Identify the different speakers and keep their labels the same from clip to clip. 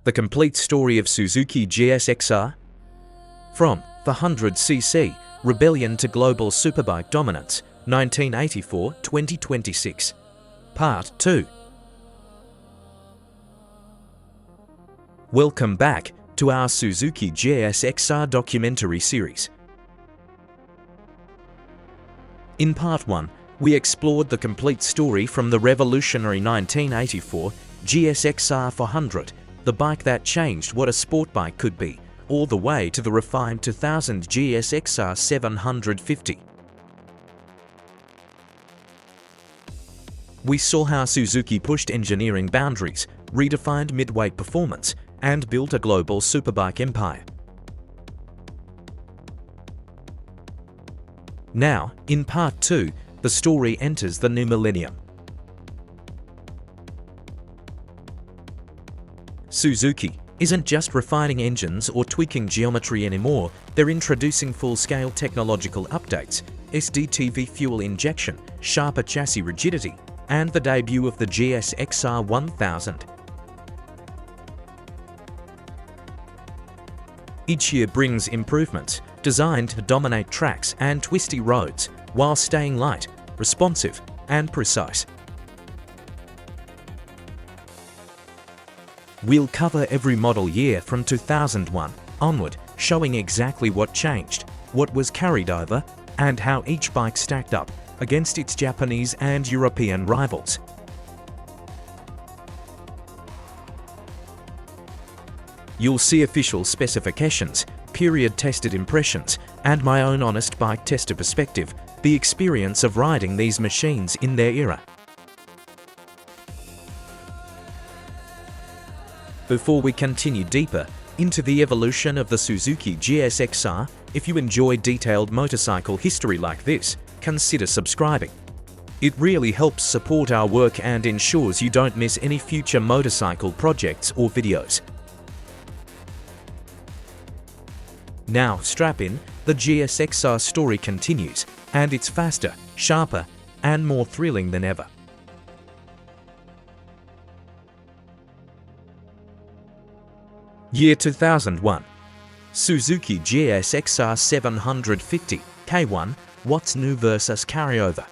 Speaker 1: The complete story of Suzuki GSX-R. From the 100cc rebellion to global superbike dominance, 1984-2026. Part 2. Welcome back to our Suzuki GSX-R documentary series. In Part 1, we explored the complete story from the revolutionary 1984 GSX-R400, the bike that changed what a sport bike could be, all the way to the refined 2000 GSX-R750. We saw how Suzuki pushed engineering boundaries, redefined mid-weight performance, and built a global superbike empire. Now, in Part 2, the story enters the new millennium. Suzuki isn't just refining engines or tweaking geometry anymore, they're introducing full-scale technological updates, SDTV fuel injection, sharper chassis rigidity, and the debut of the GSX-R1000. Each year brings improvements designed to dominate tracks and twisty roads while staying light, responsive, and precise. We'll cover every model year from 2001 onward, showing exactly what changed, what was carried over, and how each bike stacked up against its Japanese and European rivals. You'll see official specifications, period-tested impressions, and my own honest bike tester perspective, the experience of riding these machines in their era. Before we continue deeper into the evolution of the Suzuki GSX-R, if you enjoy detailed motorcycle history like this, consider subscribing. It really helps support our work and ensures you don't miss any future motorcycle projects or videos. Now strap in, the GSX-R story continues, and it's faster, sharper, and more thrilling than ever. Year 2001. Suzuki GSX-R750 K1, what's new versus carryover?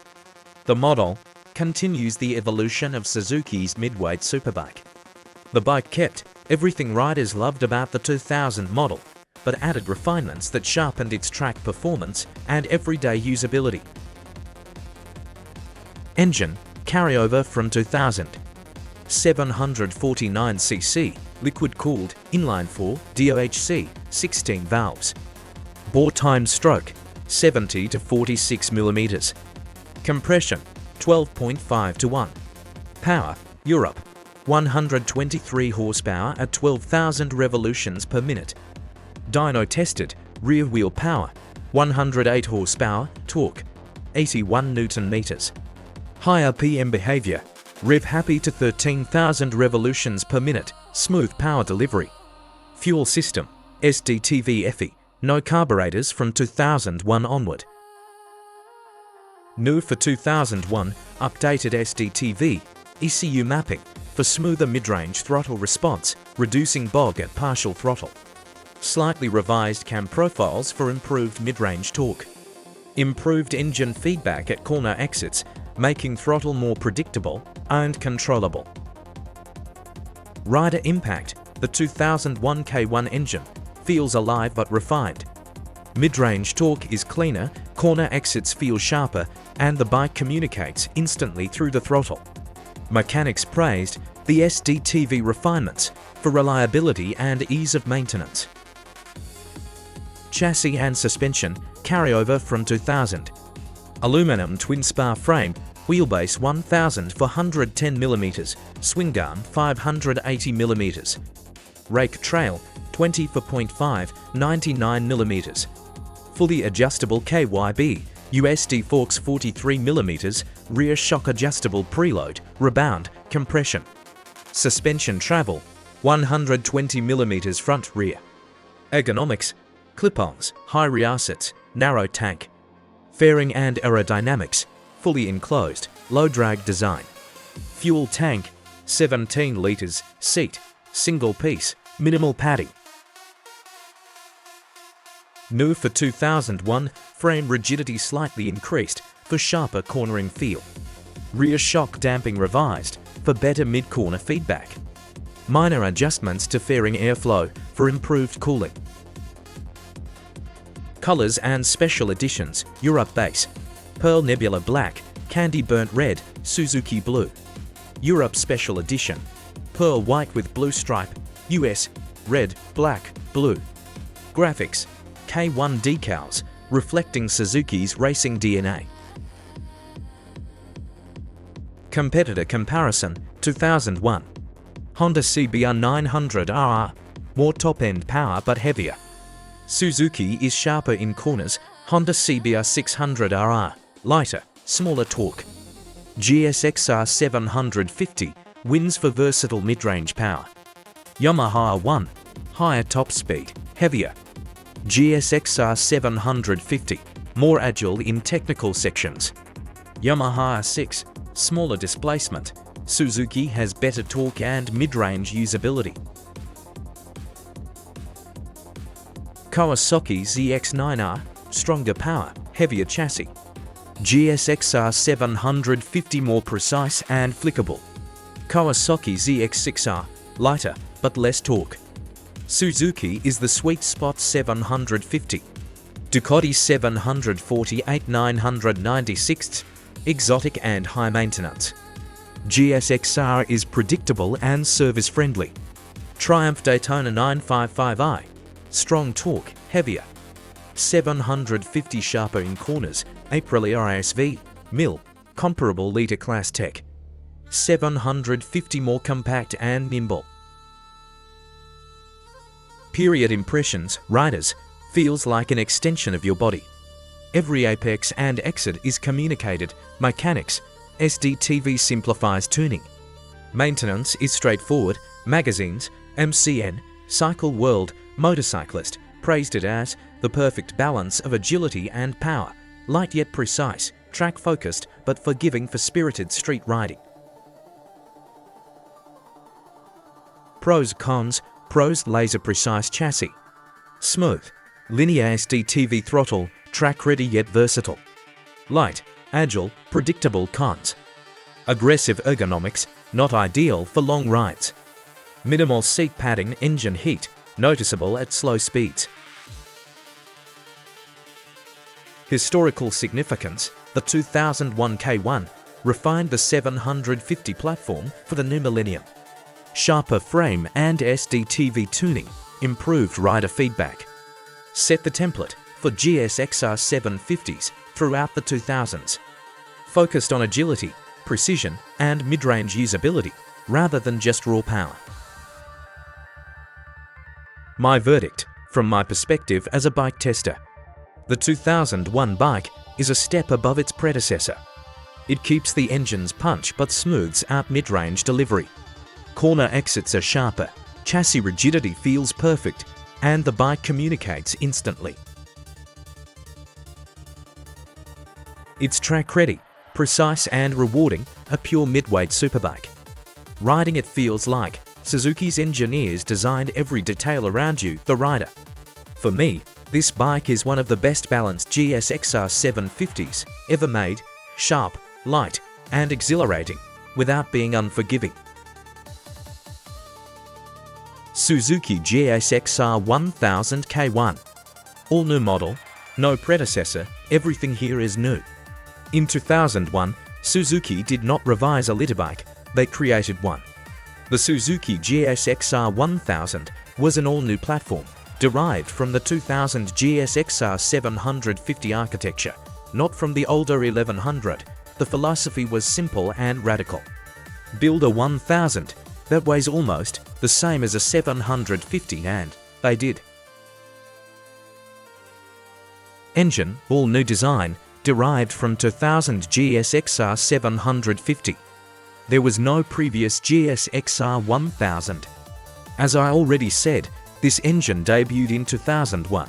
Speaker 1: The model continues the evolution of Suzuki's midweight superbike. The bike kept everything riders loved about the 2000 model, but added refinements that sharpened its track performance and everyday usability. Engine carryover from 2000. 749cc, liquid-cooled, inline-4, DOHC, 16 valves. Bore time stroke, 70 to 46 mm. Compression, 12.5 to 1. Power, Europe, 123 horsepower at 12,000 revolutions per minute. Dyno tested, rear wheel power, 108 horsepower, torque, 81 Nm. Higher PM behavior, rev happy to 13,000 revolutions per minute, smooth power delivery. Fuel system, SDTV FE, no carburetors from 2001 onward. New for 2001, updated SDTV, ECU mapping, for smoother mid-range throttle response, reducing bog at partial throttle. Slightly revised cam profiles for improved mid-range torque. Improved engine feedback at corner exits, making throttle more predictable and controllable. Rider impact, the 2001 K1 engine, feels alive but refined. Mid-range torque is cleaner, corner exits feel sharper, and the bike communicates instantly through the throttle. Mechanics praised the SDTV refinements for reliability and ease of maintenance. Chassis and suspension carryover from 2000. Aluminum twin-spar frame, wheelbase 1,410 mm, swing arm 580 mm. Rake trail 24.5, 99 mm. Fully adjustable KYB, USD forks 43 mm, rear shock adjustable preload, rebound, compression. Suspension travel 120 mm front rear. Ergonomics, clip-ons, high rear sets, narrow tank. Fairing and aerodynamics, fully enclosed, low drag design. Fuel tank, 17 litres, seat, single piece, Minimal padding. New for 2001, frame rigidity slightly increased for sharper cornering feel. Rear shock damping revised for better mid-corner feedback. Minor adjustments to fairing airflow for improved cooling. Colors and special editions: Europe base, Pearl Nebula Black, Candy Burnt Red, Suzuki Blue. Europe Special Edition, Pearl White with Blue Stripe, US, Red, Black, Blue. Graphics, K1 decals, reflecting Suzuki's racing DNA. Competitor comparison, 2001. Honda CBR900RR, more top-end power but heavier. Suzuki is sharper in corners, Honda CBR600RR, lighter, smaller torque. GSX-R750 wins for versatile mid-range power. Yamaha R1, higher top speed, heavier. GSX-R750, more agile in technical sections. Yamaha R6, smaller displacement. Suzuki has better torque and mid-range usability. Kawasaki ZX-9R, stronger power, heavier chassis. GSX-R750 more precise and flickable. Kawasaki ZX-6R, lighter but less torque. Suzuki is the sweet spot 750. Ducati 748-996, exotic and high maintenance. GSX-R is predictable and service-friendly. Triumph Daytona 955i, strong torque, heavier. 750 sharper in corners, Aprilia ISV, mil, comparable litre class tech. 750 more compact and nimble. Period impressions, riders, feels like an extension of your body. Every apex and exit is communicated, mechanics, SDTV simplifies tuning. Maintenance is straightforward, magazines, MCN, Cycle World, Motorcyclist, praised it as the perfect balance of agility and power, light yet precise, track-focused but forgiving for spirited street riding. Pros, cons. Pros: laser-precise chassis. Smooth, linear SDTV throttle, track-ready yet versatile. Light, agile, predictable. Cons: aggressive ergonomics, not ideal for long rides. Minimal seat padding, engine heat, noticeable at slow speeds. Historical significance: the 2001 K1 refined the 750 platform for the new millennium. Sharper frame and SDTV tuning, improved rider feedback. Set the template for GSX-R750s throughout the 2000s. Focused on agility, precision, and mid-range usability, rather than just raw power. My verdict, from my perspective as a bike tester. The 2001 bike is a step above its predecessor. It keeps the engine's punch but smooths out mid-range delivery. Corner exits are sharper, chassis rigidity feels perfect, and the bike communicates instantly. It's track-ready, precise and rewarding, a pure mid-weight superbike. Riding it feels like Suzuki's engineers designed every detail around you, the rider. For me, this bike is one of the best balanced GSX-R750s ever made, sharp, light, and exhilarating, without being unforgiving. Suzuki GSX-R1000 K1. All new model, no predecessor, everything here is new. In 2001, Suzuki did not revise a litter bike, they created one. The Suzuki GSX-R1000 was an all-new platform, derived from the 2000 GSX-R750 architecture, not from the older 1100. The philosophy was simple and radical. Build a 1000 that weighs almost the same as a 750, and they did. Engine, all new design, derived from 2000 GSX-R750. There was no previous GSX-R1000. As I already said, this engine debuted in 2001.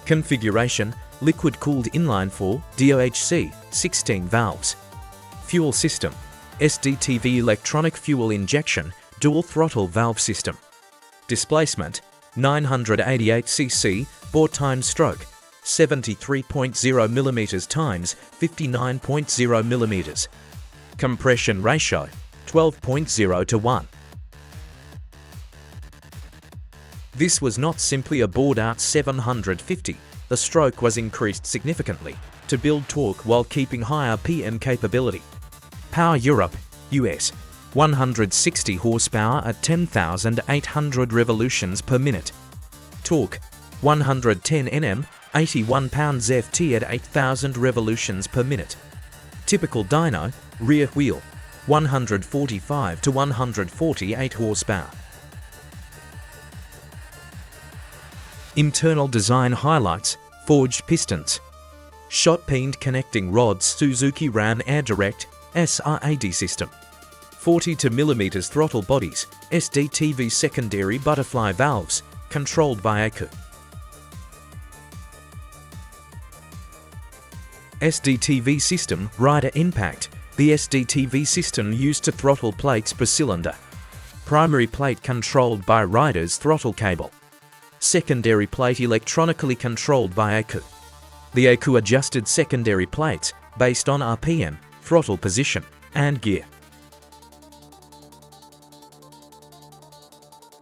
Speaker 1: Configuration: liquid-cooled inline-4 DOHC, 16 valves. Fuel system: SDTV electronic fuel injection, dual throttle valve system. Displacement 988 cc, bore time stroke 73.0 mm times 59.0 mm. Compression ratio 12.0 to 1. This was not simply a bored-out 750, the stroke was increased significantly to build torque while keeping high RPM capability. Power Europe, US, 160 horsepower at 10,800 revolutions per minute. Torque, 110 Nm, 81 pounds-ft at 8,000 revolutions per minute. Typical dyno, rear wheel, 145 to 148 horsepower. Internal design highlights: forged pistons, shot-peened connecting rods, Suzuki Ram Air Direct SRAD system, 42mm throttle bodies, SDTV secondary butterfly valves, controlled by ECU. SDTV system, rider impact. The SDTV system used to throttle plates per cylinder. Primary plate controlled by rider's throttle cable. Secondary plate electronically controlled by ECU. The ECU adjusted secondary plates based on RPM, throttle position, and gear.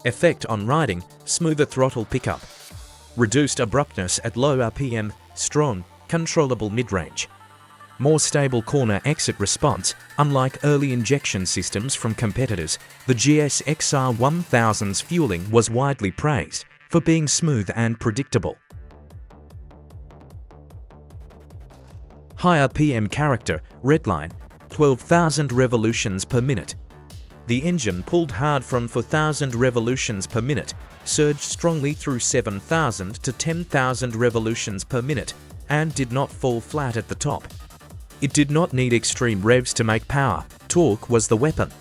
Speaker 1: Effect on riding: smoother throttle pickup, reduced abruptness at low RPM, strong, controllable mid-range. More stable corner exit response. Unlike early injection systems from competitors, the GSX-R1000's fueling was widely praised for being smooth and predictable. High RPM character, redline, 12,000 revolutions per minute. The engine pulled hard from 4,000 revolutions per minute, surged strongly through 7,000 to 10,000 revolutions per minute, and did not fall flat at the top. It did not need extreme revs to make power, torque was the weapon.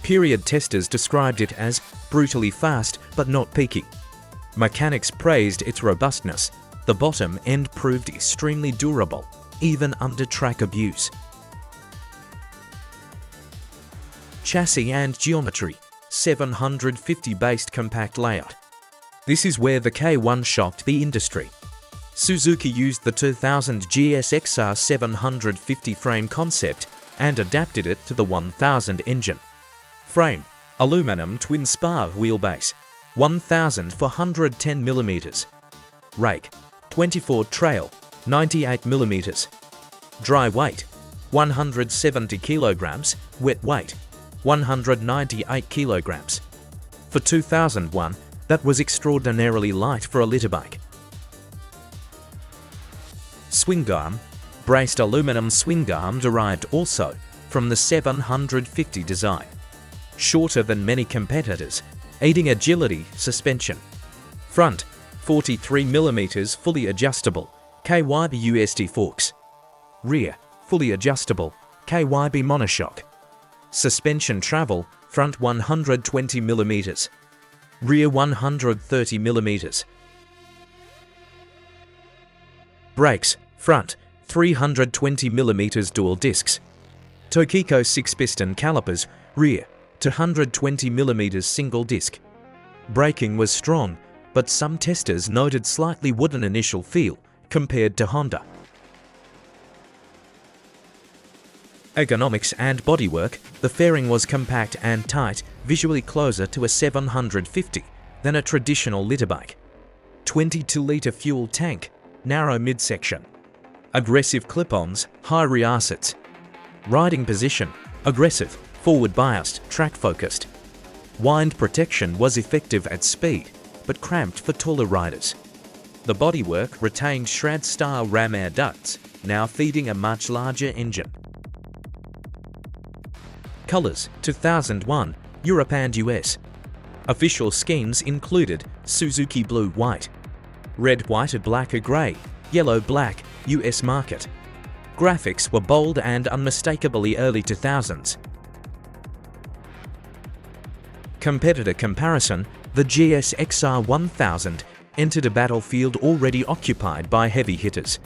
Speaker 1: Period testers described it as brutally fast but not peaky. Mechanics praised its robustness. The bottom end proved extremely durable, even under track abuse. Chassis and geometry, 750 based compact layout. This is where the K1 shocked the industry. Suzuki used the 2000 GSX-R750 frame concept and adapted it to the 1000 engine. Frame, aluminum twin spar wheelbase, 1410mm. Rake, 24 trail, 98mm. Dry weight, 170 kg, wet weight, 198 kg. For 2001, that was extraordinarily light for a litter bike. Swing arm, braced aluminum swing arm derived also from the 750 design. Shorter than many competitors, aiding agility. Suspension. Front, 43mm fully adjustable, KYB USD forks. Rear, fully adjustable, KYB monoshock. Suspension travel, front 120mm, rear 130mm. Brakes, front 320mm dual discs. Tokiko 6-piston calipers, rear 220mm single disc. Braking was strong, but some testers noted slightly wooden initial feel compared to Honda. Ergonomics and bodywork. The fairing was compact and tight, visually closer to a 750 than a traditional litter bike. 22-litre fuel tank, narrow midsection. Aggressive clip-ons, high rear assets. Riding position, aggressive, forward-biased, track-focused. Wind protection was effective at speed, but cramped for taller riders. The bodywork retained Shred-style ram air ducts, now feeding a much larger engine. Colors, 2001, Europe and US. Official schemes included Suzuki blue white, red white or black or grey, yellow black, US market. Graphics were bold and unmistakably early 2000s. Competitor comparison. The GSX-R1000 entered a battlefield already occupied by heavy hitters.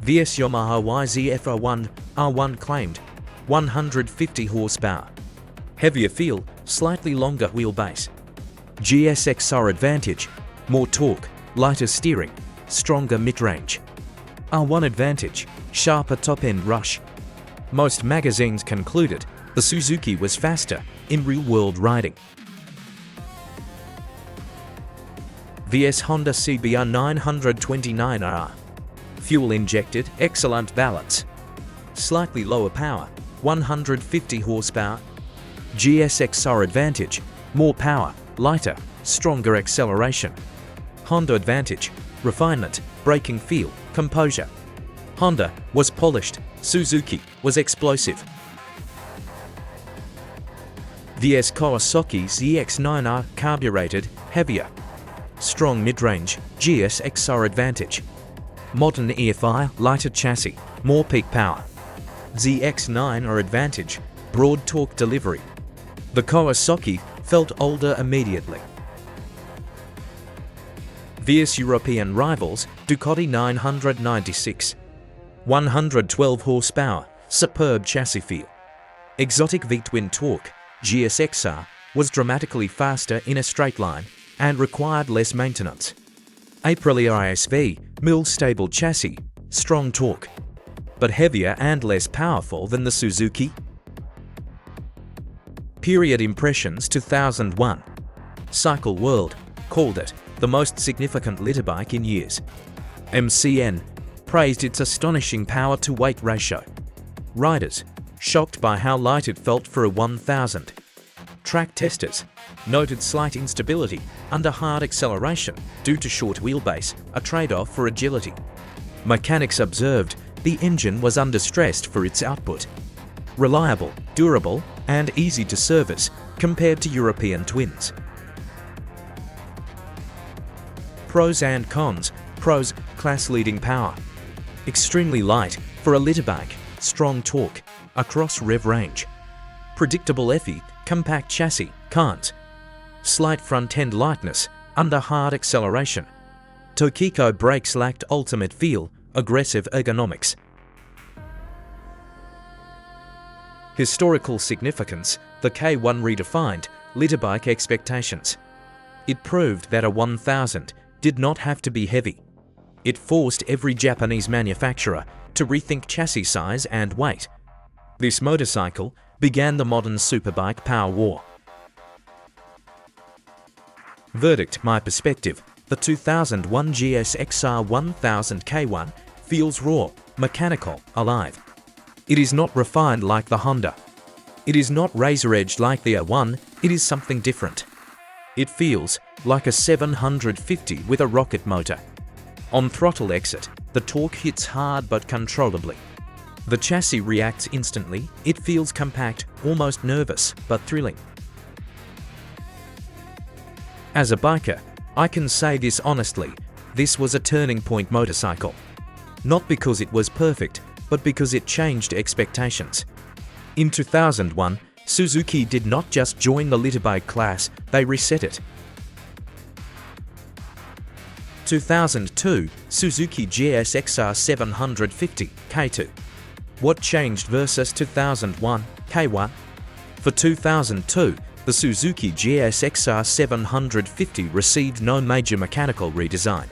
Speaker 1: VS Yamaha YZF-R1 R1 claimed 150 horsepower. Heavier feel, slightly longer wheelbase. GSX-R advantage, more torque, lighter steering, stronger mid-range. R1 advantage, sharper top-end rush. Most magazines concluded the Suzuki was faster in real-world riding. vs Honda CBR 929R. Fuel-injected, excellent balance. Slightly lower power, 150 horsepower. GSX-R advantage, more power, lighter, stronger acceleration. Honda advantage, refinement, braking feel, composure. Honda was polished, Suzuki was explosive. vs Kawasaki's EX9R carbureted, heavier. Strong mid-range, GSX-R advantage. Modern EFI, lighter chassis, more peak power. ZX9R advantage, broad torque delivery. The Kawasaki felt older immediately. vs European rivals, Ducati 996. 112 horsepower, superb chassis feel. Exotic V-twin torque, GSX-R was dramatically faster in a straight line and required less maintenance. Aprilia ISV, mill-stable chassis, strong torque, but heavier and less powerful than the Suzuki. Period impressions 2001. Cycle World called it the most significant litter bike in years. MCN praised its astonishing power-to-weight ratio. Riders shocked by how light it felt for a 1000. Track testers noted slight instability under hard acceleration due to short wheelbase, a trade-off for agility. Mechanics observed the engine was understressed for its output. Reliable, durable, and easy to service compared to European twins. Pros and cons. Pros, class-leading power. Extremely light for a litter bike, strong torque, across rev range. Predictable FE, compact chassis, cons. Slight front-end lightness under hard acceleration. Tokiko brakes lacked ultimate feel, aggressive ergonomics. Historical significance. The K1 redefined litter bike expectations. It proved that a 1000 did not have to be heavy. It forced every Japanese manufacturer to rethink chassis size and weight. This motorcycle began the modern superbike power war. Verdict. My perspective. The 2001 GSX-R1000 K1 feels raw, mechanical, alive. It is not refined like the Honda. It is not razor-edged like the R1, it is something different. It feels like a 750 with a rocket motor. On throttle exit, the torque hits hard but controllably. The chassis reacts instantly, it feels compact, almost nervous, but thrilling. As a biker, I can say this honestly, this was a turning point motorcycle. Not because it was perfect, but because it changed expectations. In 2001, Suzuki did not just join the litter bike class, they reset it. 2002, Suzuki GSX-R750 K2. What changed versus 2001 K1? For 2002, the Suzuki GSX-R750 received no major mechanical redesign.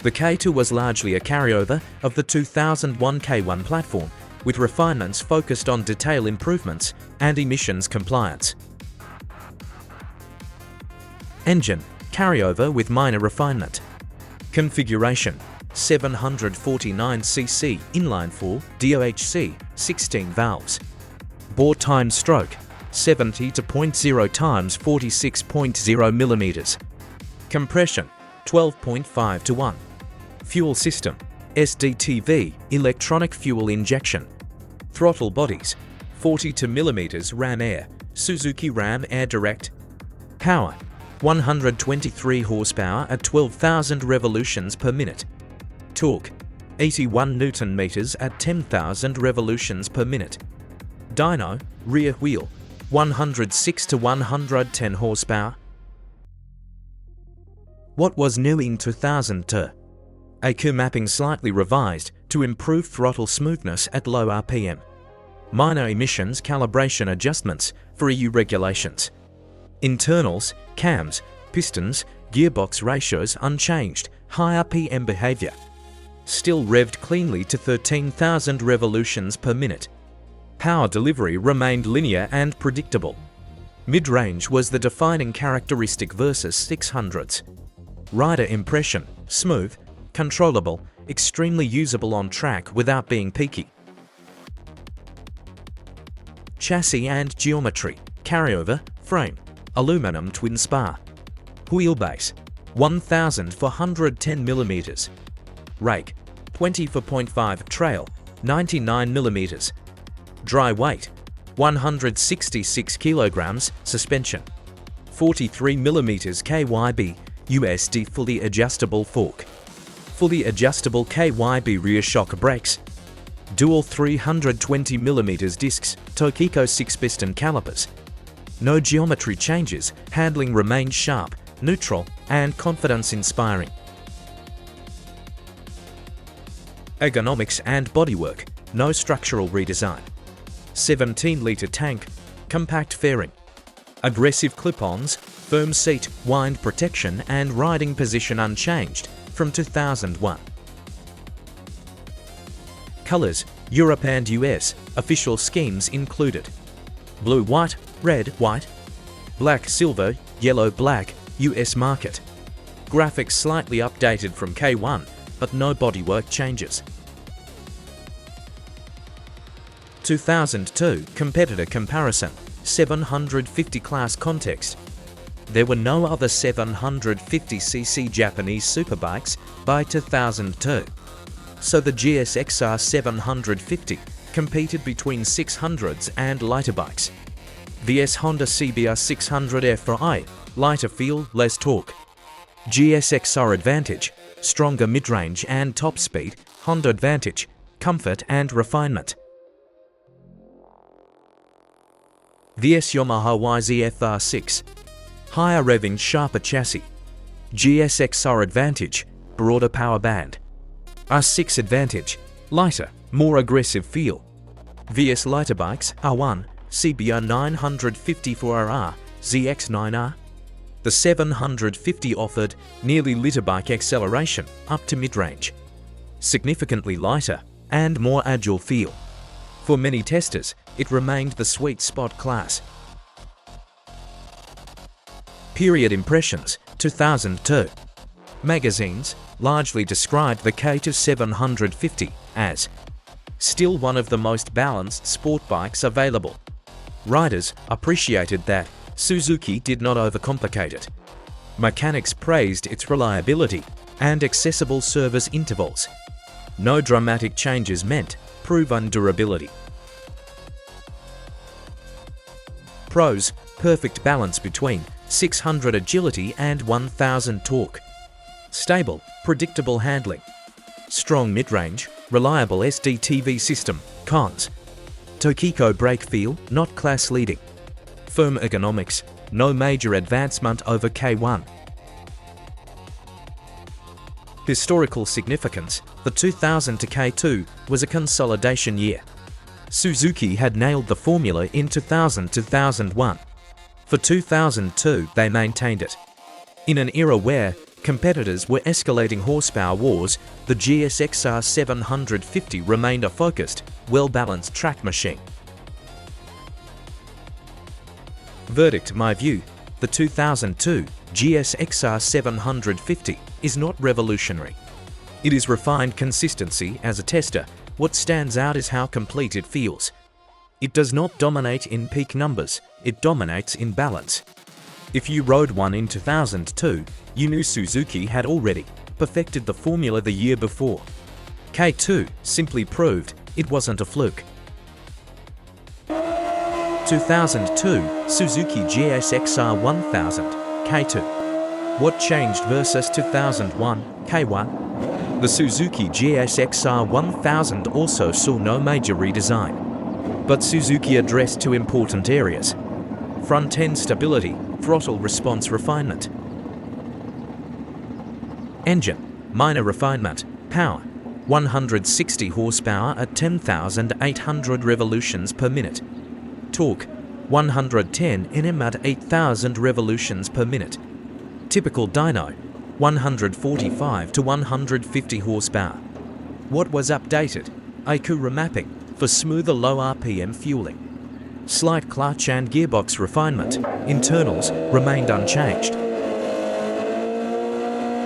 Speaker 1: The K2 was largely a carryover of the 2001 K1 platform, with refinements focused on detail improvements and emissions compliance. Engine, carryover with minor refinement. Configuration, 749cc inline-4 DOHC, 16 valves. Bore time stroke, 70 to 0.0 times 46.0 millimeters. Compression, 12.5 to 1. Fuel system, SDTV, electronic fuel injection. Throttle bodies, 42 mm Ram Air, Suzuki Ram Air Direct. Power, 123 horsepower at 12,000 revolutions per minute. Torque, 81 Nm at 10,000 revolutions per minute. Dyno, rear wheel, 106 to 110 horsepower. What was new in 2002? ECU mapping slightly revised to improve throttle smoothness at low RPM. Minor emissions calibration adjustments for EU regulations. Internals, cams, Pistons, gearbox ratios unchanged, high RPM behavior. Still revved cleanly to 13,000 revolutions per minute. Power delivery remained linear and predictable. Mid-range was the defining characteristic versus 600s. Rider impression, smooth, controllable, extremely usable on track without being peaky. Chassis and geometry, carryover, frame, aluminum twin spar. Wheelbase, 1000 for 110 mm. Rake, 24.5 trail, 99 mm. Dry weight, 166 kg. Suspension, 43 mm KYB USD fully adjustable fork. Fully adjustable KYB rear shock brakes. Dual 320 mm discs, Tokiko 6-piston calipers. No geometry changes, handling remains sharp, neutral, and confidence-inspiring. Ergonomics and bodywork, no structural redesign. 17-litre tank, compact fairing. Aggressive clip-ons, firm seat, wind protection and riding position unchanged from 2001. Colors, Europe and US, official schemes included. Blue, white, red, white. Black, silver, yellow, black, US market. Graphics slightly updated from K1, but no bodywork changes. 2002 competitor comparison, 750 class context. There were no other 750cc Japanese superbikes by 2002. So the GSX-R750 competed between 600s and lighter bikes. VS Honda CBR 600 Fi, lighter feel, less torque. GSX-R advantage, stronger mid-range and top speed, Honda advantage, comfort and refinement. VS Yamaha YZF-R6, higher revving, sharper chassis. GSX-R advantage, broader power band. R6 advantage, lighter, more aggressive feel. VS lighter bikes, R1, CBR 954RR, ZX9R. The 750 offered nearly litter bike acceleration up to mid-range. Significantly lighter and more agile feel. For many testers, it remained the sweet spot class. Period impressions, 2002. Magazines largely described the K750 as still one of the most balanced sport bikes available. Riders appreciated that Suzuki did not overcomplicate it. Mechanics praised its reliability and accessible service intervals. No dramatic changes meant proven durability. Pros, perfect balance between 600 agility and 1000 torque. Stable, predictable handling. Strong mid-range, reliable SDTV system. Cons: Tokiko brake feel, not class leading. Firm ergonomics, no major advancement over K1. Historical significance, the 2000 to K2 was a consolidation year. Suzuki had nailed the formula in 2000-2001. For 2002, they maintained it. In an era where competitors were escalating horsepower wars, the GSX-R750 remained a focused, well-balanced track machine. Verdict: my view, the 2002 GSX-R750 is not revolutionary. It is refined consistency as a tester. What stands out is how complete it feels. It does not dominate in peak numbers, it dominates in balance. If you rode one in 2002, you knew Suzuki had already perfected the formula the year before. K2 simply proved it wasn't a fluke. 2002 Suzuki GSX-R1000 K2. What changed versus 2001 K1? The Suzuki GSX-R1000 also saw no major redesign. But Suzuki addressed two important areas: front-end stability, throttle response refinement. Engine, minor refinement. Power, 160 horsepower at 10,800 revolutions per minute. Torque, 110 Nm at 8,000 revolutions per minute. Typical dyno, 145 to 150 horsepower. What was updated? ECU remapping for smoother low RPM fueling. Slight clutch and gearbox refinement. Internals remained unchanged.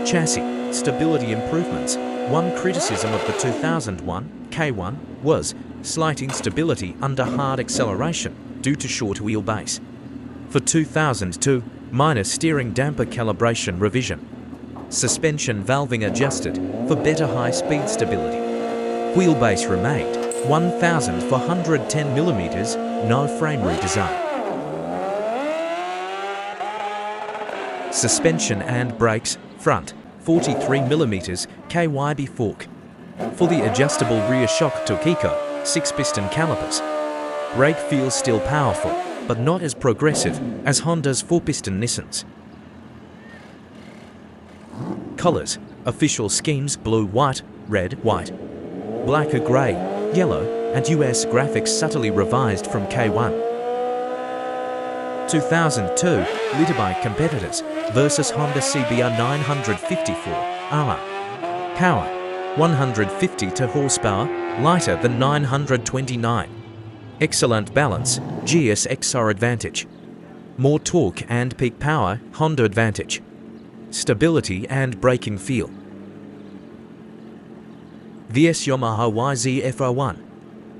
Speaker 1: Chassis stability improvements. One criticism of the 2001 K1 was slight instability under hard acceleration due to short wheelbase. For 2002, minor steering damper calibration revision. Suspension valving adjusted for better high-speed stability. Wheelbase remained 1,410mm, no frame redesign. Suspension and brakes, front 43mm KYB fork. Fully adjustable rear shock Tokiko, 6-piston calipers. Brake feels still powerful, but not as progressive as Honda's 4-piston Nissans. Colors, official schemes blue, white, red, white, black or grey, yellow, and US graphics subtly revised from K1. 2002 Litterbike competitors versus Honda CBR 954R. Power, 152 horsepower, lighter than 929. Excellent balance, GSX-R advantage. More torque and peak power, Honda advantage. Stability and braking feel. VS Yamaha YZ-F01.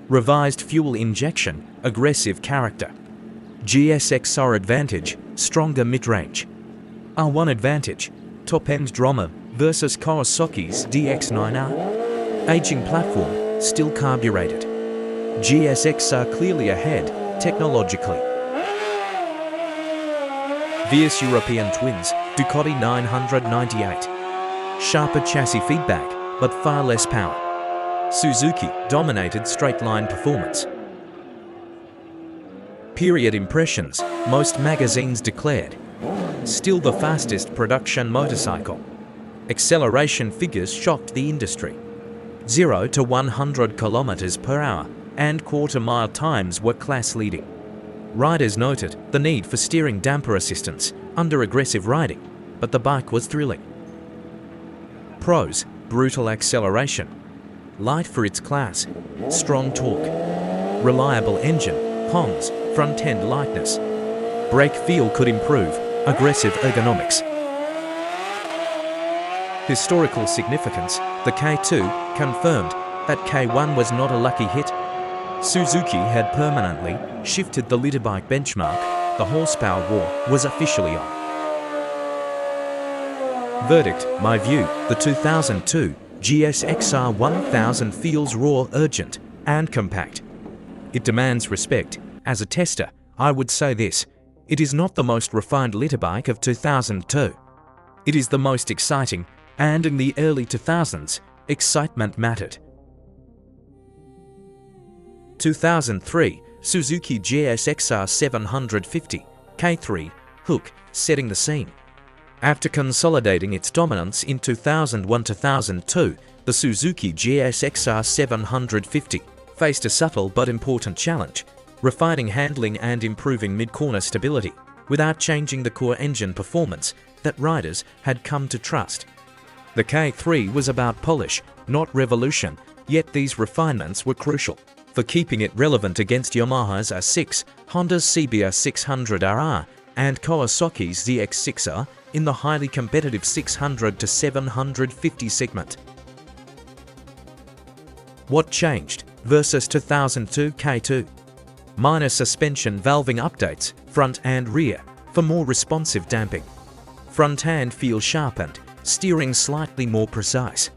Speaker 1: Revised fuel injection, aggressive character. GSX-R advantage, stronger mid-range. R1 advantage, top-end drama versus Kawasaki's DX9R. Aging platform, still carbureted. GSX-R clearly ahead, technologically. VS European twins, Ducati 998. Sharper chassis feedback, but far less power. Suzuki dominated straight-line performance. Period impressions, most magazines declared. Still the fastest production motorcycle. Acceleration figures shocked the industry. 0 to 100 km per hour and quarter-mile times were class-leading. Riders noted the need for steering damper assistance under aggressive riding, but the bike was thrilling. Pros, brutal acceleration. Light for its class, strong torque. Reliable engine, Honda's front-end lightness. Brake feel could improve, aggressive ergonomics. Historical significance, the K2 confirmed that K1 was not a lucky hit. Suzuki had permanently shifted the Litterbike benchmark. The horsepower war was officially on. Verdict, my view, the 2002 GSX-R1000 feels raw, urgent, and compact. It demands respect. As a tester, I would say this: it is not the most refined Litterbike of 2002. It is the most exciting, and in the early 2000s, excitement mattered. 2003 Suzuki GSX-R750 K3 Hook, setting the scene. After consolidating its dominance in 2001-2002, the Suzuki GSX-R750 faced a subtle but important challenge: refining handling and improving mid-corner stability, without changing the core engine performance that riders had come to trust. The K3 was about polish, not revolution, yet these refinements were crucial for keeping it relevant against Yamaha's R6, Honda's CBR 600RR, and Kawasaki's ZX-6R in the highly competitive 600 to 750 segment. What changed versus 2002 K2? Minor suspension valving updates, front and rear, for more responsive damping. Front end feel sharpened, steering slightly more precise.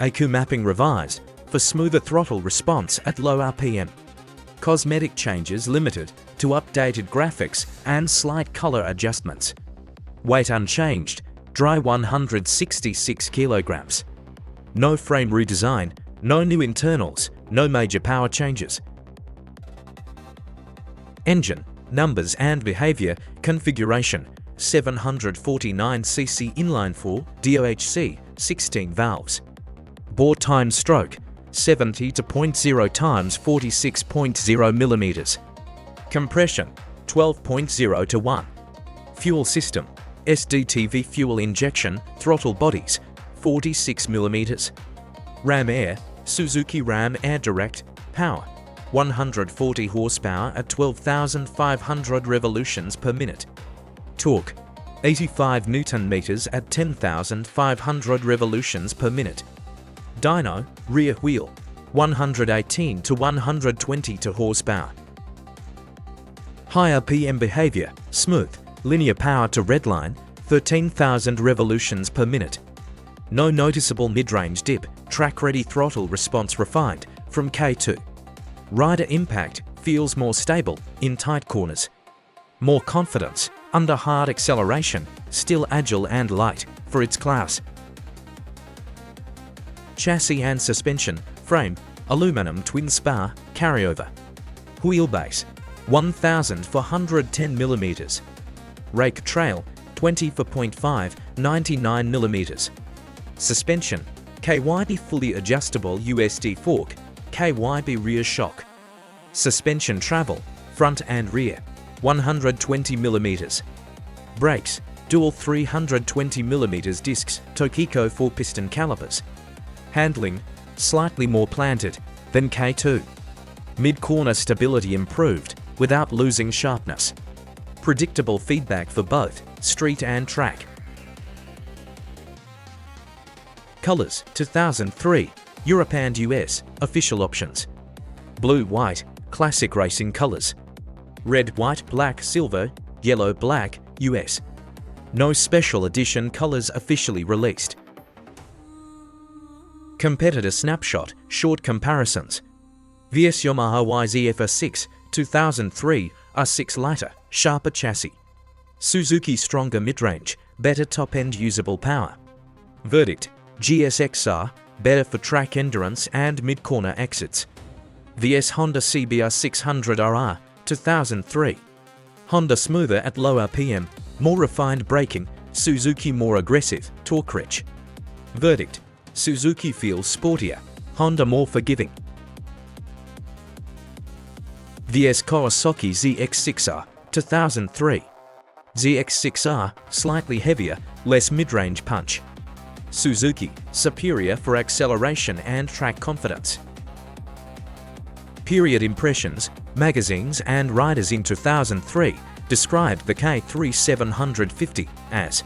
Speaker 1: ECU mapping revised for smoother throttle response at low RPM. Cosmetic changes limited to updated graphics and slight color adjustments. Weight unchanged, dry 166 kilograms. No frame redesign, no new internals, no major power changes. Engine, numbers and behavior, configuration, 749cc inline-4 DOHC, 16 valves. Bore time stroke, 70 to 0.0 times 46.0 millimeters. Compression, 12.0 to 1. Fuel system, SDTV fuel injection, throttle bodies, 46mm. Ram Air, Suzuki Ram Air Direct, power, 140 horsepower at 12,500 revolutions per minute. Torque, 85 Nm at 10,500 revolutions per minute. Dyno, rear wheel, 118 to 120 horsepower. Higher PM behavior, smooth, linear power to redline, 13,000 revolutions per minute. No noticeable mid-range dip, track-ready throttle response refined from K2. Rider impact feels more stable in tight corners. More confidence under hard acceleration, still agile and light for its class. Chassis and suspension, frame, aluminum twin spar, carryover. Wheelbase, 1,410mm. Rake trail, 20/0.5, 99mm. Suspension, KYB fully adjustable USD fork, KYB rear shock. Suspension travel, front and rear, 120mm. Brakes, dual 320mm discs, Tokiko 4-piston calipers. Handling, slightly more planted than K2. Mid-corner stability improved without losing sharpness. Predictable feedback for both street and track. Colors, 2003, Europe and US, official options. Blue, white, classic racing colors. Red, white, black, silver, yellow, black, US. No special edition colors officially released. Competitor snapshot, short comparisons. VS Yamaha YZF-R6, 2003, R6 lighter, sharper chassis. Suzuki stronger mid-range, better top-end usable power. Verdict, GSX-R, better for track endurance and mid-corner exits. VS Honda CBR 600RR, 2003. Honda smoother at lower PM, more refined braking, Suzuki more aggressive, torque-rich. Verdict, Suzuki feels sportier, Honda more forgiving. VS Kawasaki ZX-6R, 2003. ZX-6R, slightly heavier, less mid-range punch. Suzuki, superior for acceleration and track confidence. Period impressions, magazines and riders in 2003 described the K3 as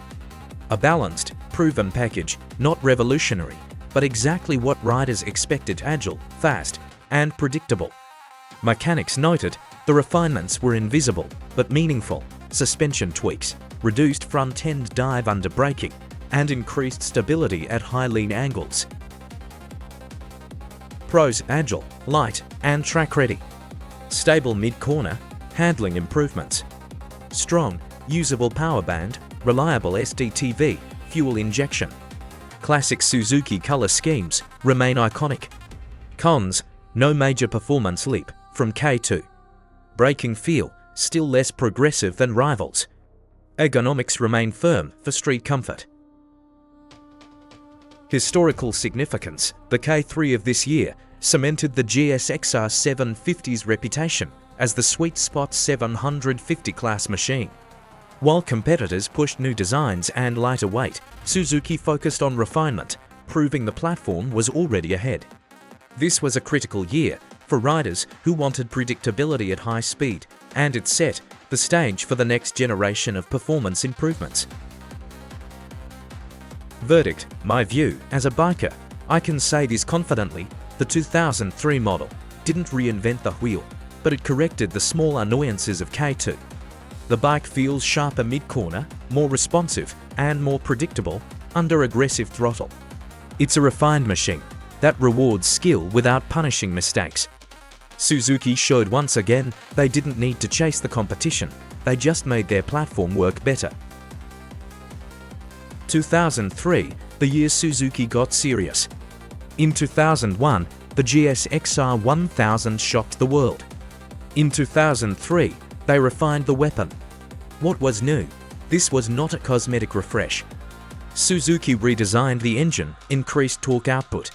Speaker 1: a balanced, proven package, not revolutionary, but exactly what riders expected: agile, fast, and predictable. Mechanics noted the refinements were invisible but meaningful: suspension tweaks, reduced front-end dive under braking, and increased stability at high lean angles. Pros: agile, light, and track-ready. Stable mid-corner, handling improvements. Strong, usable power band, reliable SDTV, fuel injection. Classic Suzuki color schemes remain iconic. Cons: no major performance leap from K2. Braking feel still less progressive than rivals. Ergonomics remain firm for street comfort. Historical significance: the K3 of this year cemented the GSX-R750's reputation as the sweet spot 750 class machine. While competitors pushed new designs and lighter weight, Suzuki focused on refinement, proving the platform was already ahead. This was a critical year for riders who wanted predictability at high speed, and it set the stage for the next generation of performance improvements. Verdict: my view as a biker, I can say this confidently: the 2003 model didn't reinvent the wheel, but it corrected the small annoyances of K2. The bike feels sharper mid-corner, more responsive, and more predictable under aggressive throttle. It's a refined machine that rewards skill without punishing mistakes. Suzuki showed once again they didn't need to chase the competition, they just made their platform work better. 2003, the year Suzuki got serious. In 2001, the GSX-R1000 shocked the world. In 2003, they refined the weapon. What was new? This was not a cosmetic refresh. Suzuki redesigned the engine, increased torque output.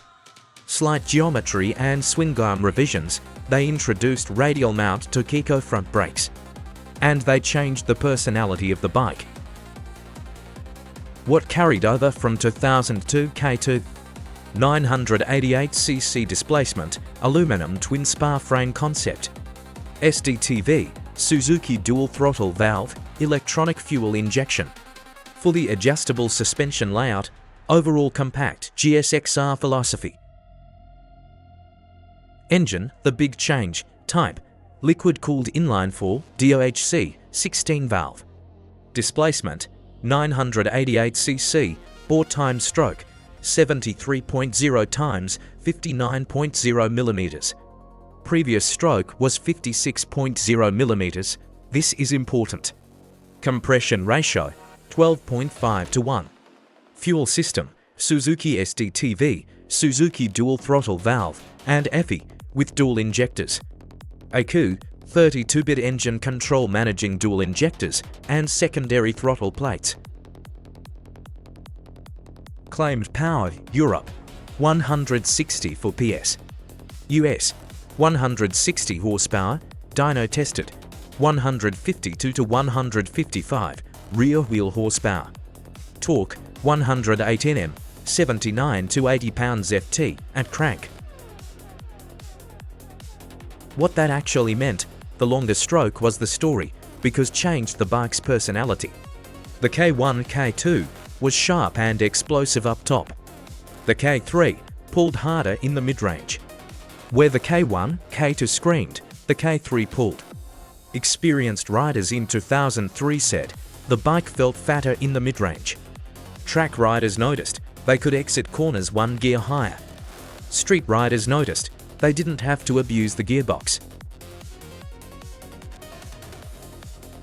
Speaker 1: Slight geometry and swing arm revisions, they introduced radial mount Tokiko front brakes. And they changed the personality of the bike. What carried over from 2002 K2? 988cc displacement, aluminum twin spar frame concept. SDTV, Suzuki dual throttle valve, electronic fuel injection. Fully adjustable suspension layout, overall compact GSX-R philosophy. Engine, the big change, type, liquid-cooled inline-4 DOHC, 16 valve. Displacement, 988cc, bore time stroke, 73.0 times 59.0 millimeters. Previous stroke was 56.0 millimeters. This is important. Compression ratio, 12.5 to 1. Fuel system, Suzuki SDTV, Suzuki dual throttle valve, and EFI with dual injectors. ECU, 32-bit engine control managing dual injectors and secondary throttle plates. Claimed power, Europe, 164 PS. US, 160 horsepower, dyno tested, 152 to 155 rear wheel horsepower. Torque, 108 Nm, 79 to 80 pounds FT at crank. What that actually meant, the longer stroke was the story, because changed the bike's personality. The K1 K2 was sharp and explosive up top. The K3 pulled harder in the mid-range. Where the K1, K2 screamed, the K3 pulled. Experienced riders in 2003 said, the bike felt fatter in the mid-range. Track riders noticed they could exit corners one gear higher. Street riders noticed they didn't have to abuse the gearbox.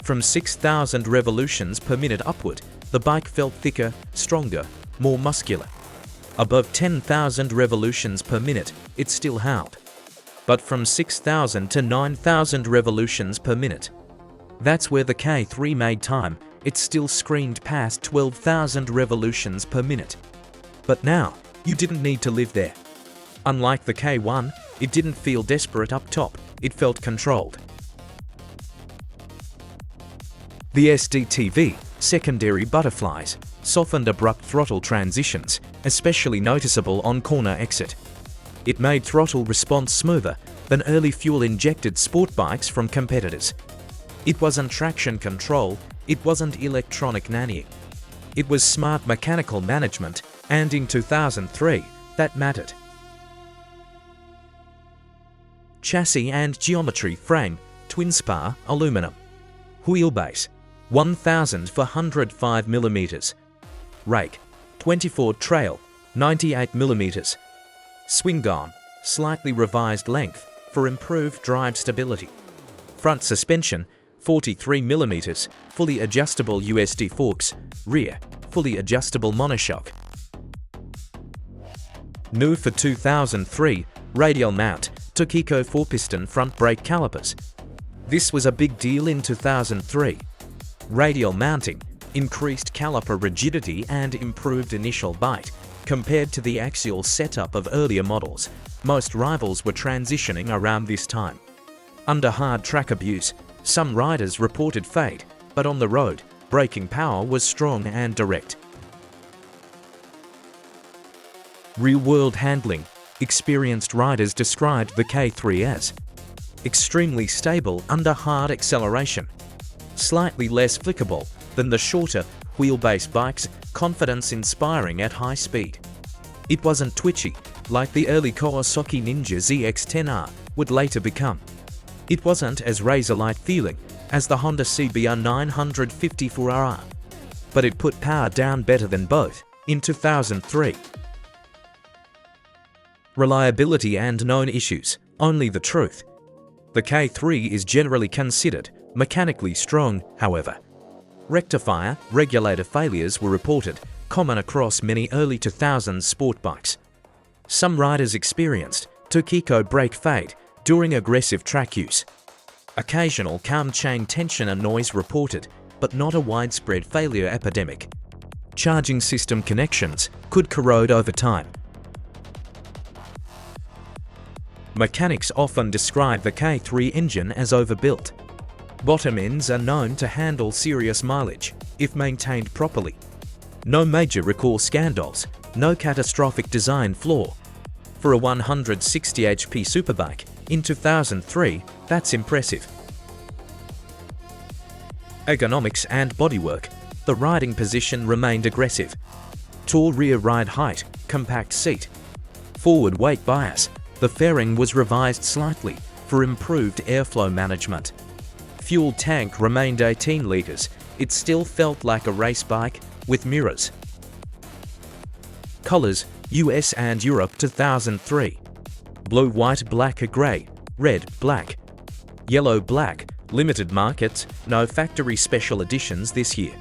Speaker 1: From 6,000 revolutions per minute upward, the bike felt thicker, stronger, more muscular. Above 10,000 revolutions per minute, it still howled. But from 6,000 to 9,000 revolutions per minute, that's where the K3 made time. It still screamed past 12,000 revolutions per minute. But now, you didn't need to live there. Unlike the K1, it didn't feel desperate up top, it felt controlled. The SDTV, secondary butterflies, softened abrupt throttle transitions, especially noticeable on corner exit. It made throttle response smoother than early fuel-injected sport bikes from competitors. It wasn't traction control, it wasn't electronic nannying. It was smart mechanical management, and in 2003, that mattered. Chassis and geometry frame, twin spar, aluminum. Wheelbase, 1000 for 105 mm. Rake, 24 trail, 98 mm. Swing arm, slightly revised length for improved drive stability. Front suspension, 43 mm, fully adjustable USD forks. Rear, fully adjustable monoshock. New for 2003, radial mount, Tokiko 4-piston front brake calipers. This was a big deal in 2003. Radial mounting, increased caliper rigidity and improved initial bite. Compared to the axial setup of earlier models, most rivals were transitioning around this time. Under hard track abuse, some riders reported fade, but on the road, braking power was strong and direct. Real-world handling, experienced riders described the K3 as extremely stable under hard acceleration, slightly less flickable than the shorter wheelbase bikes, confidence-inspiring at high speed. It wasn't twitchy, like the early Kawasaki Ninja ZX-10R would later become. It wasn't as razor-light feeling as the Honda CBR 954RR, but it put power down better than both in 2003. Reliability and known issues, only the truth. The K3 is generally considered mechanically strong, however. Rectifier, regulator failures were reported, common across many early 2000s sport bikes. Some riders experienced Tokiko brake fade during aggressive track use. Occasional cam chain tension and noise reported, but not a widespread failure epidemic. Charging system connections could corrode over time. Mechanics often describe the K3 engine as overbuilt. Bottom ends are known to handle serious mileage if maintained properly. No major recall scandals, no catastrophic design flaw. For a 160 HP superbike in 2003, that's impressive. Ergonomics and bodywork. The riding position remained aggressive. Tall rear ride height, compact seat. Forward weight bias. The fairing was revised slightly for improved airflow management. Fuel tank remained 18 litres. It still felt like a race bike with mirrors. Colors: US and Europe 2003. Blue, white, black, grey, red, black. Yellow, black. Limited markets, no factory special editions this year.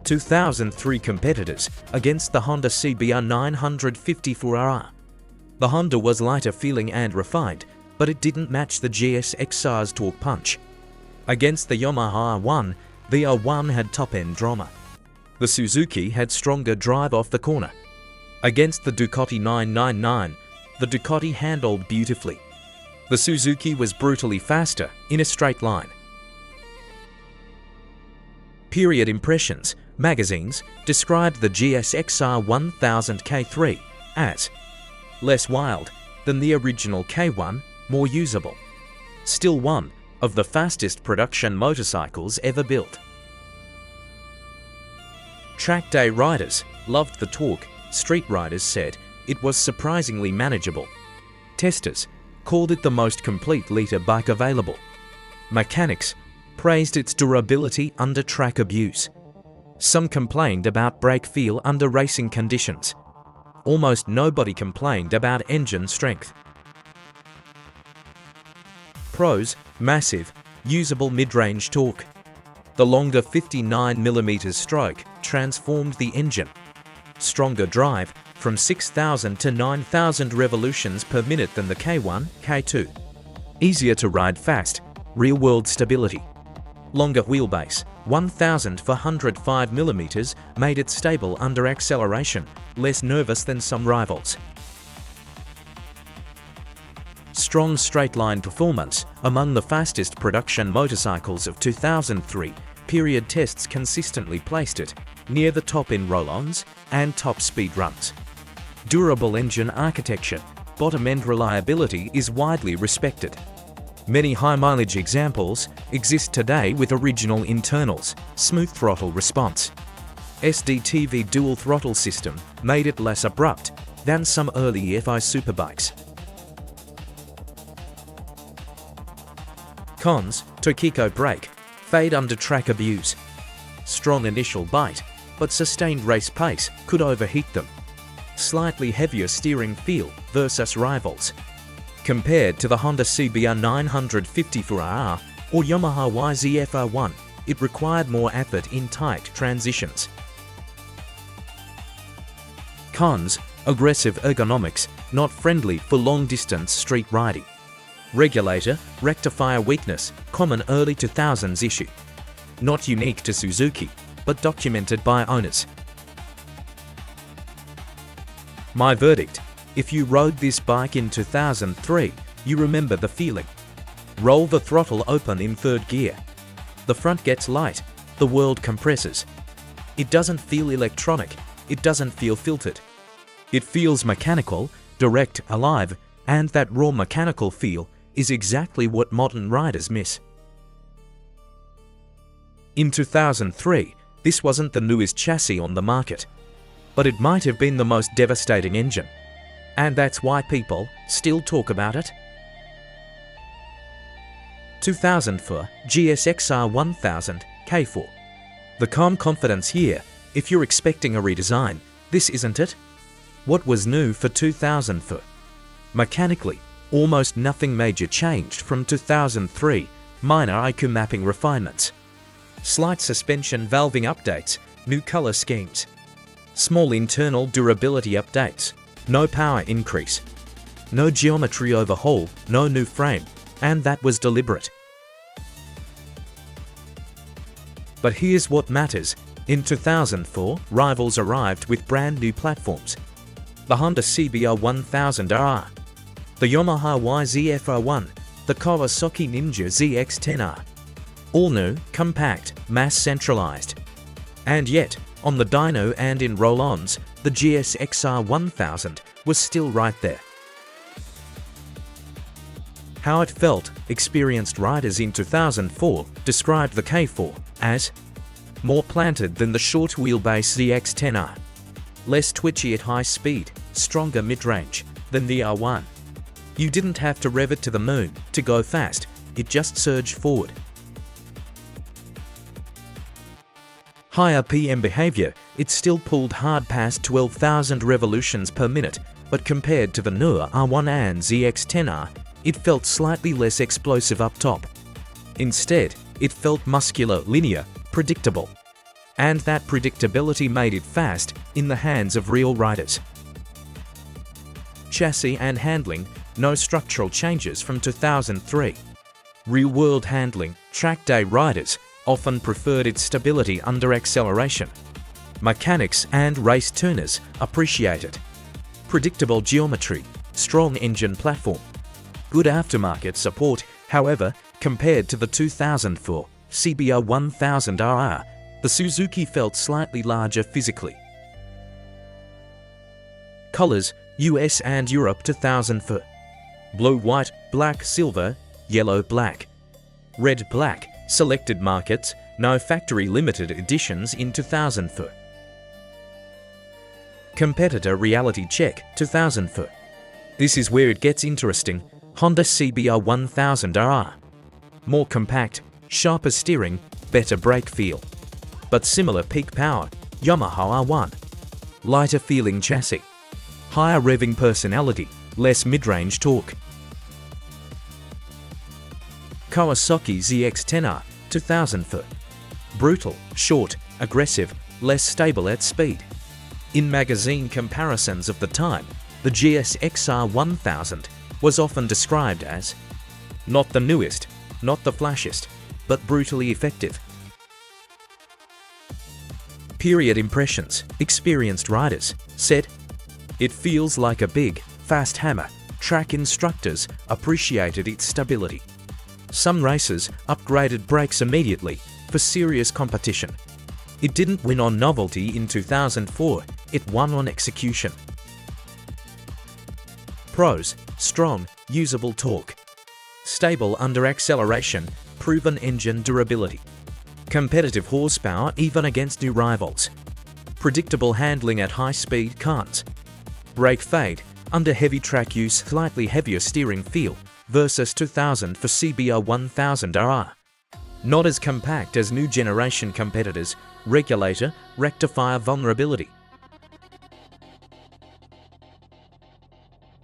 Speaker 1: 2003 competitors against the Honda CBR954R. The Honda was lighter feeling and refined, but it didn't match the GSX-R's torque punch. Against the Yamaha R1, the R1 had top-end drama. The Suzuki had stronger drive off the corner. Against the Ducati 999, the Ducati handled beautifully. The Suzuki was brutally faster in a straight line. Period impressions. Magazines described the GSX-R1000 K3 as less wild than the original K1, more usable. Still one of the fastest production motorcycles ever built. Track day riders loved the torque. Street riders said it was surprisingly manageable. Testers called it the most complete liter bike available. Mechanics praised its durability under track abuse. Some complained about brake feel under racing conditions. Almost nobody complained about engine strength. Pros: massive, usable mid-range torque. The longer 59mm stroke transformed the engine. Stronger drive, from 6,000 to 9,000 revolutions per minute than the K1, K2. Easier to ride fast, real-world stability. Longer wheelbase, 1,405mm, made it stable under acceleration, less nervous than some rivals. Strong straight-line performance. Among the fastest production motorcycles of 2003, period tests consistently placed it near the top in roll-ons and top speed runs. Durable engine architecture. Bottom-end reliability is widely respected. Many high-mileage examples exist today with original internals, smooth throttle response. SDTV dual throttle system made it less abrupt than some early FI superbikes. Cons: Tokiko brake, fade under track abuse. Strong initial bite, but sustained race pace could overheat them. Slightly heavier steering feel versus rivals. Compared to the Honda CBR954R or Yamaha YZF-R1, it required more effort in tight transitions. Cons: aggressive ergonomics, not friendly for long-distance street riding. Regulator, rectifier weakness, common early 2000s issue. Not unique to Suzuki, but documented by owners. My verdict: if you rode this bike in 2003, you remember the feeling. Roll the throttle open in third gear. The front gets light, the world compresses. It doesn't feel electronic, it doesn't feel filtered. It feels mechanical, direct, alive, and that raw mechanical feel is exactly what modern riders miss. In 2003, this wasn't the newest chassis on the market, but it might have been the most devastating engine. And that's why people still talk about it. 2004 GSX-R1000 K4. The calm confidence here. If you're expecting a redesign, this isn't it. What was new for 2004? Mechanically, almost nothing major changed from 2003, minor IQ mapping refinements. Slight suspension valving updates, new color schemes. Small internal durability updates, no power increase. No geometry overhaul, no new frame, and that was deliberate. But here's what matters. In 2004, rivals arrived with brand new platforms. The Honda CBR1000R, the Yamaha YZF-R1, the Kawasaki Ninja ZX-10R. All new, compact, mass centralized. And yet, on the dyno and in roll-ons, the GSX-R1000 was still right there. How it felt, experienced riders in 2004 described the K4 as more planted than the short wheelbase ZX-10R, less twitchy at high speed, stronger mid-range than the R1. You didn't have to rev it to the moon to go fast, it just surged forward. Higher PM behavior, it still pulled hard past 12,000 revolutions per minute, but compared to the newer R1 and ZX-10R, it felt slightly less explosive up top. Instead, it felt muscular, linear, predictable. And that predictability made it fast in the hands of real riders. Chassis and handling, no structural changes from 2003. Real-world handling, track day riders often preferred its stability under acceleration. Mechanics and race tuners appreciate it. Predictable geometry, strong engine platform. Good aftermarket support, however, compared to the 2004 CBR1000RR, the Suzuki felt slightly larger physically. Colors, US and Europe 2004. Blue, white, black, silver, yellow, black. Red, black. Selected markets, no factory limited editions in 2004. Competitor reality check 2004. This is where it gets interesting. Honda CBR1000RR. More compact, sharper steering, better brake feel. But similar peak power, Yamaha R1. Lighter feeling chassis. Higher revving personality, less mid-range torque. Kawasaki ZX-10R 2004. Brutal, short, aggressive, less stable at speed. In magazine comparisons of the time, the GSX-R1000 was often described as not the newest, not the flashiest, but brutally effective. Period impressions, experienced riders said, "It feels like a big, fast hammer." Track instructors appreciated its stability. Some racers upgraded brakes immediately for serious competition. It didn't win on novelty in 2004, it won on execution. Pros: strong, usable torque. Stable under acceleration, proven engine durability. Competitive horsepower even against new rivals. Predictable handling at high speed cons. Brake fade, under heavy track use, slightly heavier steering feel versus 2000 for CBR1000RR. Not as compact as new generation competitors, regulator, rectifier vulnerability.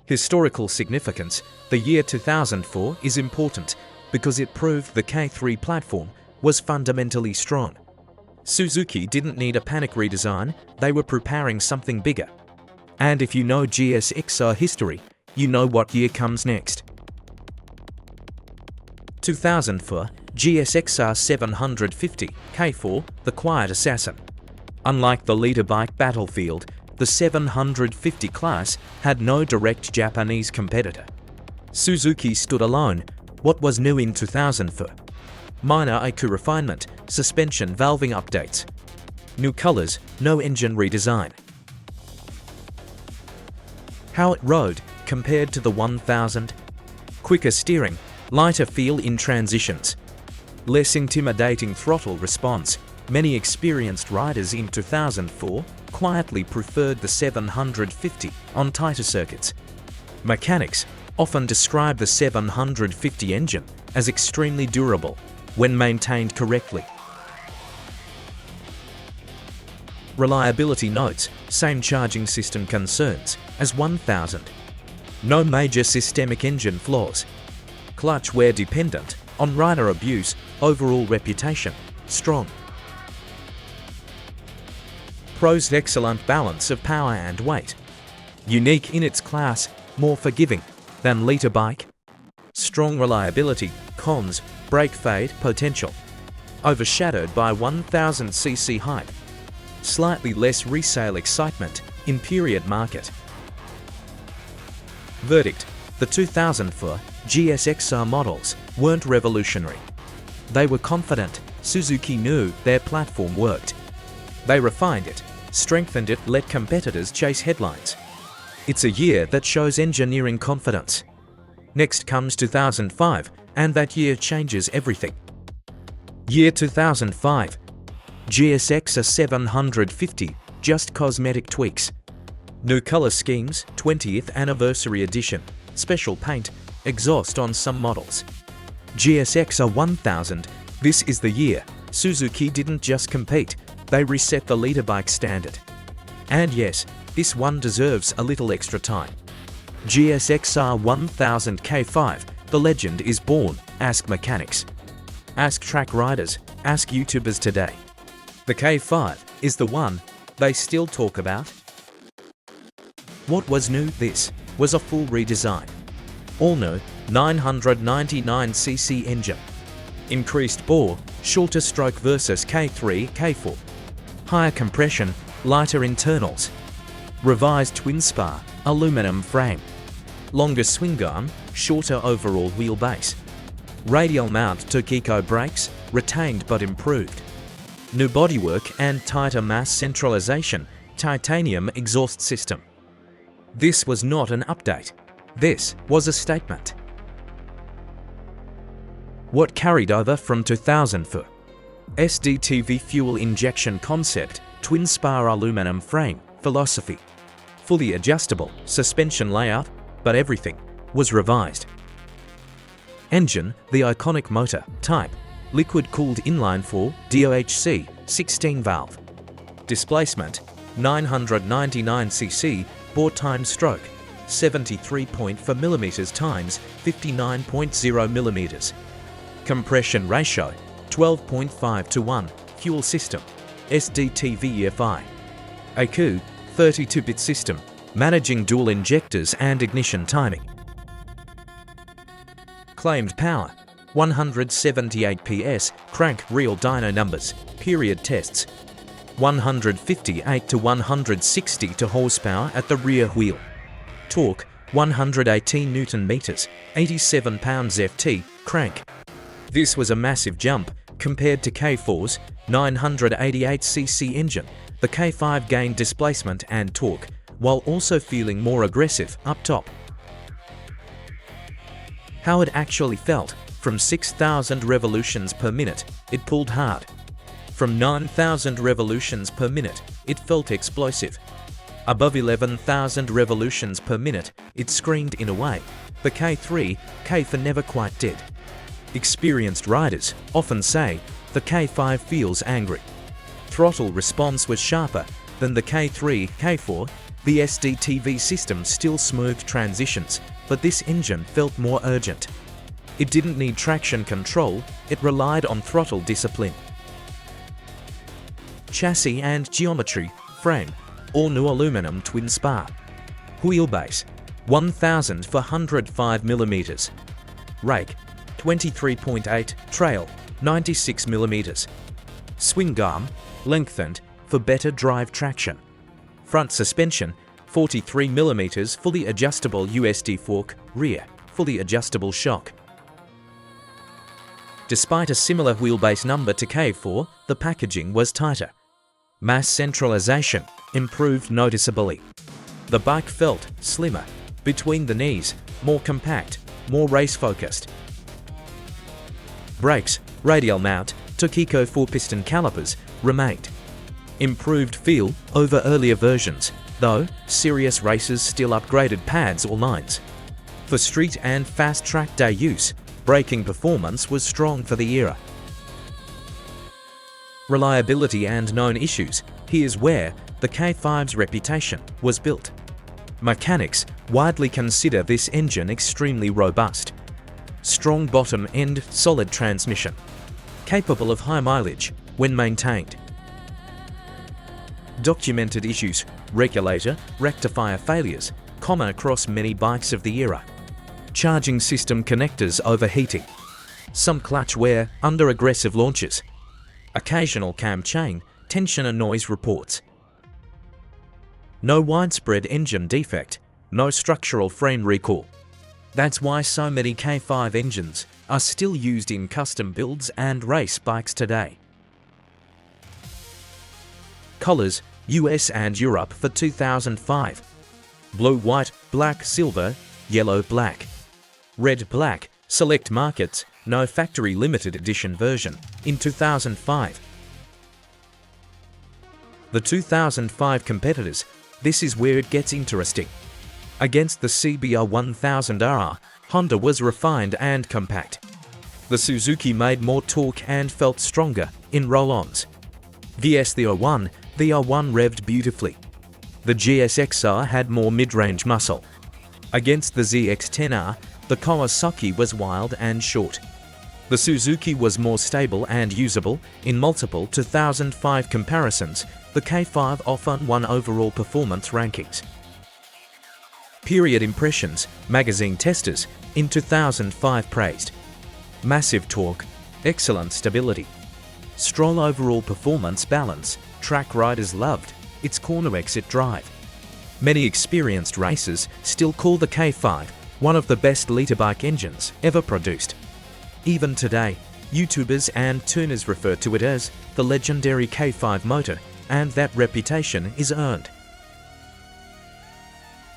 Speaker 1: Historical significance, the year 2004 is important because it proved the K3 platform was fundamentally strong. Suzuki didn't need a panic redesign, they were preparing something bigger. And if you know GSX-R history, you know what year comes next. 2004 GSX-R750 K4, the quiet assassin. Unlike the leader bike battlefield, the 750 class had no direct Japanese competitor. Suzuki stood alone. What was new in 2004? Minor ECU refinement, suspension valving updates. New colors, no engine redesign. How it rode compared to the 1000? Quicker steering, lighter feel in transitions. Less intimidating throttle response. Many experienced riders in 2004 quietly preferred the 750 on tighter circuits. Mechanics often describe the 750 engine as extremely durable when maintained correctly. Reliability notes, same charging system concerns as 1000. No major systemic engine flaws. Clutch wear dependent on rider abuse, overall reputation strong. Pros: excellent balance of power and weight. Unique in its class, more forgiving than liter bike. Strong reliability. Cons: brake fade potential. Overshadowed by 1000cc hype. Slightly less resale excitement in period market. Verdict: the 2004 GSX-R models weren't revolutionary. They were confident. Suzuki knew their platform worked. They refined it, strengthened it, let competitors chase headlines. It's a year that shows engineering confidence. Next comes 2005, and that year changes everything. Year 2005. GSX-R750, just cosmetic tweaks. New color schemes, 20th anniversary edition, special paint, exhaust on some models. GSX-R1000, this is the year. Suzuki didn't just compete, they reset the leader bike standard. And yes, this one deserves a little extra time. GSX-R1000 K5, the legend is born, ask mechanics. Ask track riders, ask YouTubers today. The K5 is the one they still talk about. What was new? This was a full redesign. All new 999cc engine. Increased bore, shorter stroke versus K3, K4. Higher compression, lighter internals. Revised twin spar, aluminum frame. Longer swing arm, shorter overall wheelbase. Radial mount Tokiko brakes, retained but improved. New bodywork and tighter mass centralization, titanium exhaust system. This was not an update. This was a statement. What carried over from 2004? SDTV fuel injection concept, twin spar aluminum frame, philosophy. Fully adjustable, suspension layout, but everything was revised. Engine, the iconic motor, type, liquid-cooled inline-4, DOHC, 16-valve. Displacement, 999cc, bore time stroke, 73.4 mm times 59.0 mm. Compression ratio, 12.5 to 1, fuel system, SDTV-EFI. ECU, 32-bit system, managing dual injectors and ignition timing. Claimed power, 178 PS, crank real dyno numbers, period tests, 158 to 160 to horsepower at the rear wheel. Torque, 118 Newton meters, 87 pounds FT, crank. This was a massive jump compared to K4's 988cc engine. The K5 gained displacement and torque, while also feeling more aggressive up top. How it actually felt. From 6,000 revolutions per minute, it pulled hard. From 9,000 revolutions per minute, it felt explosive. Above 11,000 revolutions per minute, it screamed in a way the K3, K4 never quite did. Experienced riders often say the K5 feels angry. Throttle response was sharper than the K3, K4. The SDTV system still smoothed transitions, but this engine felt more urgent. It didn't need traction control, it relied on throttle discipline. Chassis and geometry, frame, all new aluminum twin spar. Wheelbase, 1,405 mm. Rake, 23.8, trail, 96 mm. Swing arm, lengthened for better drive traction. Front suspension, 43 mm fully adjustable USD fork, rear, fully adjustable shock. Despite a similar wheelbase number to K4, the packaging was tighter. Mass centralization improved noticeably. The bike felt slimmer, between the knees, more compact, more race-focused. Brakes, radial mount, Tokiko 4-piston calipers remained. Improved feel over earlier versions, though serious racers still upgraded pads or lines. For street and fast track day use, braking performance was strong for the era. Reliability and known issues, here's where the K5's reputation was built. Mechanics widely consider this engine extremely robust. Strong bottom end, solid transmission. Capable of high mileage when maintained. Documented issues, regulator, rectifier failures, common across many bikes of the era. Charging system connectors overheating. Some clutch wear under aggressive launches. Occasional cam chain, tension and noise reports. No widespread engine defect, no structural frame recall. That's why so many K5 engines are still used in custom builds and race bikes today. Colors: US and Europe for 2005. Blue, white, black, silver, yellow, black. Red, black, select markets, no factory limited edition version, in 2005. The 2005 competitors, this is where it gets interesting. Against the CBR1000R, Honda was refined and compact. The Suzuki made more torque and felt stronger in roll-ons. vs the R1, the R1 revved beautifully. The GSX-R had more mid-range muscle. Against the ZX-10R, the Kawasaki was wild and short. The Suzuki was more stable and usable. In multiple 2005 comparisons, the K5 often won overall performance rankings. Period impressions, magazine testers, in 2005 praised. Massive torque, excellent stability. Strong overall performance balance, track riders loved its corner exit drive. Many experienced racers still call the K5 one of the best liter bike engines ever produced. Even today, YouTubers and tuners refer to it as the legendary K5 motor, and that reputation is earned.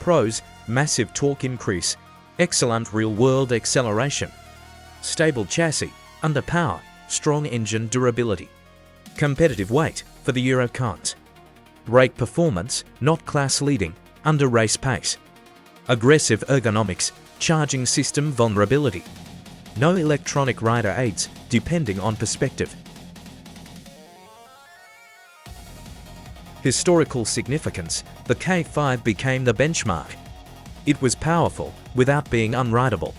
Speaker 1: Pros: massive torque increase, excellent real-world acceleration, stable chassis, under power, strong engine durability, competitive weight for the Euro cons, brake performance, not class-leading, under race pace, aggressive ergonomics, charging system vulnerability, no electronic rider aids, depending on perspective. Historical significance: the K5 became the benchmark. It was powerful without being unrideable,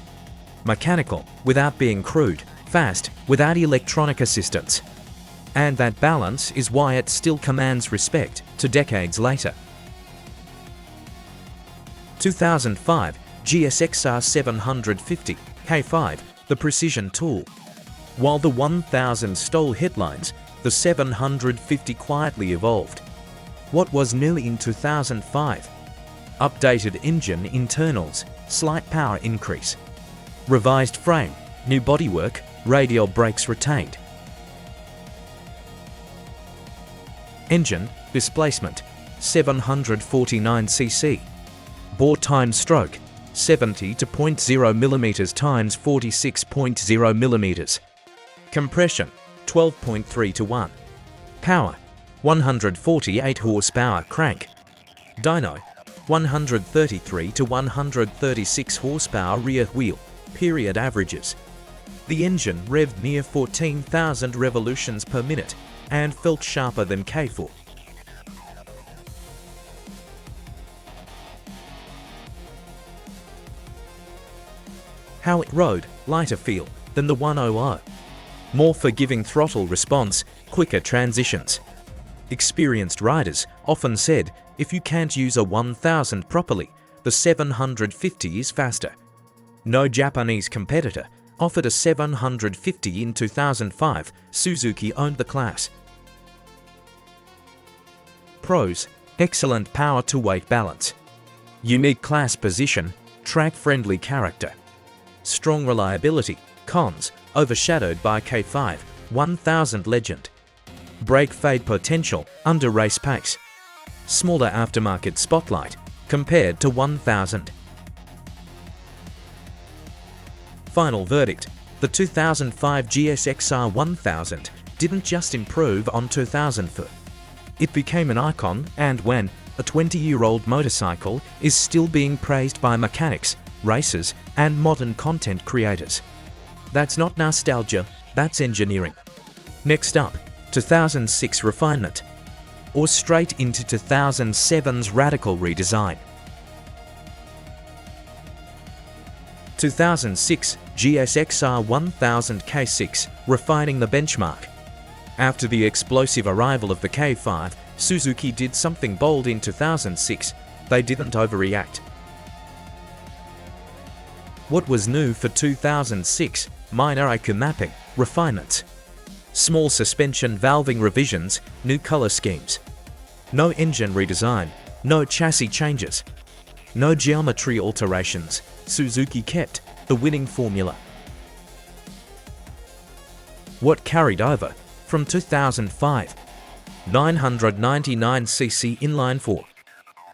Speaker 1: mechanical without being crude, fast without electronic assistance. And that balance is why it still commands respect to decades later. 2005 GSX-R750 K5, the precision tool. While the 1000 stole headlines, the 750 quietly evolved. What was new in 2005? Updated engine internals, slight power increase. Revised frame, new bodywork, radial brakes retained. Engine, displacement, 749 cc. Bore time stroke, 70 to 0.0 mm times 46.0 mm. Compression, 12.3 to 1. Power, 148 horsepower crank. Dyno, 133 to 136 horsepower rear wheel. Period averages. The engine revved near 14,000 revolutions per minute and felt sharper than K4. How it rode: lighter feel than the 100. More forgiving throttle response, quicker transitions. Experienced riders often said, if you can't use a 1000 properly, the 750 is faster. No Japanese competitor offered a 750 in 2005. Suzuki owned the class. Pros: excellent power to weight balance, unique class position, track-friendly character, strong reliability. Cons: overshadowed by K5 1000 legend, brake fade potential under race pace, smaller aftermarket spotlight compared to 1000. Final verdict: the 2005 GSX-R1000 didn't just improve on 2004. It became an icon, and when a 20-year-old motorcycle is still being praised by mechanics, racers, and modern content creators. That's not nostalgia, that's engineering. Next up, 2006 refinement, or straight into 2007's radical redesign. 2006 GSX-R1000 K6, refining the benchmark. After the explosive arrival of the K5, Suzuki did something bold in 2006. They didn't overreact. What was new for 2006? Minor IQ mapping, refinements. Small suspension valving revisions, new color schemes. No engine redesign, no chassis changes. No geometry alterations. Suzuki kept the winning formula. What carried over from 2005? 999cc inline 4,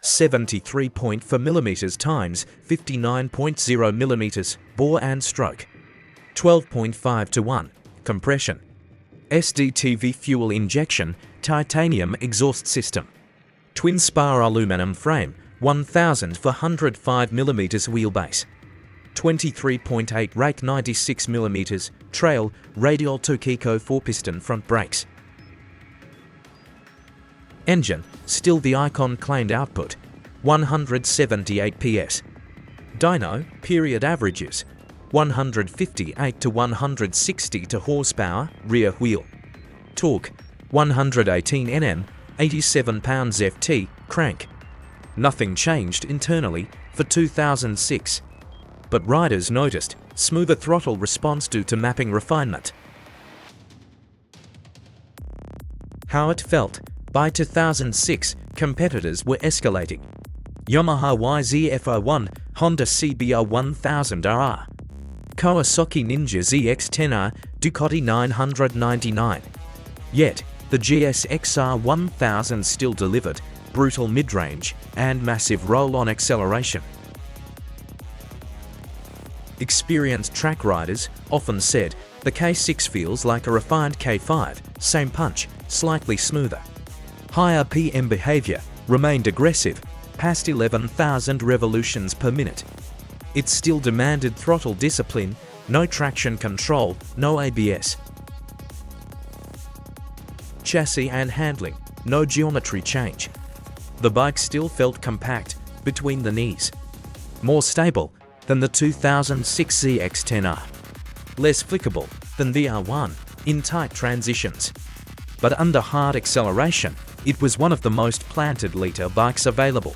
Speaker 1: 73.4 mm times 59.0 mm bore and stroke, 12.5:1 compression, SDTV fuel injection, titanium exhaust system, twin spar aluminum frame, 1000 for 105 mm wheelbase, 23.8 rake 96 mm trail radial Tokiko 4-piston front brakes. Engine, still the Icon claimed output, 178 PS. Dyno, period averages, 158 to 160 to horsepower, rear wheel. Torque, 118 Nm, 87 pounds-ft, crank. Nothing changed internally for 2006. But riders noticed smoother throttle response due to mapping refinement. How it felt. By 2006, competitors were escalating. Yamaha YZF-01, Honda CBR1000R, Kawasaki Ninja ZX-10R, Ducati 999. Yet, the GSX-R1000 still delivered brutal mid-range and massive roll-on acceleration. Experienced track riders often said the K6 feels like a refined K5, same punch, slightly smoother. Higher PM behavior, remained aggressive, past 11,000 revolutions per minute. It still demanded throttle discipline, no traction control, no ABS. Chassis and handling, no geometry change. The bike still felt compact between the knees. More stable than the 2006 ZX-10R. Less flickable than the R1 in tight transitions. But under hard acceleration, it was one of the most planted liter bikes available.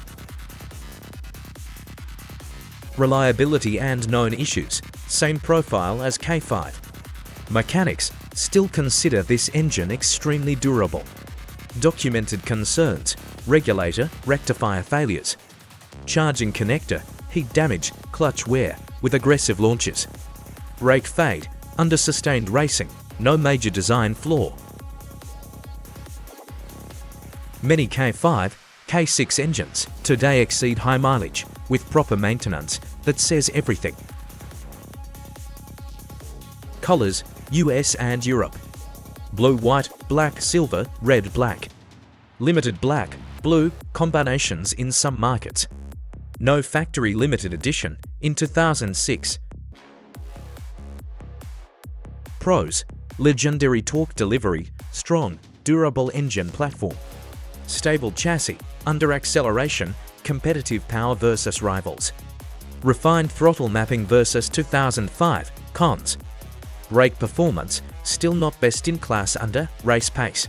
Speaker 1: Reliability and known issues, same profile as K5. Mechanics still consider this engine extremely durable. Documented concerns, regulator, rectifier failures, charging connector, heat damage, clutch wear with aggressive launches, brake fade, under sustained racing, no major design flaw. Many K5, K6 engines today exceed high mileage with proper maintenance that says everything. Colors, US and Europe. Blue, white, black, silver, red, black. Limited black, blue, combinations in some markets. No factory limited edition in 2006. Pros, legendary torque delivery, strong, durable engine platform. Stable chassis, under acceleration, competitive power versus rivals. Refined throttle mapping versus 2005, cons. Brake performance, still not best in class under race pace.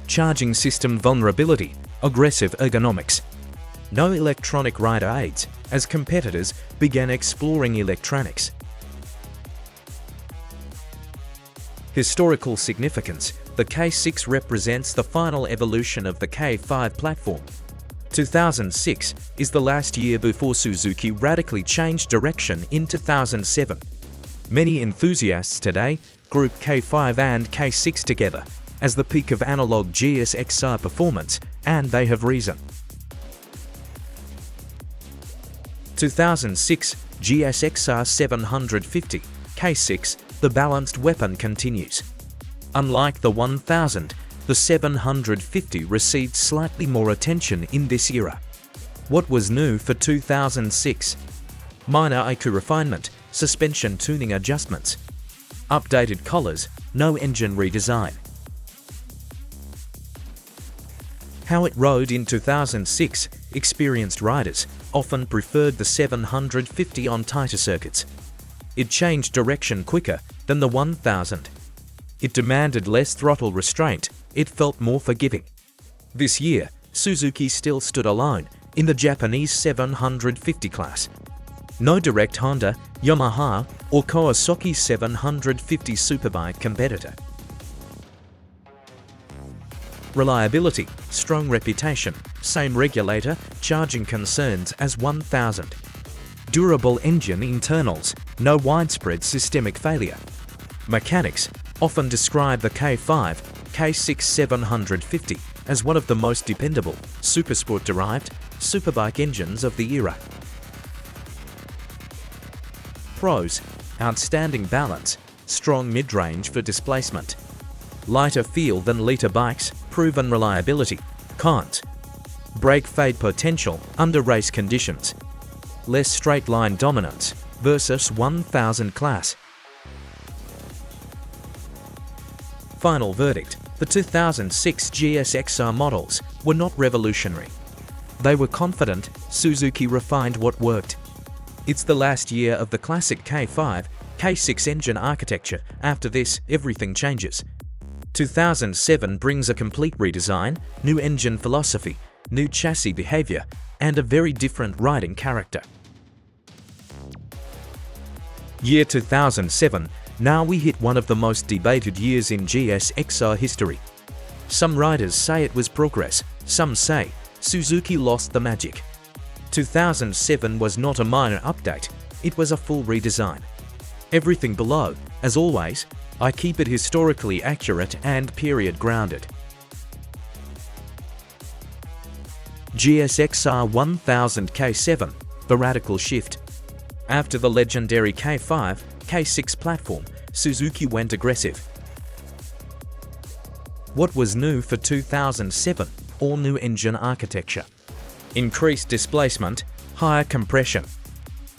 Speaker 1: Charging system vulnerability, aggressive ergonomics. No electronic rider aids, as competitors began exploring electronics. Historical significance, the K6 represents the final evolution of the K5 platform. 2006 is the last year before Suzuki radically changed direction in 2007. Many enthusiasts today group K5 and K6 together as the peak of analog GSX-R performance, and they have reason. 2006 GSX-R750, K6, the balanced weapon continues. Unlike the 1000, the 750 received slightly more attention in this era. What was new for 2006? Minor ECU refinement, suspension tuning adjustments. Updated collars, no engine redesign. How it rode in 2006, experienced riders often preferred the 750 on tighter circuits. It changed direction quicker than the 1000. It demanded less throttle restraint, it felt more forgiving. This year, Suzuki still stood alone in the Japanese 750 class. No direct Honda, Yamaha, or Kawasaki 750 Superbike competitor. Reliability, strong reputation, same regulator, charging concerns as 1000. Durable engine internals, no widespread systemic failure. Mechanics often describe the K5, K6 750 as one of the most dependable, supersport-derived, superbike engines of the era. Pros: outstanding balance, strong mid-range for displacement. Lighter feel than liter bikes, proven reliability. Cons: brake fade potential under race conditions. Less straight-line dominance versus 1000 class. Final verdict: the 2006 GSX-R models were not revolutionary. They were confident. Suzuki refined what worked. It's the last year of the classic K5, K6 engine architecture. After this, everything changes. 2007 brings a complete redesign, new engine philosophy, new chassis behavior, and a very different riding character. Year 2007, now we hit one of the most debated years in GSX-R history. Some riders say it was progress, some say Suzuki lost the magic. 2007 was not a minor update, it was a full redesign. Everything below, as always, I keep it historically accurate and period-grounded. GSX-R1000 K7, the radical shift. After the legendary K5, K6 platform, Suzuki went aggressive. What was new for 2007? All new engine architecture. Increased displacement, higher compression.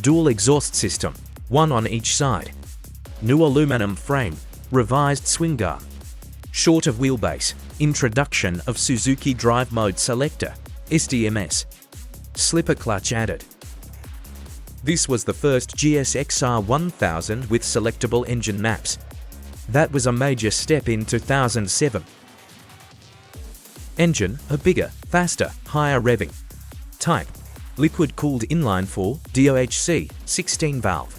Speaker 1: Dual exhaust system, one on each side. New aluminum frame, revised swing arm. Shorter wheelbase, introduction of Suzuki Drive Mode Selector, SDMS. Slipper clutch added. This was the first GSX-R1000 with selectable engine maps. That was a major step in 2007. Engine, a bigger, faster, higher revving. Type, liquid-cooled inline-4 DOHC 16-valve.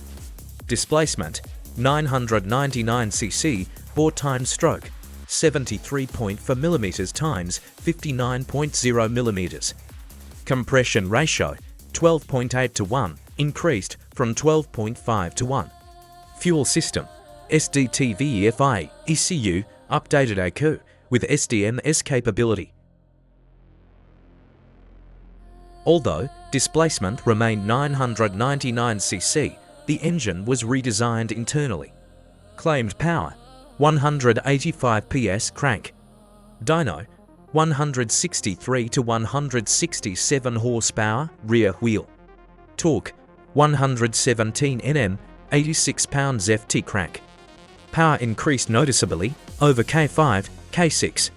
Speaker 1: Displacement, 999 cc, bore time stroke, 73.4 mm times 59.0 mm. Compression ratio, 12.8 to 1, increased from 12.5 to 1. Fuel system, SDTVEFI ECU, updated ECU, with SDMS capability. Although displacement remained 999 cc, the engine was redesigned internally. Claimed power, 185 PS crank. Dyno, 163 to 167 horsepower rear wheel. Torque, 117 Nm, 86 pounds FT crank. Power increased noticeably over K5, K6.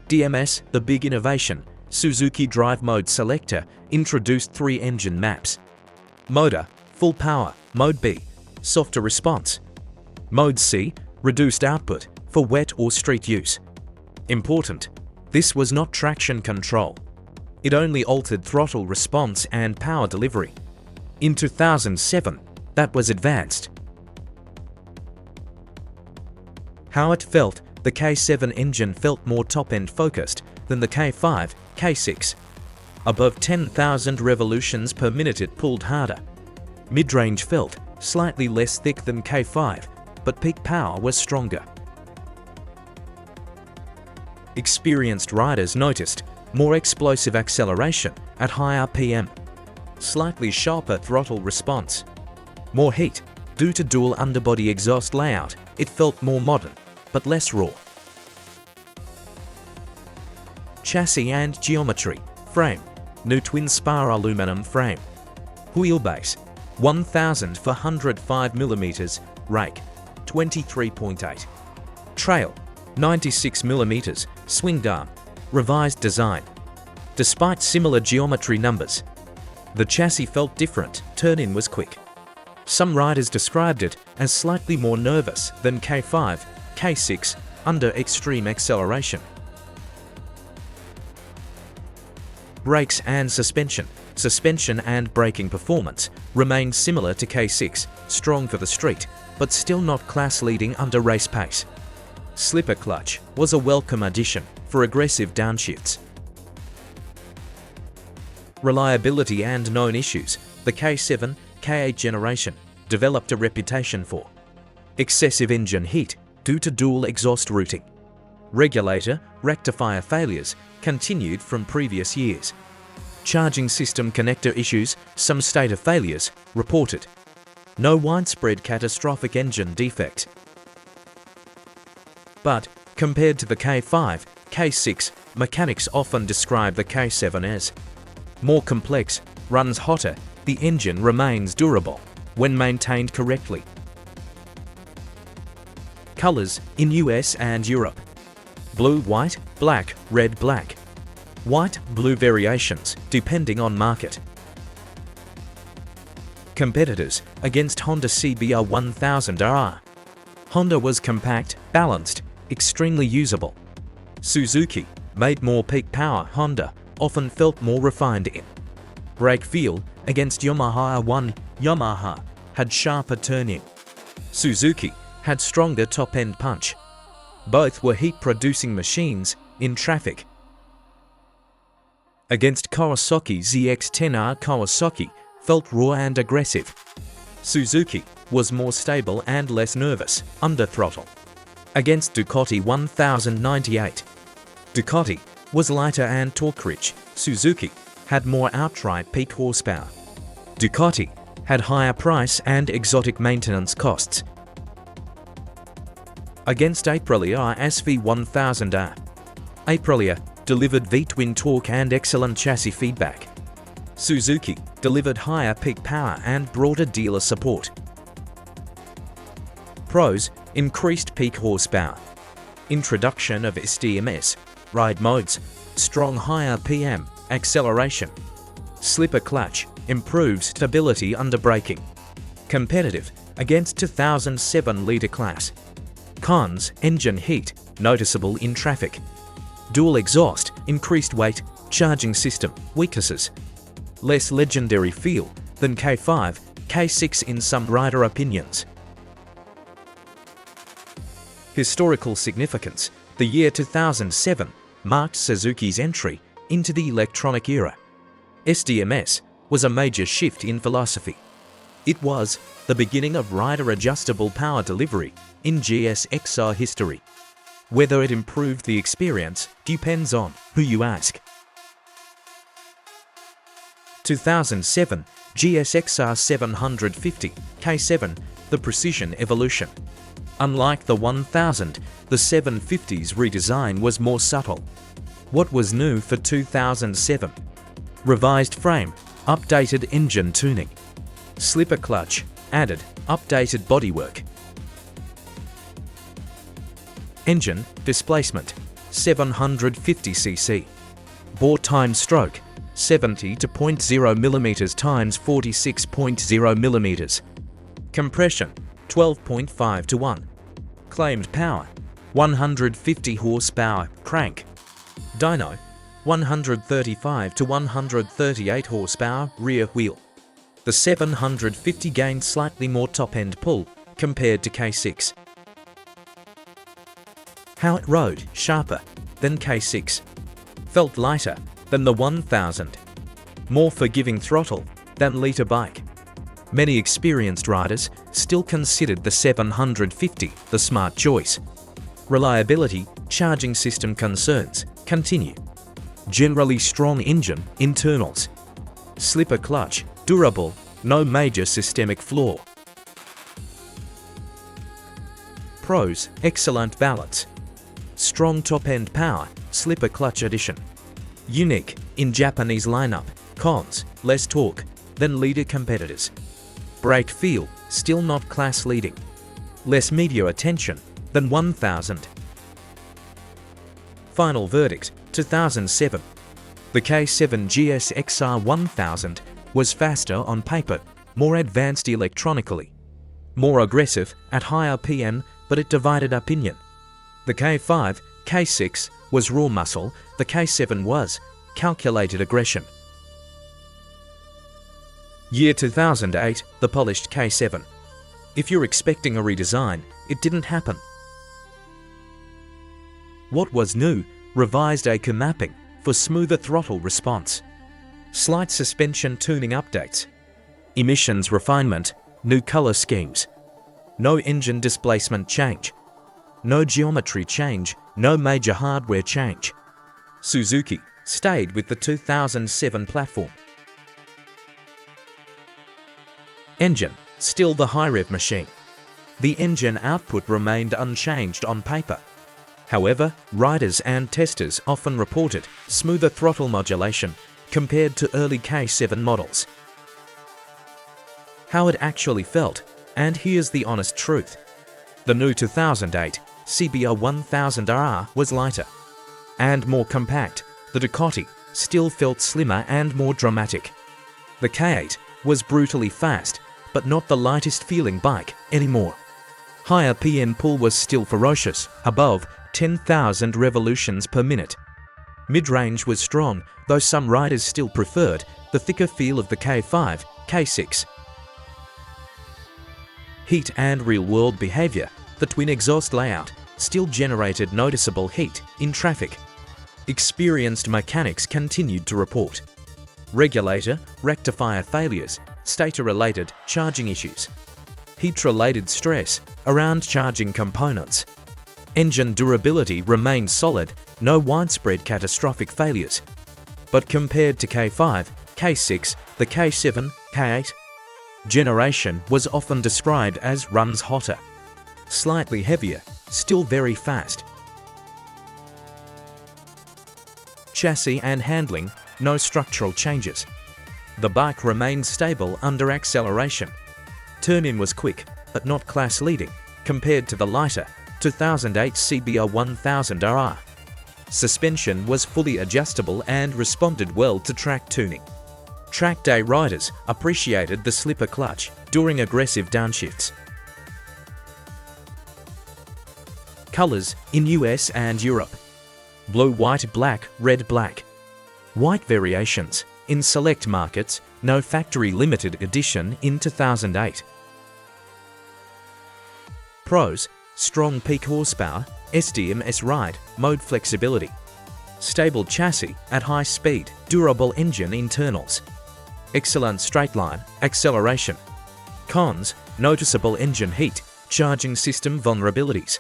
Speaker 1: DMS, the big innovation, Suzuki Drive Mode Selector, introduced 3 engine maps. Motor, full power, Mode B, softer response. Mode C, reduced output, for wet or street use. Important, this was not traction control. It only altered throttle response and power delivery. In 2007, that was advanced. How it felt: the K7 engine felt more top-end focused than the K5, K6. Above 10,000 revolutions per minute it pulled harder. Mid-range felt slightly less thick than K5, but peak power was stronger. Experienced riders noticed more explosive acceleration at high RPM, slightly sharper throttle response, more heat. Due to dual underbody exhaust layout, it felt more modern, but less raw. Chassis and geometry. Frame, new twin spar aluminum frame. Wheelbase, 1000 for 105 mm, rake, 23.8. Trail, 96 mm, swing arm, revised design. Despite similar geometry numbers, the chassis felt different, turn-in was quick. Some riders described it as slightly more nervous than K5, K6 under extreme acceleration. Brakes and suspension. Suspension and braking performance remained similar to K6, strong for the street, but still not class-leading under race pace. Slipper clutch was a welcome addition for aggressive downshifts. Reliability and known issues. The K7, K8 generation developed a reputation for excessive engine heat due to dual exhaust routing. Regulator, rectifier failures continued from previous years. Charging system connector issues, some state of failures, reported. No widespread catastrophic engine defect. But, compared to the K5, K6, mechanics often describe the K7 as more complex, runs hotter, the engine remains durable when maintained correctly. Colors in US and Europe: blue, white, black, red, black. White, blue variations, depending on market. Competitors against Honda CBR1000R. Honda was compact, balanced, extremely usable. Suzuki made more peak power. Honda often felt more refined in brake feel against Yamaha R1. Yamaha had sharper turning. Suzuki had stronger top-end punch. Both were heat-producing machines in traffic. Against Kawasaki ZX-10R, Kawasaki felt raw and aggressive. Suzuki was more stable and less nervous under throttle. Against Ducati 1098, Ducati was lighter and torque-rich. Suzuki had more outright peak horsepower. Ducati had higher price and exotic maintenance costs. Against Aprilia SV1000R, Aprilia delivered V-twin torque and excellent chassis feedback. Suzuki delivered higher peak power and broader dealer support. Pros: increased peak horsepower, introduction of SDMS, ride modes, strong higher PM, acceleration, slipper clutch, improved stability under braking. Competitive against 2007-litre class. Cons: engine heat, noticeable in traffic. Dual exhaust, increased weight, charging system, weaknesses. Less legendary feel than K5, K6 in some rider opinions. Historical significance: the year 2007 marked Suzuki's entry into the electronic era. SDMS was a major shift in philosophy. It was the beginning of rider-adjustable power delivery in GSX-R history. Whether it improved the experience depends on who you ask. 2007 GSX-R750 K7, the precision evolution. Unlike the 1000, the 750's redesign was more subtle. What was new for 2007? Revised frame, updated engine tuning. Slipper clutch, added, updated bodywork. Engine, displacement, 750cc. Bore time stroke, 70 to 0.0 mm times 46.0 mm. Compression, 12.5 to 1. Claimed power, 150 horsepower, crank. Dyno, 135 to 138 horsepower, rear wheel. The 750 gained slightly more top-end pull compared to K6. How it rode: sharper than K6. Felt lighter than the 1000. More forgiving throttle than litre bike. Many experienced riders still considered the 750 the smart choice. Reliability, charging system concerns continue. Generally strong engine, internals. Slipper clutch, durable, no major systemic flaw. Pros: excellent balance. Strong top-end power, slipper clutch addition. Unique in Japanese lineup. Cons: less torque than leader competitors. Brake feel, still not class-leading. Less media attention than 1000. Final verdict: 2007. The K7 GSX-R1000 was faster on paper, more advanced electronically, more aggressive at higher PM, but it divided opinion. The K5, K6 was raw muscle, the K7 was calculated aggression. Year 2008, the polished K7. If you're expecting a redesign, it didn't happen. What was new? Revised AQ mapping for smoother throttle response. Slight suspension tuning updates. Emissions refinement, new color schemes. No engine displacement change. no geometry change, no major hardware change. Suzuki stayed with the 2007 platform. Engine, still the high-rev machine. The engine output remained unchanged on paper. However, riders and testers often reported smoother throttle modulation compared to early K7 models. How it actually felt, and here's the honest truth. The new 2008 CBR1000R was lighter and more compact. The Ducati still felt slimmer and more dramatic. The K8 was brutally fast, but not the lightest feeling bike anymore. Higher PN pull was still ferocious, above 10,000 revolutions per minute. Mid-range was strong, though some riders still preferred the thicker feel of the K5, K6. Heat and real-world behavior, the twin exhaust layout still generated noticeable heat in traffic. Experienced mechanics continued to report regulator, rectifier failures, stator-related charging issues, heat-related stress around charging components. Engine durability remained solid, no widespread catastrophic failures. But compared to K5, K6, the K7, K8 generation was often described as runs hotter. Slightly heavier, still very fast. Chassis and handling, no structural changes. The bike remained stable under acceleration. Turn-in was quick, but not class-leading, compared to the lighter 2008 CBR1000R. Suspension was fully adjustable and responded well to track tuning. Track day riders appreciated the slipper clutch during aggressive downshifts. Colors in US and Europe: blue, white, black, red, black. White variations in select markets, no factory limited edition in 2008. Pros: strong peak horsepower, SDMS ride, mode flexibility. Stable chassis at high speed, durable engine internals. Excellent straight line, acceleration. Cons: noticeable engine heat, charging system vulnerabilities.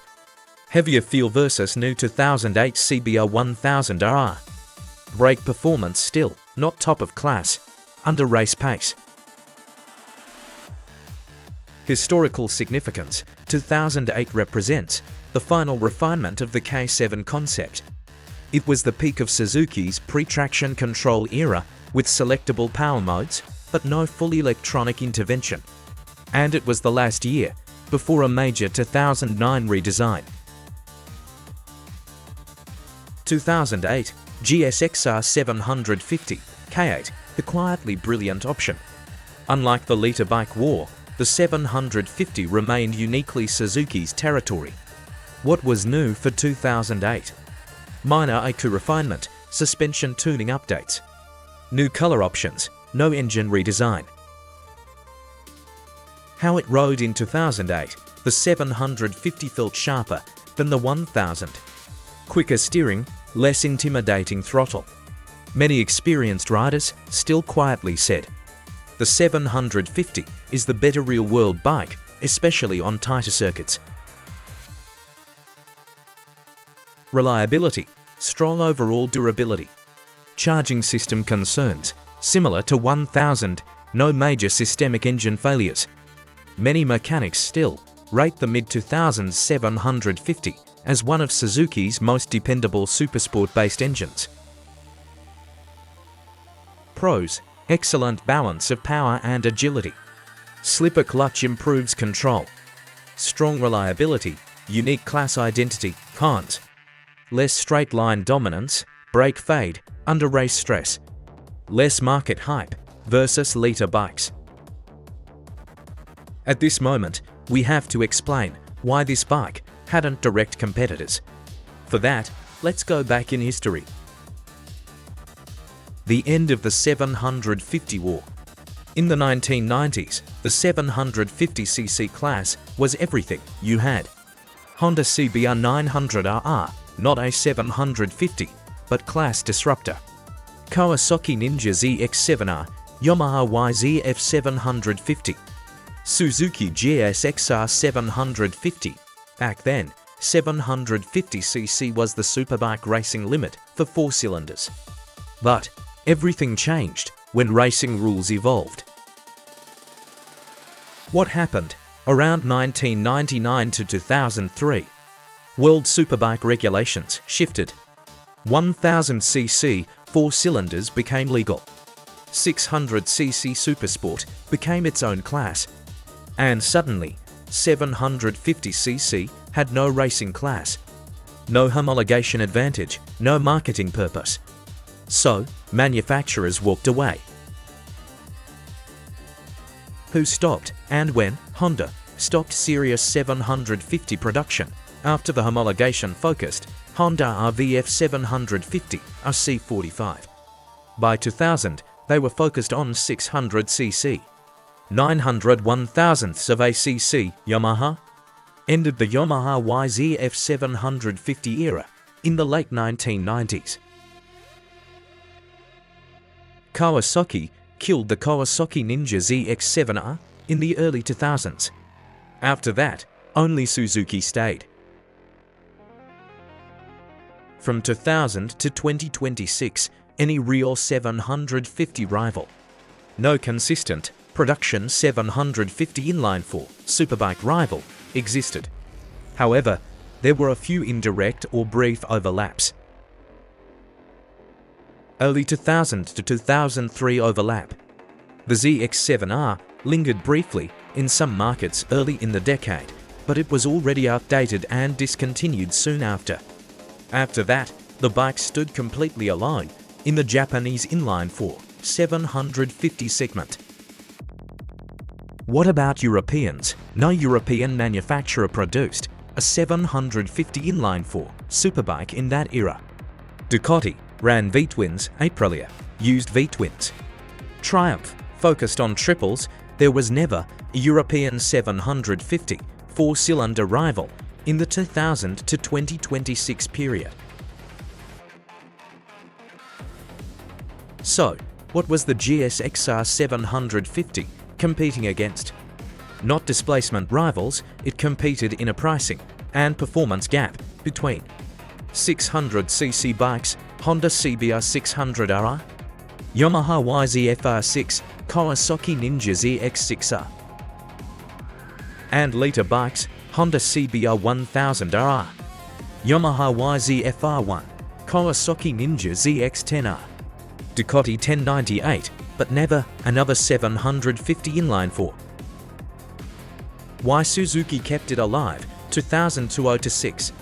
Speaker 1: Heavier feel versus new 2008 CBR1000R. Brake performance still not top of class, under race pace. Historical significance: 2008 represents the final refinement of the K7 concept. It was the peak of Suzuki's pre-traction control era with selectable power modes, but no fully electronic intervention. And it was the last year before a major 2009 redesign. 2008 GSX-R750 K8, the quietly brilliant option. Unlike the liter bike war, the 750 remained uniquely Suzuki's territory. What was new for 2008? Minor ECU refinement, suspension tuning updates. New color options, no engine redesign. How it rode in 2008, the 750 felt sharper than the 1000. Quicker steering, less intimidating throttle. Many experienced riders still quietly said, the 750 is the better real-world bike, especially on tighter circuits. Reliability, strong overall durability. Charging system concerns, similar to 1000, no major systemic engine failures. Many mechanics still rate the mid-2000s 750 as one of Suzuki's most dependable supersport-based engines. Pros: excellent balance of power and agility. Slipper clutch improves control. Strong reliability, unique class identity. Cons: less straight line dominance, brake fade, under race stress. Less market hype versus liter bikes. At this moment, we have to explain why this bike hadn't direct competitors. For that, let's go back in history. The end of the 750 war. In the 1990s, the 750cc class was everything you had. Honda CBR 900RR, not a 750, but class disruptor. Kawasaki Ninja ZX-7R, Yamaha YZF 750. Suzuki GSX-R750. Back then, 750cc was the superbike racing limit for 4 cylinders. But everything changed when racing rules evolved. What happened? Around 1999 to 2003, World Superbike regulations shifted. 1000cc 4 cylinders became legal. 600cc Supersport became its own class. And suddenly, 750cc had no racing class, no homologation advantage, no marketing purpose. So, manufacturers walked away. Who stopped and when? Honda stopped Series 750 production after the homologation focused Honda RVF 750 RC45. By 2000, they were focused on 600cc. 900 1,000ths of a cc. Yamaha ended the Yamaha YZF 750 era in the late 1990s. Kawasaki killed the Kawasaki Ninja ZX-7R in the early 2000s. After that, only Suzuki stayed. From 2000 to 2026, any real 750 rival. No consistent production 750 inline-4 superbike rival existed. However, there were a few indirect or brief overlaps. Early 2000 to 2003 overlap. The ZX-7R lingered briefly in some markets early in the decade, but it was already outdated and discontinued soon after. After that, the bike stood completely alone in the Japanese inline-4 750 segment. What about Europeans? No European manufacturer produced a 750 inline-4 superbike in that era. Ducati ran V-twins, Aprilia used V-twins. Triumph focused on triples. There was never a European 750 4-cylinder rival in the 2000 to 2026 period. So, what was the GSX-R750 competing against? Not displacement rivals, it competed in a pricing and performance gap between 600cc bikes, Honda CBR 600RR, Yamaha YZF-R6, Kawasaki Ninja ZX-6R, and litre bikes, Honda CBR 1000RR, Yamaha YZF-R1, Kawasaki Ninja ZX-10R, Ducati 1098, but never another 750 inline-4. Why Suzuki kept it alive 2000 to 06?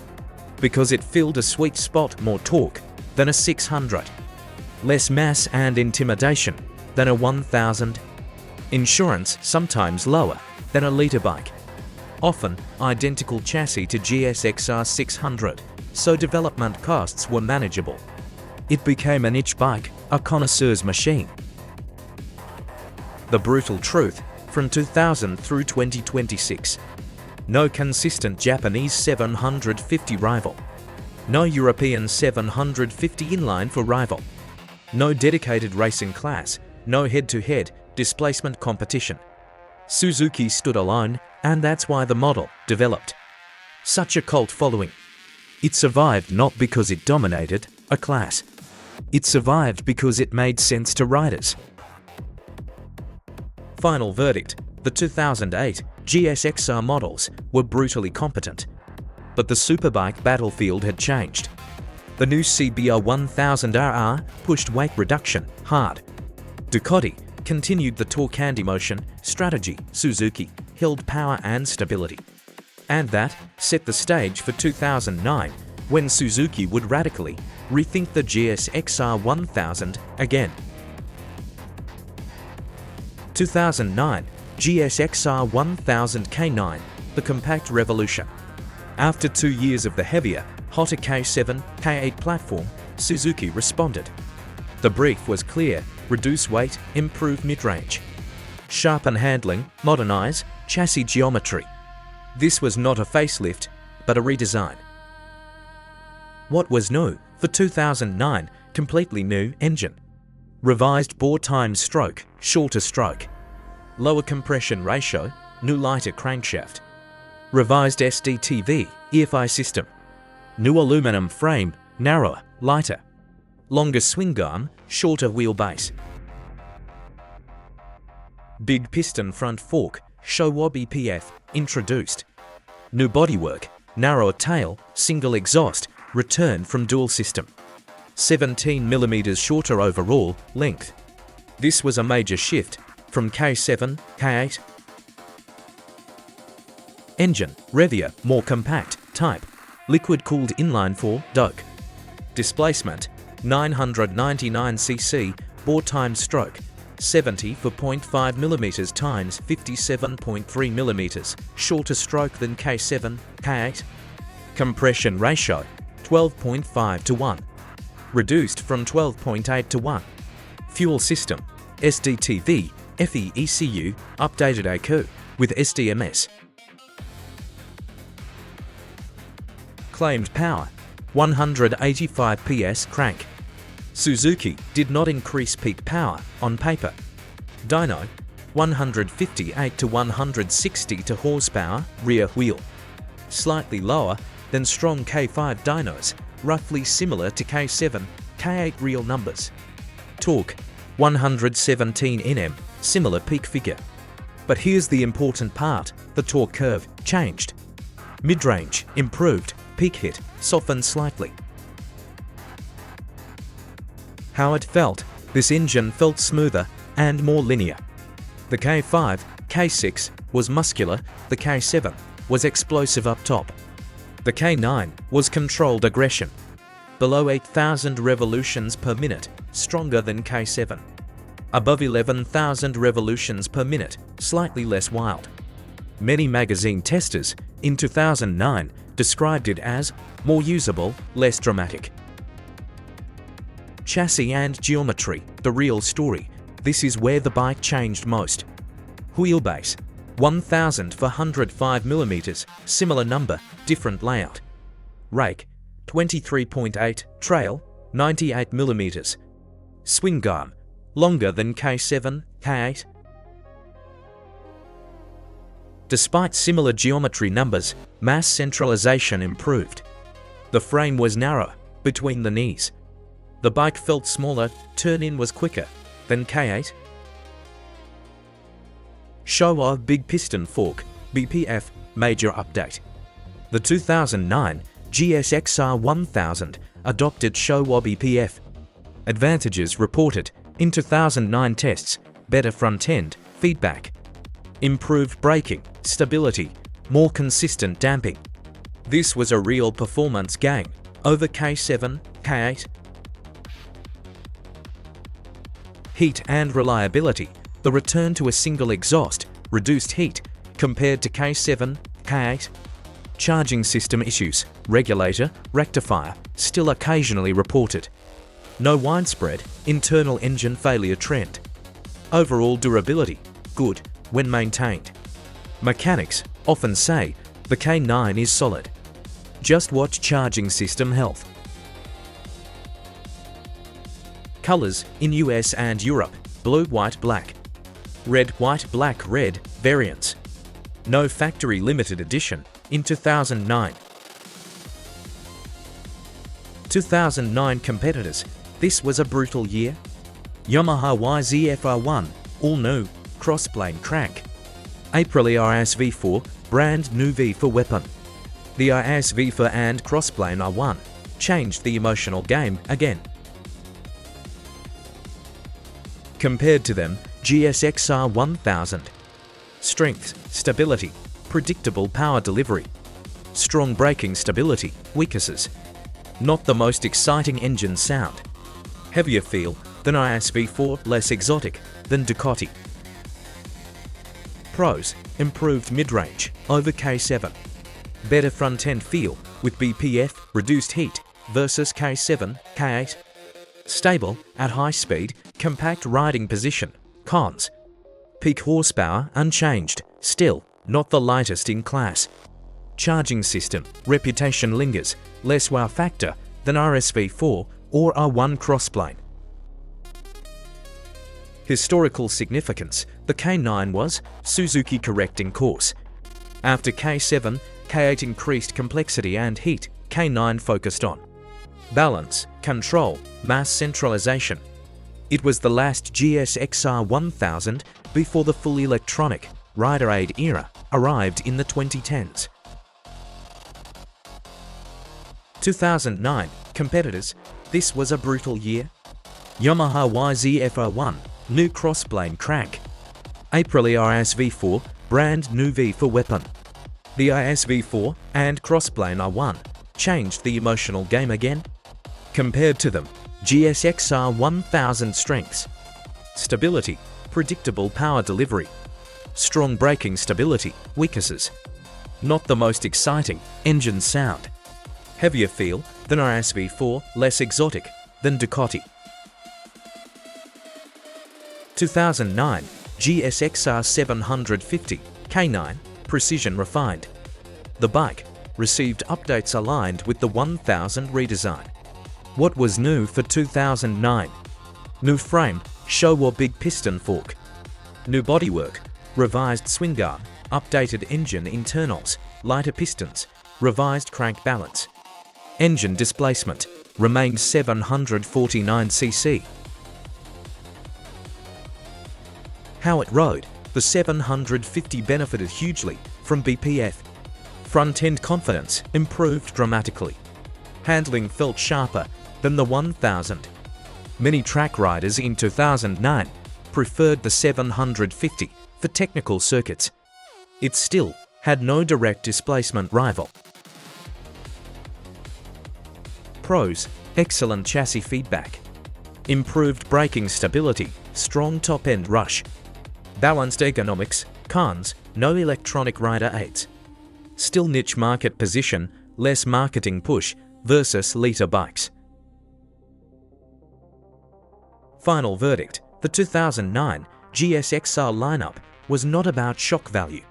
Speaker 1: Because it filled a sweet spot, more torque than a 600, less mass and intimidation than a 1000, insurance sometimes lower than a litre bike, often identical chassis to GSX-R600, so development costs were manageable. It became a niche bike, a connoisseur's machine. The brutal truth, from 2000 through 2026. No consistent Japanese 750 rival. No European 750 inline for rival. No dedicated racing class. No head-to-head displacement competition. Suzuki stood alone, and that's why the model developed such a cult following. It survived not because it dominated a class. It survived because it made sense to riders. Final verdict: the 2008 GSX-R models were brutally competent. But the superbike battlefield had changed. The new CBR 1000RR pushed weight reduction hard. Ducati continued the torque and emotion strategy. Suzuki held power and stability. And that set the stage for 2009, when Suzuki would radically rethink the GSX-R1000 again. 2009 GSX-R1000 K9, the compact revolution. After 2 years of the heavier, hotter K7, K8 platform, Suzuki responded. The brief was clear: reduce weight, improve mid-range, sharpen handling, modernize chassis geometry. This was not a facelift, but a redesign. What was new for 2009? Completely new engine. Revised bore time stroke, shorter stroke. Lower compression ratio, new lighter crankshaft. Revised SDTV, EFI system. New aluminum frame, narrower, lighter. Longer swing arm, shorter wheelbase. Big piston front fork, Showa BPF, introduced. New bodywork, narrower tail, single exhaust, return from dual system. 17mm shorter overall length. This was a major shift from K7, K8. Engine, Revia, more compact, type, liquid-cooled inline-4, DOC. Displacement, 999cc, bore time stroke, 70 for 0.5 mm times 57.3 mm, shorter stroke than K7, K8. Compression ratio, 12.5 to 1. Reduced from 12.8 to 1. Fuel system, SDTV, FE-ECU, updated ECU, with SDMS. Claimed power, 185 PS crank. Suzuki did not increase peak power on paper. Dyno, 158 to 160 to horsepower rear wheel. Slightly lower than strong K5 dynos, roughly similar to K7, K8 real numbers. Torque, 117 Nm, similar peak figure. But here's the important part, the torque curve changed. Mid-range improved, peak hit softened slightly. How it felt, this engine felt smoother and more linear. The K5, K6 was muscular, the K7 was explosive up top. The K9 was controlled aggression. Below 8,000 revolutions per minute, stronger than K7. Above 11,000 revolutions per minute, slightly less wild. Many magazine testers, in 2009, described it as more usable, less dramatic. Chassis and geometry, the real story. This is where the bike changed most. Wheelbase, 1000 for 105 mm, similar number, different layout. Rake, 23.8, trail, 98 mm. Swing arm, longer than K7, K8. Despite similar geometry numbers, mass centralization improved. The frame was narrow, between the knees. The bike felt smaller, turn-in was quicker than K8. Showa Big Piston Fork, BPF, major update. The 2009 GSX-R1000 adopted Showa BPF. Advantages reported in 2009 tests, better front end, feedback. Improved braking, stability, more consistent damping. This was a real performance gain over K7, K8. Heat and reliability, the return to a single exhaust, reduced heat compared to K7, K8. Charging system issues, regulator, rectifier, still occasionally reported. No widespread internal engine failure trend. Overall durability, good when maintained. Mechanics often say the K9 is solid. Just watch charging system health. Colors in US and Europe, blue, white, black. Red, white, black, red variants. No factory limited edition in 2009. 2009 competitors, this was a brutal year. Yamaha YZF-R1, all new, crossplane crank. Aprilia RSV4, brand new V for weapon. The RSV4 and crossplane R1 changed the emotional game again. Compared to them, GSX-R1000. Strength, stability, predictable power delivery. Strong braking stability, weaknesses. Not the most exciting engine sound. Heavier feel than RSV4, less exotic than Ducati. Pros, improved mid-range over K7. Better front-end feel with BPF, reduced heat versus K7, K8. Stable at high speed, compact riding position. Cons. Peak horsepower unchanged, still not the lightest in class. Charging system, reputation lingers, less wow factor than RSV4 or R1 crossplane. Historical significance, the K9 was Suzuki correcting course. After K7, K8 increased complexity and heat, K9 focused on balance, control, mass centralization. It was the last GSX-R1000 before the fully electronic rider aid era arrived in the 2010s. 2009 competitors. This was a brutal year. Yamaha YZF-R1 new crossplane crank. Aprilia RSV4 brand new V for weapon. The ISV4 and crossplane R1 changed the emotional game again. Compared to them, GSX-R1000 strengths, stability, predictable power delivery, strong braking stability, weaknesses. Not the most exciting engine sound. Heavier feel than RSV4, less exotic than Ducati. 2009 GSX-R750 K9 precision refined. The bike received updates aligned with the 1000 redesign. What was new for 2009? New frame, Showa big piston fork. New bodywork, revised swing arm, updated engine internals, lighter pistons, revised crank balance. Engine displacement remained 749 cc. How it rode. The 750 benefited hugely from BPF. Front-end confidence improved dramatically. Handling felt sharper than the 1000. Many track riders in 2009 preferred the 750 for technical circuits. It still had no direct displacement rival. Pros: excellent chassis feedback, improved braking stability, strong top-end rush, balanced ergonomics. Cons: no electronic rider aids. Still niche market position, less marketing push versus liter bikes. Final verdict: the 2009 GSX-R lineup was not about shock value.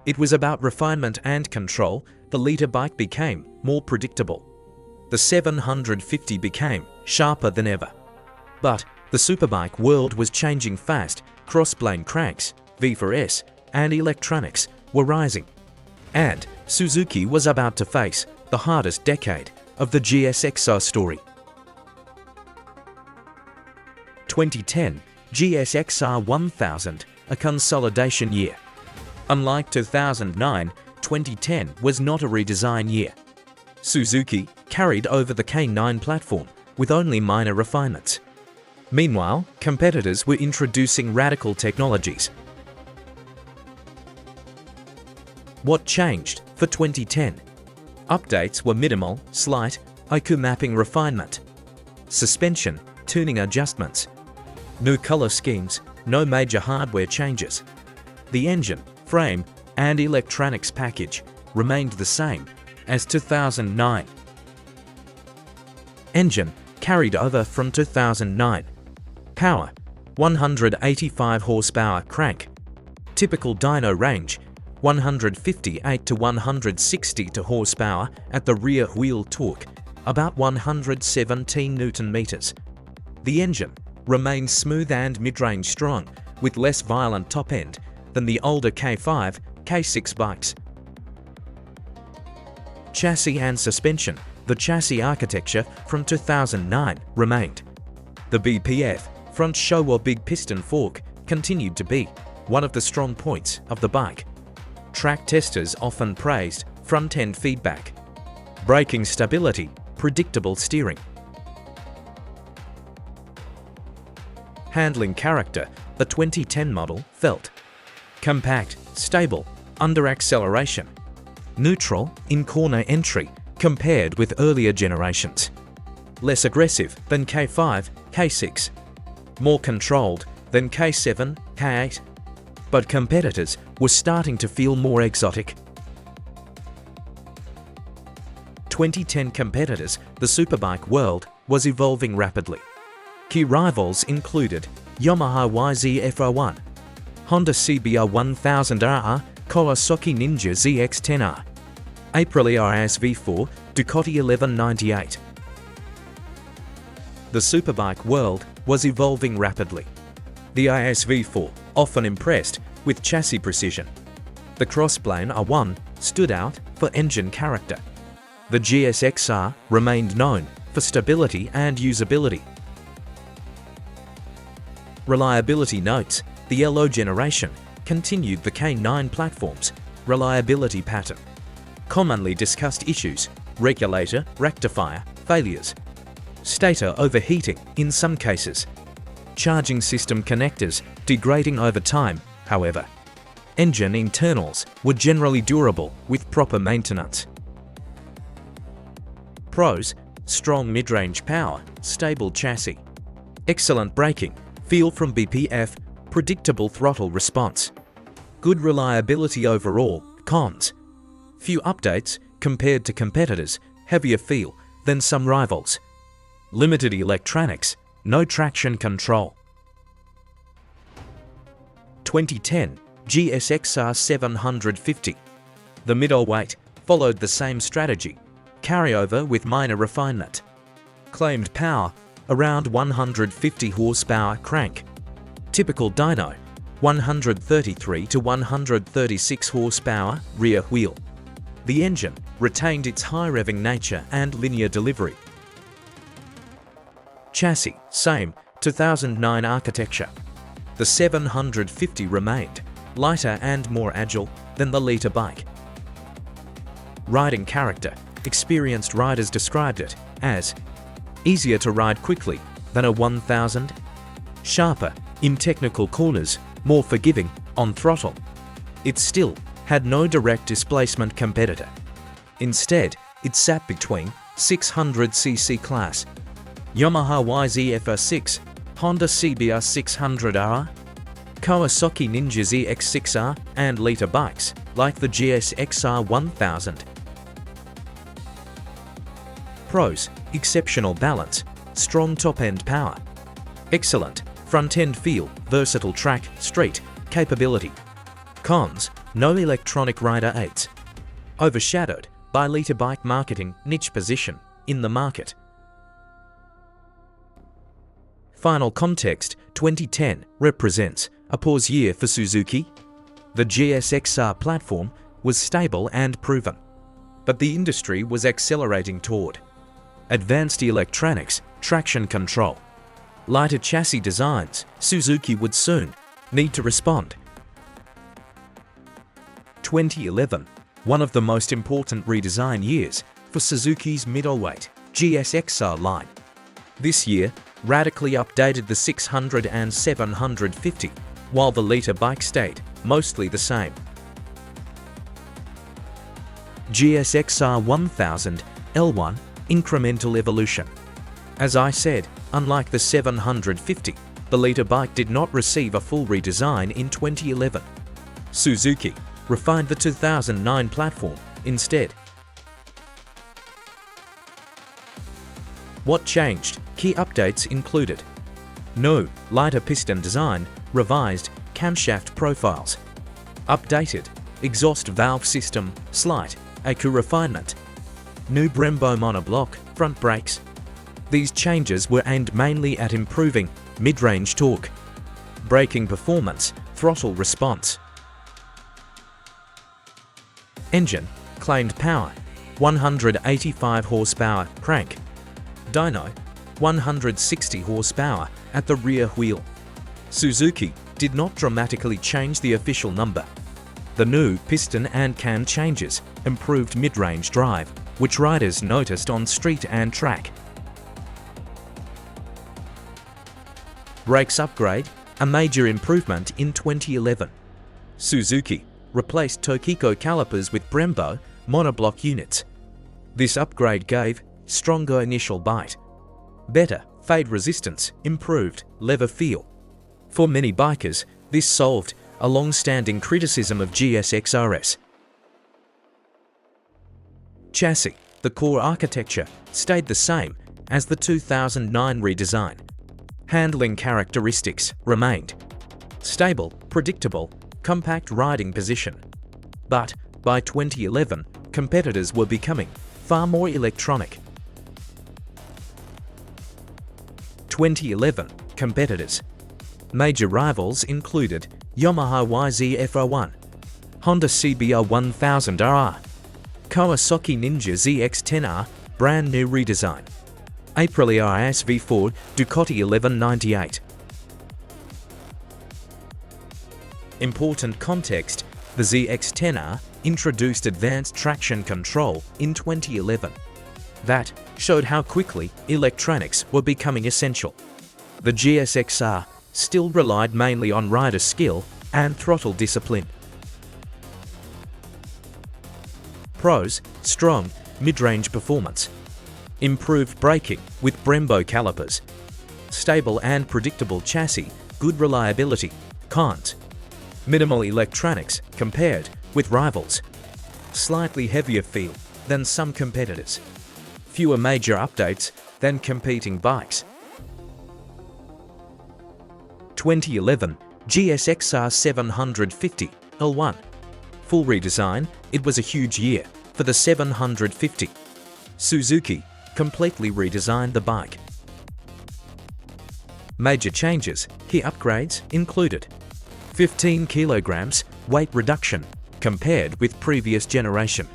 Speaker 1: It was about refinement and control. The liter bike became more predictable. The 750 became sharper than ever. But the superbike world was changing fast. Crossplane cranks, V4S, and electronics were rising. And Suzuki was about to face the hardest decade of the GSX-R story. 2010 GSX-R1000, a consolidation year. Unlike 2009, 2010 was not a redesign year. Suzuki carried over the K9 platform with only minor refinements. Meanwhile, competitors were introducing radical technologies. What changed for 2010? Updates were minimal, slight, IQ mapping refinement, suspension, tuning adjustments, new color schemes, no major hardware changes. The engine, frame, and electronics package remained the same as 2009. Engine carried over from 2009. Power: 185 horsepower crank. Typical dyno range: 158 to 160 horsepower at the rear wheel. Torque: about 117 Newton meters. The engine remains smooth and mid-range strong, with less violent top end than the older K5, K6 bikes. Chassis and suspension: the chassis architecture from 2009 remained. The BPF front Showa big piston fork continued to be one of the strong points of the bike. Track testers often praised front-end feedback, braking stability, predictable steering. Handling character: the 2010 model felt compact, stable, under acceleration, neutral in corner entry compared with earlier generations, less aggressive than K5, K6, more controlled than K7, K8. But competitors were starting to feel more exotic. 2010 competitors: the superbike world was evolving rapidly. Key rivals included Yamaha YZF-R1, Honda CBR1000RR, Kawasaki Ninja ZX-10R, Aprilia RSV4, Ducati 1198. The superbike world was evolving rapidly. The ISV4 often impressed with chassis precision. The crossplane R1 stood out for engine character. The GSX-R remained known for stability and usability. Reliability notes: the LO generation continued the K9 platform's reliability pattern. Commonly discussed issues: regulator, rectifier, failures, stator overheating in some cases, charging system connectors degrading over time. However, engine internals were generally durable with proper maintenance. Pros: strong mid-range power, stable chassis, excellent braking, feel from BPF, predictable throttle response, good reliability overall. Cons: few updates compared to competitors, heavier feel than some rivals, limited electronics, no traction control. 2010 GSX-R750. The middleweight followed the same strategy, carryover with minor refinement. Claimed power around 150 horsepower crank. Typical dyno 133 to 136 horsepower rear wheel. The engine retained its high revving nature and linear delivery. Chassis same 2009 architecture. The 750 remained lighter and more agile than the liter bike. Riding character: experienced riders described it as easier to ride quickly than a 1000, sharper in technical corners, more forgiving on throttle. It still had no direct displacement competitor. Instead, it sat between 600cc class Yamaha YZF-R6, Honda CBR 600R, Kawasaki Ninja ZX-6R, and liter bikes like the GSX-R1000. Pros: exceptional balance, strong top-end power, excellent front-end feel, versatile track, street capability. Cons: no electronic rider aids, overshadowed by liter bike marketing, niche position in the market. Final context: 2010 represents a pause year for Suzuki. The GSX-R platform was stable and proven, but the industry was accelerating toward advanced electronics, traction control, lighter chassis designs. Suzuki would soon need to respond. 2011, one of the most important redesign years for Suzuki's middleweight GSX-R line. This year radically updated the 600 and 750, while the liter bike stayed mostly the same. GSX-R1000 L1 incremental evolution. As I said, unlike the 750, the liter bike did not receive a full redesign in 2011. Suzuki refined the 2009 platform instead. What changed? Key updates included: new lighter piston design, revised camshaft profiles, updated exhaust valve system, slight ECU refinement, new Brembo monoblock front brakes. These changes were aimed mainly at improving mid-range torque, braking performance, throttle response. Engine claimed power 185 horsepower crank, dyno 160 horsepower at the rear wheel. Suzuki did not dramatically change the official number. The new piston and cam changes improved mid-range drive, which riders noticed on street and track. Brakes upgrade, a major improvement in 2011. Suzuki replaced Tokiko calipers with Brembo monoblock units. This upgrade gave stronger initial bite, better fade resistance, improved lever feel. For many bikers, this solved a long-standing criticism of GSX-Rs. Chassis: the core architecture stayed the same as the 2009 redesign. Handling characteristics remained stable, predictable, compact riding position. But by 2011, competitors were becoming far more electronic. 2011 competitors. Major rivals included Yamaha YZF-R1, Honda CBR 1000R, Kawasaki Ninja ZX-10R, brand new redesign. Aprilia SV4, Ducati 1198. Important context: the ZX-10R introduced advanced traction control in 2011. That showed how quickly electronics were becoming essential. The GSX-R still relied mainly on rider skill and throttle discipline. Pros: strong mid-range performance, improved braking with Brembo calipers, stable and predictable chassis, good reliability. Cons: minimal electronics compared with rivals, slightly heavier feel than some competitors, fewer major updates than competing bikes. 2011 GSX-R750 L1. Full redesign, it was a huge year for the 750. Suzuki completely redesigned the bike. Major changes, key upgrades included 15 kilograms weight reduction compared with previous generation.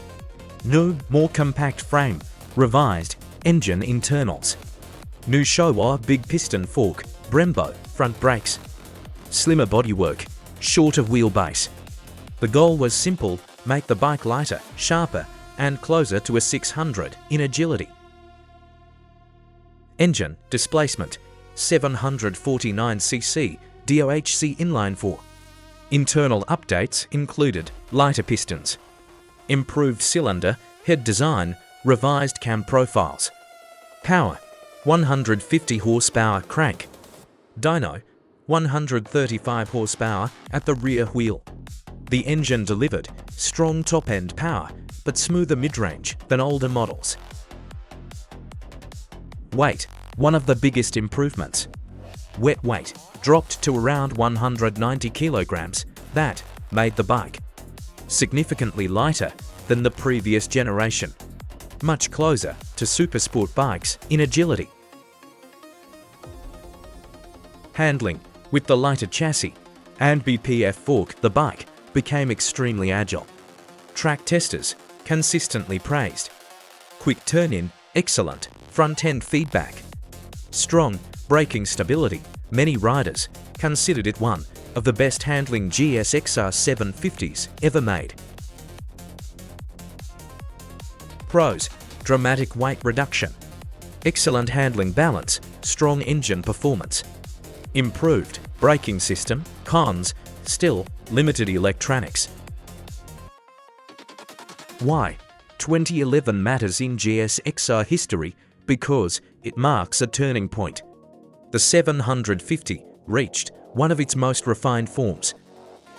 Speaker 1: New, more compact frame, revised engine internals. New Showa big piston fork, Brembo front brakes. Slimmer bodywork, shorter wheelbase. The goal was simple: make the bike lighter, sharper, and closer to a 600 in agility. Engine displacement, 749cc DOHC inline-4. Internal updates included lighter pistons, improved cylinder head design, revised cam profiles. Power, 150 horsepower crank. Dyno, 135 horsepower at the rear wheel. The engine delivered strong top-end power, but smoother mid-range than older models. Weight, one of the biggest improvements. Wet weight dropped to around 190 kilograms. That made the bike significantly lighter than the previous generation, much closer to supersport bikes in agility. Handling, with the lighter chassis and BPF fork, the bike became extremely agile. Track testers consistently praised. Quick turn-in, excellent front-end feedback. Strong braking stability, many riders considered it one of the best handling GSX-R750s ever made. Pros: dramatic weight reduction, excellent handling balance, strong engine performance, improved braking system. Cons: still limited electronics. Why 2011 matters in GSX-R history? Because it marks a turning point. The 750 reached one of its most refined forms.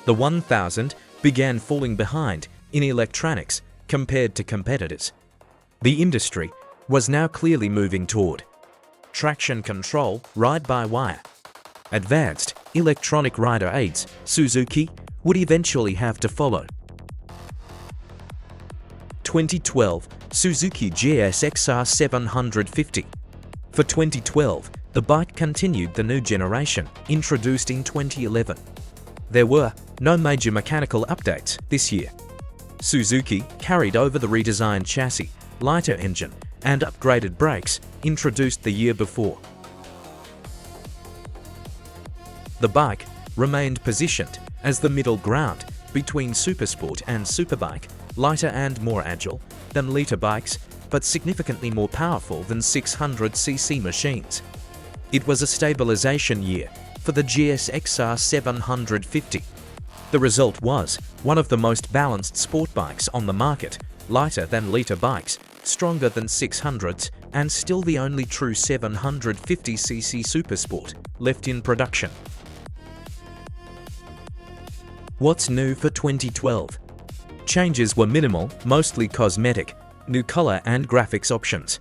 Speaker 1: The 1000 began falling behind in electronics compared to competitors. The industry was now clearly moving toward traction control, ride-by-wire. Advanced electronic rider aids, Suzuki would eventually have to follow. 2012 Suzuki GSX-R750. For 2012, the bike continued the new generation introduced in 2011. There were no major mechanical updates this year. Suzuki carried over the redesigned chassis, lighter engine, and upgraded brakes introduced the year before. The bike remained positioned as the middle ground between supersport and superbike, lighter and more agile than liter bikes, but significantly more powerful than 600cc machines. It was a stabilization year for the GSX-R750. The result was one of the most balanced sport bikes on the market, lighter than liter bikes, stronger than 600s, and still the only true 750cc supersport left in production. What's new for 2012? Changes were minimal, mostly cosmetic, new color and graphics options.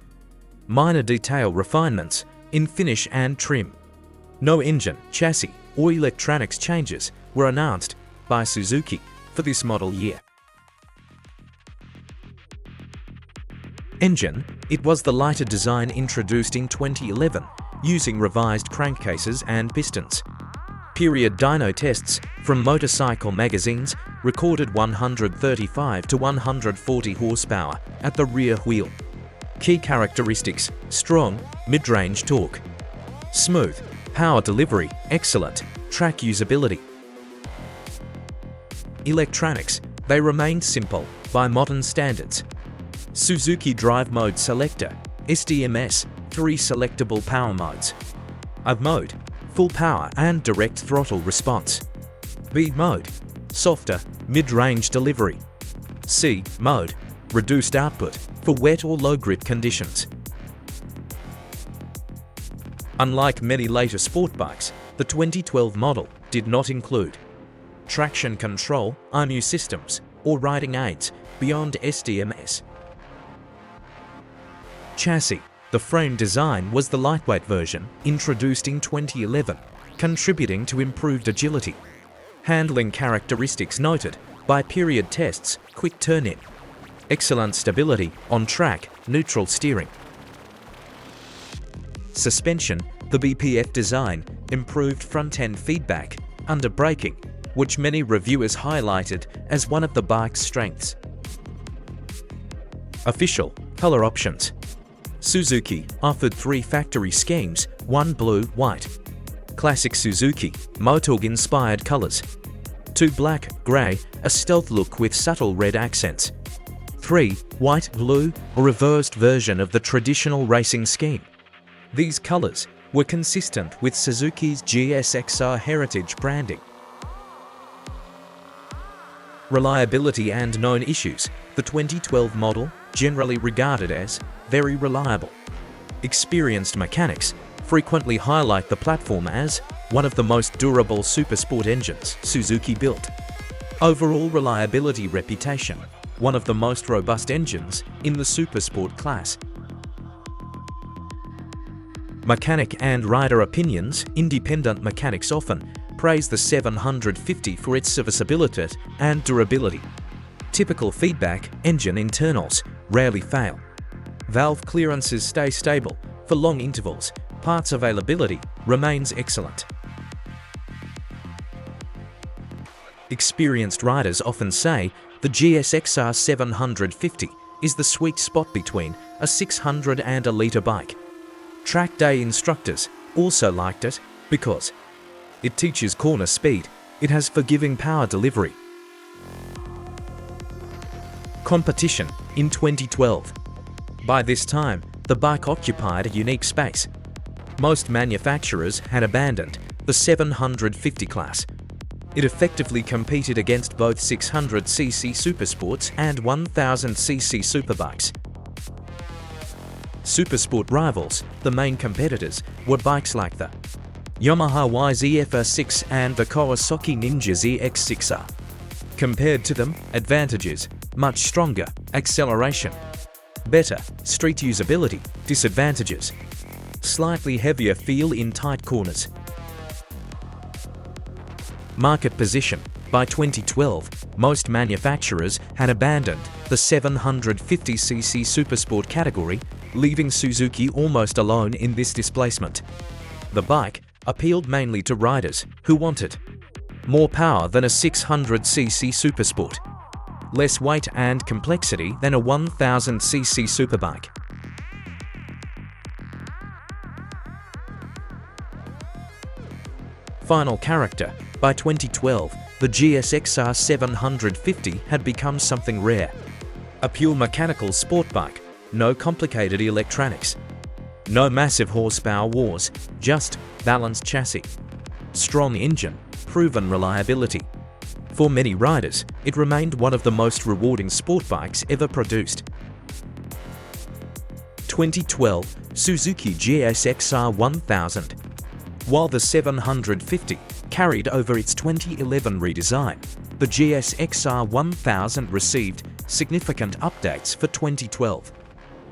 Speaker 1: Minor detail refinements in finish and trim. No engine, chassis, or electronics changes were announced by Suzuki for this model year. Engine, it was the lighter design introduced in 2011, using revised crankcases and pistons. Period dyno tests from motorcycle magazines recorded 135 to 140 horsepower at the rear wheel. Key characteristics: strong, mid-range torque. Smooth, power delivery, excellent, track usability. Electronics, they remained simple by modern standards. Suzuki Drive Mode Selector, SDMS, 3 selectable power modes. A mode, full power and direct throttle response. B mode, softer, mid-range delivery. C mode, reduced output for wet or low grip conditions. Unlike many later sport bikes, the 2012 model did not include traction control, IMU systems, or riding aids beyond SDMS. Chassis. The frame design was the lightweight version, introduced in 2011, contributing to improved agility. Handling characteristics noted by period tests, quick turn-in. Excellent stability on track, neutral steering. Suspension. The BPF design improved front-end feedback under braking, which many reviewers highlighted as one of the bike's strengths. Official color options. Suzuki offered 3 factory schemes, 1 blue, white. Classic Suzuki, Motorcycle-inspired colors. 2 black, grey, a stealth look with subtle red accents. 3 white, blue, a reversed version of the traditional racing scheme. These colors were consistent with Suzuki's GSX-R heritage branding. Reliability and known issues. The 2012 model, generally regarded as very reliable. Experienced mechanics frequently highlight the platform as one of the most durable supersport engines Suzuki built. Overall reliability reputation, one of the most robust engines in the supersport class. Mechanic and rider opinions. Independent mechanics often praise the 750 for its serviceability and durability. Typical feedback: engine internals rarely fail. Valve clearances stay stable for long intervals. Parts availability remains excellent. Experienced riders often say the GSX-R750 is the sweet spot between a 600 and a litre bike. Track day instructors also liked it because it teaches corner speed, it has forgiving power delivery. Competition in 2012. By this time, the bike occupied a unique space. Most manufacturers had abandoned the 750 class. It effectively competed against both 600cc supersports and 1000cc superbikes. Supersport rivals, the main competitors, were bikes like the Yamaha YZF-R6 and the Kawasaki Ninja ZX-6R. Compared to them, advantages: much stronger acceleration, better street usability. Disadvantages: slightly heavier feel in tight corners. Market position. By 2012, most manufacturers had abandoned the 750cc supersport category, leaving Suzuki almost alone in this displacement. The bike appealed mainly to riders who wanted more power than a 600cc supersport, less weight and complexity than a 1000cc superbike. Final character. By 2012, the GSX-R750 had become something rare. A pure mechanical sport bike, no complicated electronics. No massive horsepower wars, just balanced chassis. Strong engine, proven reliability. For many riders, it remained one of the most rewarding sport bikes ever produced. 2012 Suzuki GSX-R1000. While the 750 carried over its 2011 redesign, the GSX-R1000 received significant updates for 2012.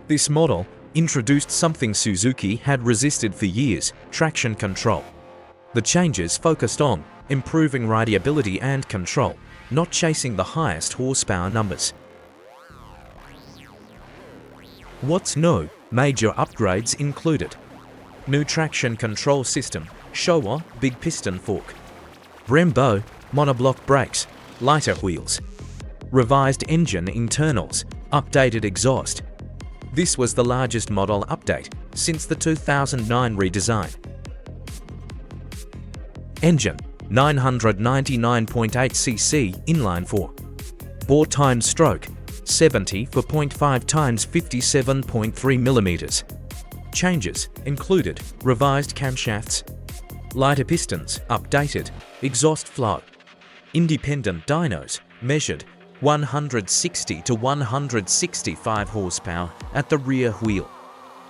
Speaker 1: This model introduced something Suzuki had resisted for years: traction control. The changes focused on improving rideability and control, not chasing the highest horsepower numbers. What's new? Major upgrades included new traction control system, Showa big piston fork, Brembo monoblock brakes, lighter wheels. Revised engine internals, updated exhaust. This was the largest model update since the 2009 redesign. Engine 999.8cc inline-4. Bore time stroke 70 for 0.5 times 57.3 mm. Changes included revised camshafts, lighter pistons, updated exhaust flow. Independent dynos measured 160 to 165 horsepower at the rear wheel.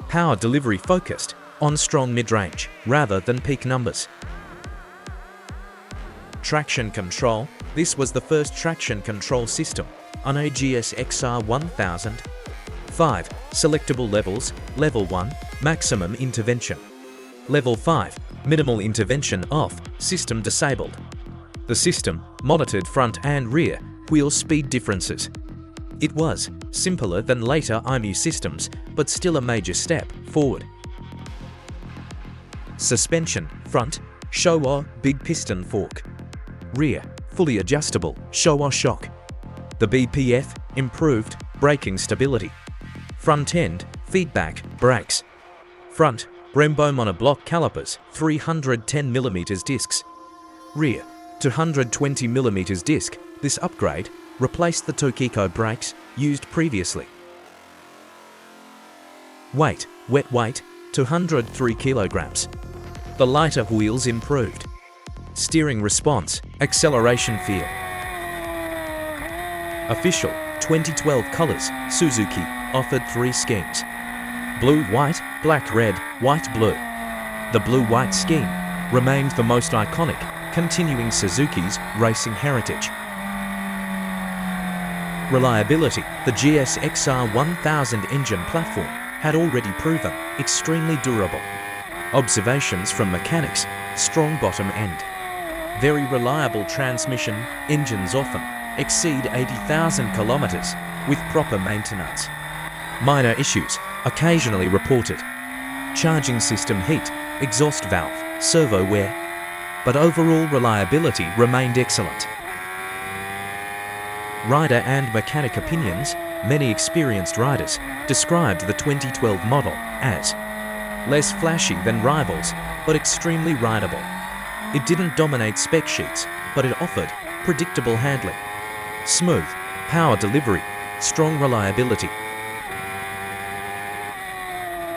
Speaker 1: Power delivery focused on strong mid-range rather than peak numbers. Traction control. This was the first traction control system on a GSX-R1000. 5. Selectable levels. Level 1, maximum intervention. Level 5, minimal intervention off, system disabled. The system monitored front and rear wheel speed differences. It was simpler than later IMU systems, but still a major step forward. Suspension. Front, Showa big piston fork. Rear, fully adjustable, Showa shock. The BPF, improved braking stability. Front end, feedback brakes. Front, Brembo monoblock calipers, 310mm discs. Rear, 220mm disc. This upgrade replaced the Tokiko brakes used previously. Weight, wet weight, 203 kilograms. The lighter wheels improved. Steering response, acceleration feel. Official 2012 colors, Suzuki offered 3 schemes. Blue, white, black, red, white, blue. The blue-white scheme remained the most iconic, continuing Suzuki's racing heritage. Reliability. The GSX-R1000 engine platform had already proven extremely durable. Observations from mechanics, strong bottom end. Very reliable transmission, engines often exceed 80,000 kilometers with proper maintenance. Minor issues occasionally reported. Charging system heat, exhaust valve, servo wear. But overall reliability remained excellent. Rider and mechanic opinions. Many experienced riders described the 2012 model as less flashy than rivals, but extremely rideable. It didn't dominate spec sheets, but it offered predictable handling, smooth power delivery, strong reliability.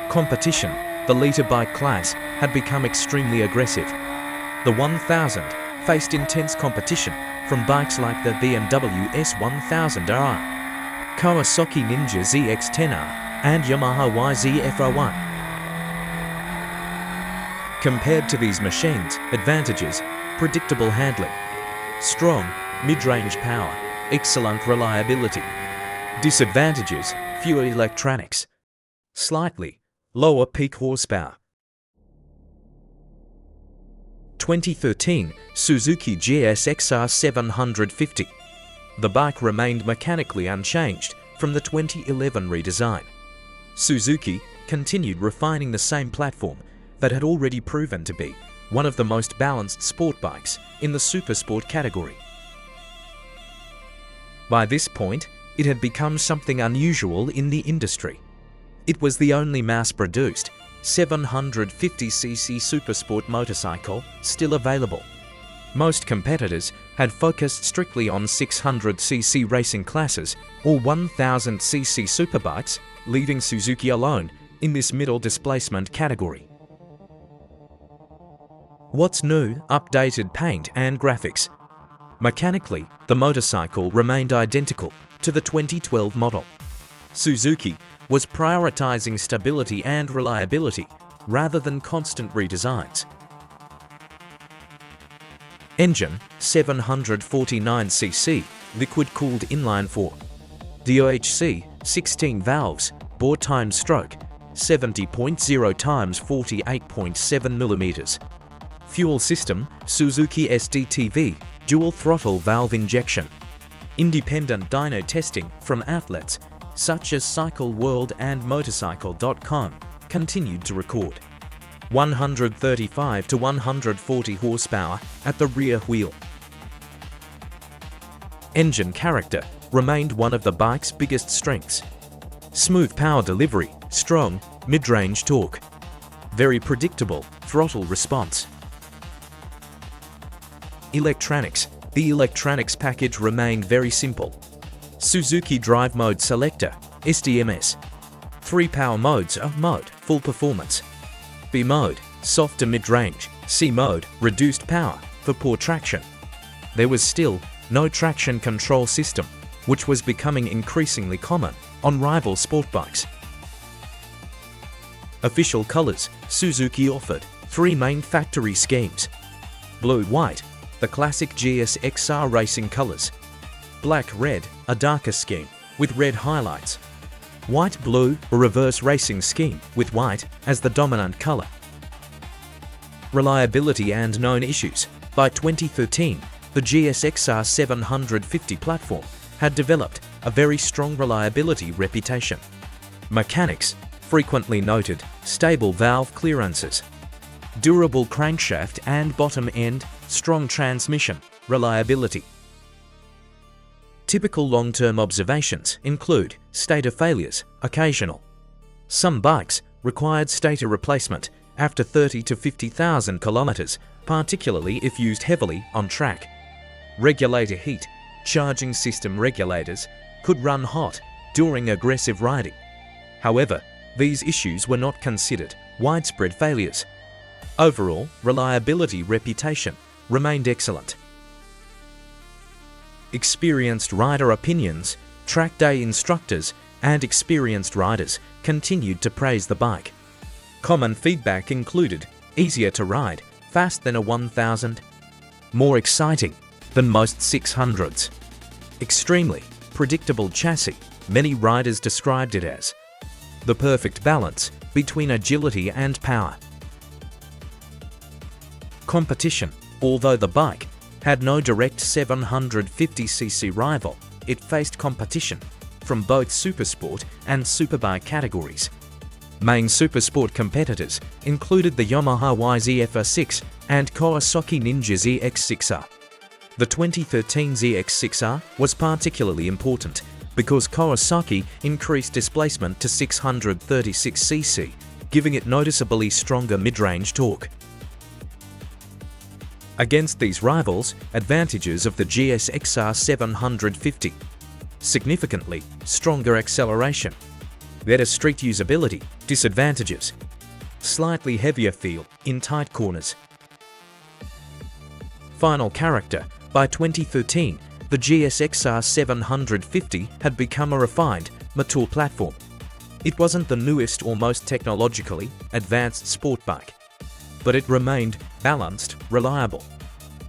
Speaker 1: Competition. The liter bike class had become extremely aggressive. The 1000 faced intense competition from bikes like the BMW S1000R, Kawasaki Ninja ZX-10R, and Yamaha YZF-01. Compared to these machines, advantages: predictable handling, strong mid-range power, excellent reliability. Disadvantages: fewer electronics, slightly lower peak horsepower. 2013 Suzuki GSX-R750. The bike remained mechanically unchanged from the 2011 redesign. Suzuki continued refining the same platform that had already proven to be one of the most balanced sport bikes in the supersport category. By this point, it had become something unusual in the industry. It was the only mass-produced 750cc supersport motorcycle still available. Most competitors had focused strictly on 600cc racing classes or 1000cc superbikes, leaving Suzuki alone in this middle displacement category. What's new? Updated paint and graphics. Mechanically, the motorcycle remained identical to the 2012 model. Suzuki was prioritizing stability and reliability rather than constant redesigns. Engine 749cc liquid-cooled inline-4. DOHC 16 valves, bore time stroke 70.0 times 48.7 mm. Fuel system Suzuki SDTV dual throttle valve injection. Independent dyno testing from outlets such as Cycle World and Motorcycle.com continued to record 135 to 140 horsepower at the rear wheel. Engine character remained one of the bike's biggest strengths. Smooth power delivery, strong mid-range torque, very predictable throttle response. Electronics. The electronics package remained very simple. Suzuki Drive Mode Selector, SDMS. 3 power modes of mode, full performance. B mode, soft to mid-range. C mode, reduced power, for poor traction. There was still no traction control system, which was becoming increasingly common on rival sport bikes. Official colors. Suzuki offered 3 main factory schemes. Blue, white, the classic GSX-R racing colors. Black, red, a darker scheme with red highlights. White, blue, a reverse racing scheme with white as the dominant color. Reliability and known issues. By 2013, the GSX-R750 platform had developed a very strong reliability reputation. Mechanics. Frequently noted stable valve clearances, durable crankshaft and bottom end, strong transmission, reliability. Typical long-term observations include stator failures, occasional. Some bikes required stator replacement after 30 to 50,000 kilometers, particularly if used heavily on track. Regulator heat. Charging system regulators could run hot during aggressive riding. However, these issues were not considered widespread failures. Overall, reliability reputation remained excellent. Experienced rider opinions. Track day instructors and experienced riders continued to praise the bike. Common feedback included easier to ride, fast than a 1000, more exciting than most 600s, extremely predictable chassis. Many riders described it as the perfect balance between agility and power. Competition. Although the bike had no direct 750cc rival, it faced competition from both supersport and superbike categories. Main supersport competitors included the Yamaha YZF-R6 and Kawasaki Ninja ZX-6R. The 2013 ZX-6R was particularly important because Kawasaki increased displacement to 636cc, giving it noticeably stronger mid-range torque. Against these rivals, advantages of the GSX-R750. Significantly stronger acceleration. Better street usability. Disadvantages. Slightly heavier feel in tight corners. Final character. By 2013, the GSX-R750 had become a refined, mature platform. It wasn't the newest or most technologically advanced sport bike, but it remained balanced, reliable,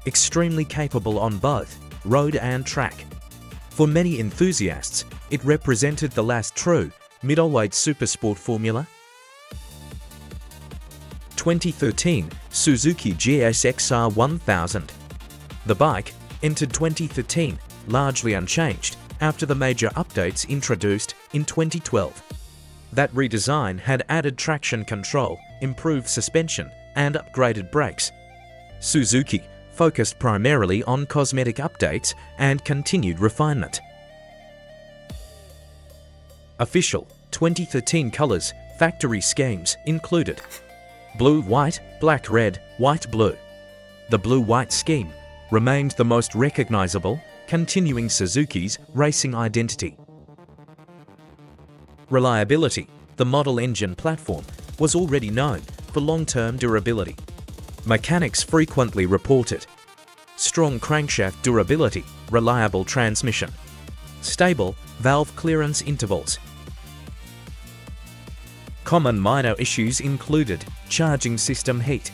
Speaker 1: extremely capable on both road and track. For many enthusiasts, it represented the last true middleweight supersport formula. 2013 Suzuki GSX-R1000. The bike entered 2013 largely unchanged after the major updates introduced in 2012. That redesign had added traction control, improved suspension, and upgraded brakes. Suzuki focused primarily on cosmetic updates and continued refinement. Official 2013 colors. Factory schemes included blue, white, black, red, white, blue. The blue-white scheme remained the most recognizable, continuing Suzuki's racing identity. Reliability. The model engine platform was already known for long-term durability. Mechanics frequently reported strong crankshaft durability, reliable transmission, stable valve clearance intervals. Common minor issues included charging system heat.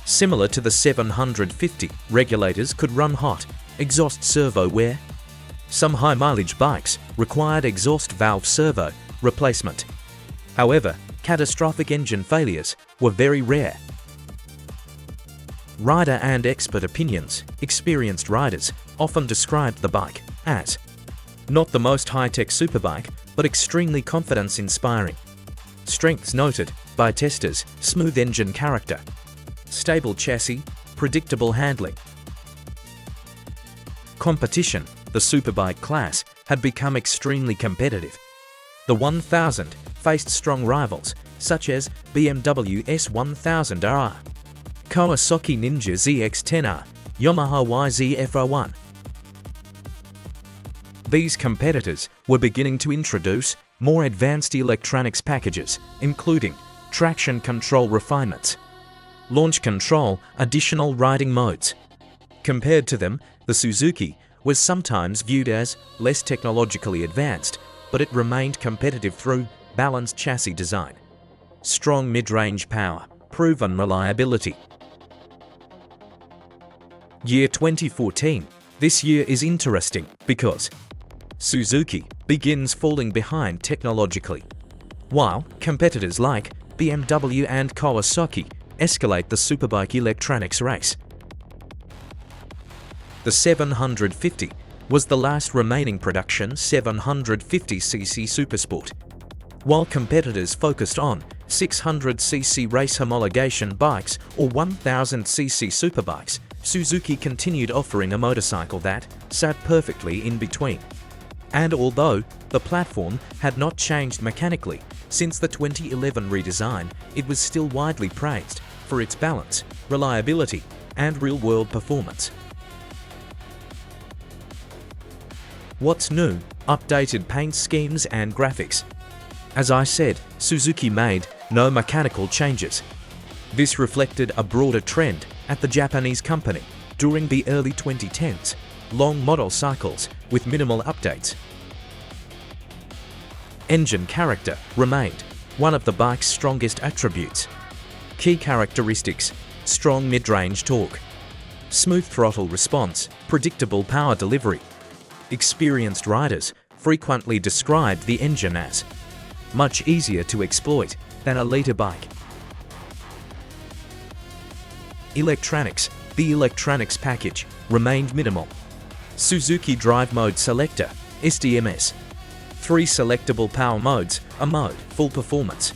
Speaker 1: Similar to the 750, regulators could run hot, exhaust servo wear. Some high-mileage bikes required exhaust valve servo replacement. However, catastrophic engine failures were very rare. Rider and expert opinions. Experienced riders often described the bike as not the most high-tech superbike, but extremely confidence-inspiring. Strengths noted by testers: smooth engine character, stable chassis, predictable handling. Competition. the superbike class had become extremely competitive. The 1000 faced strong rivals such as BMW S1000R, Kawasaki Ninja ZX-10R, Yamaha YZF-01. These competitors were beginning to introduce more advanced electronics packages, including traction control refinements, launch control, additional riding modes. Compared to them, the Suzuki was sometimes viewed as less technologically advanced, but it remained competitive through balanced chassis design, strong mid-range power, proven reliability. Year 2014. This year is interesting because Suzuki begins falling behind technologically, while competitors like BMW and Kawasaki escalate the superbike electronics race. The 750 was the last remaining production 750cc supersport. While competitors focused on 600cc race homologation bikes or 1000cc superbikes, Suzuki continued offering a motorcycle that sat perfectly in between. And although the platform had not changed mechanically since the 2011 redesign, it was still widely praised for its balance, reliability, and real-world performance. What's new? Updated paint schemes and graphics. As I said, Suzuki made no mechanical changes. This reflected a broader trend at the Japanese company during the early 2010s, long model cycles with minimal updates. Engine character remained one of the bike's strongest attributes. Key characteristics: strong mid-range torque, smooth throttle response, predictable power delivery. Experienced riders frequently described the engine as much easier to exploit than a liter bike. Electronics. The electronics package remained minimal. Suzuki Drive Mode Selector, SDMS. 3 selectable power modes: A mode, full performance;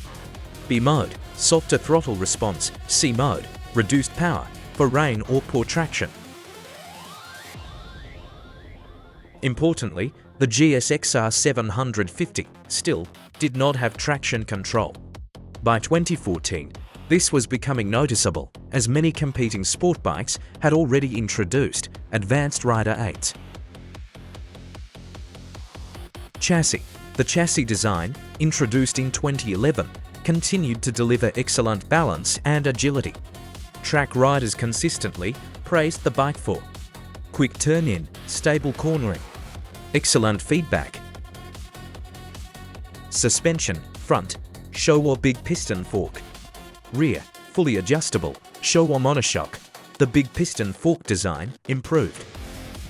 Speaker 1: B mode, softer throttle response; C mode, reduced power, for rain or poor traction. Importantly, the GSX-R750 still did not have traction control. By 2014, this was becoming noticeable as many competing sport bikes had already introduced advanced rider aids. Chassis. The chassis design, introduced in 2011, continued to deliver excellent balance and agility. Track riders consistently praised the bike for quick turn-in, stable cornering, excellent feedback. Suspension. Front, Showa big piston fork; rear, fully adjustable, Showa monoshock. The big piston fork design improved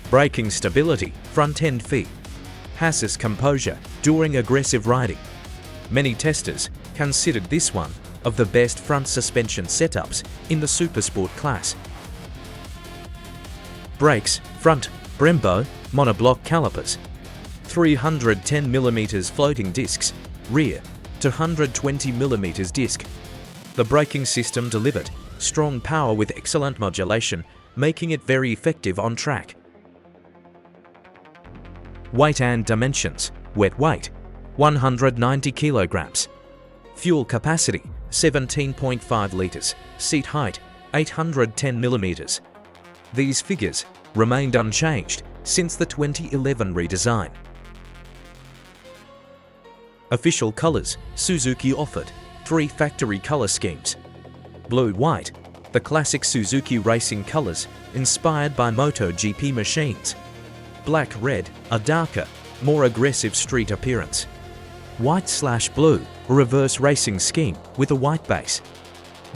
Speaker 1: braking stability, front-end feed, chassis composure during aggressive riding. Many testers considered this one of the best front suspension setups in the supersport class. Brakes. Front, Brembo, monoblock calipers, 310mm floating discs; rear, 220mm disc. The braking system delivered strong power with excellent modulation, making it very effective on track. Weight and dimensions. Wet weight, 190 kilograms. Fuel capacity, 17.5 liters. Seat height, 810 millimeters. These figures remained unchanged since the 2011 redesign. Official colors. Suzuki offered 3 factory color schemes. Blue-white, the classic Suzuki racing colors inspired by MotoGP machines. Black-red, a darker, more aggressive street appearance. White/blue, a reverse racing scheme with a white base.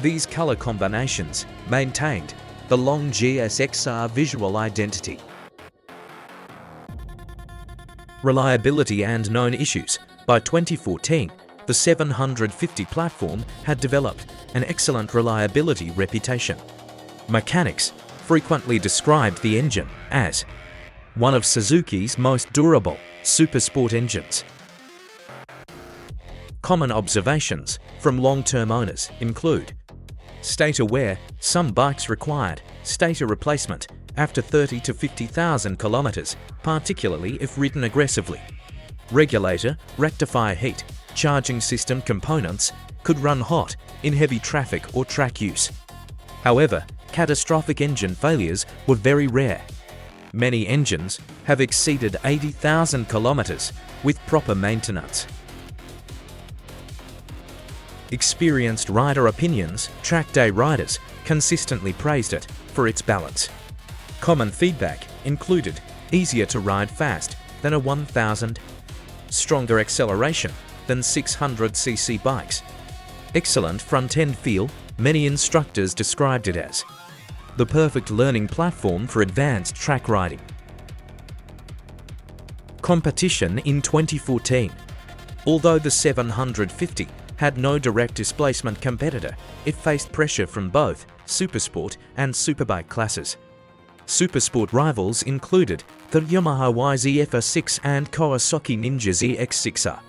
Speaker 1: These color combinations maintained the long GSX-R visual identity. Reliability and known issues. By 2014, the 750 platform had developed an excellent reliability reputation. Mechanics frequently described the engine as one of Suzuki's most durable supersport engines. Common observations from long-term owners include stator wear. Some bikes required stator replacement after 30 to 50,000 kilometers, particularly if ridden aggressively. Regulator, rectifier heat, charging system components could run hot in heavy traffic or track use. However, catastrophic engine failures were very rare. Many engines have exceeded 80,000 kilometers with proper maintenance. Experienced rider opinions, track day riders consistently praised it for its balance. Common feedback included easier to ride fast than a 1000, stronger acceleration than 600cc bikes, excellent front-end feel. Many instructors described it as the perfect learning platform for advanced track riding. Competition in 2014. Although the 750 had no direct displacement competitor, it faced pressure from both Supersport and Superbike classes. Supersport rivals included the Yamaha YZF-R6 and Kawasaki Ninja GSX-R.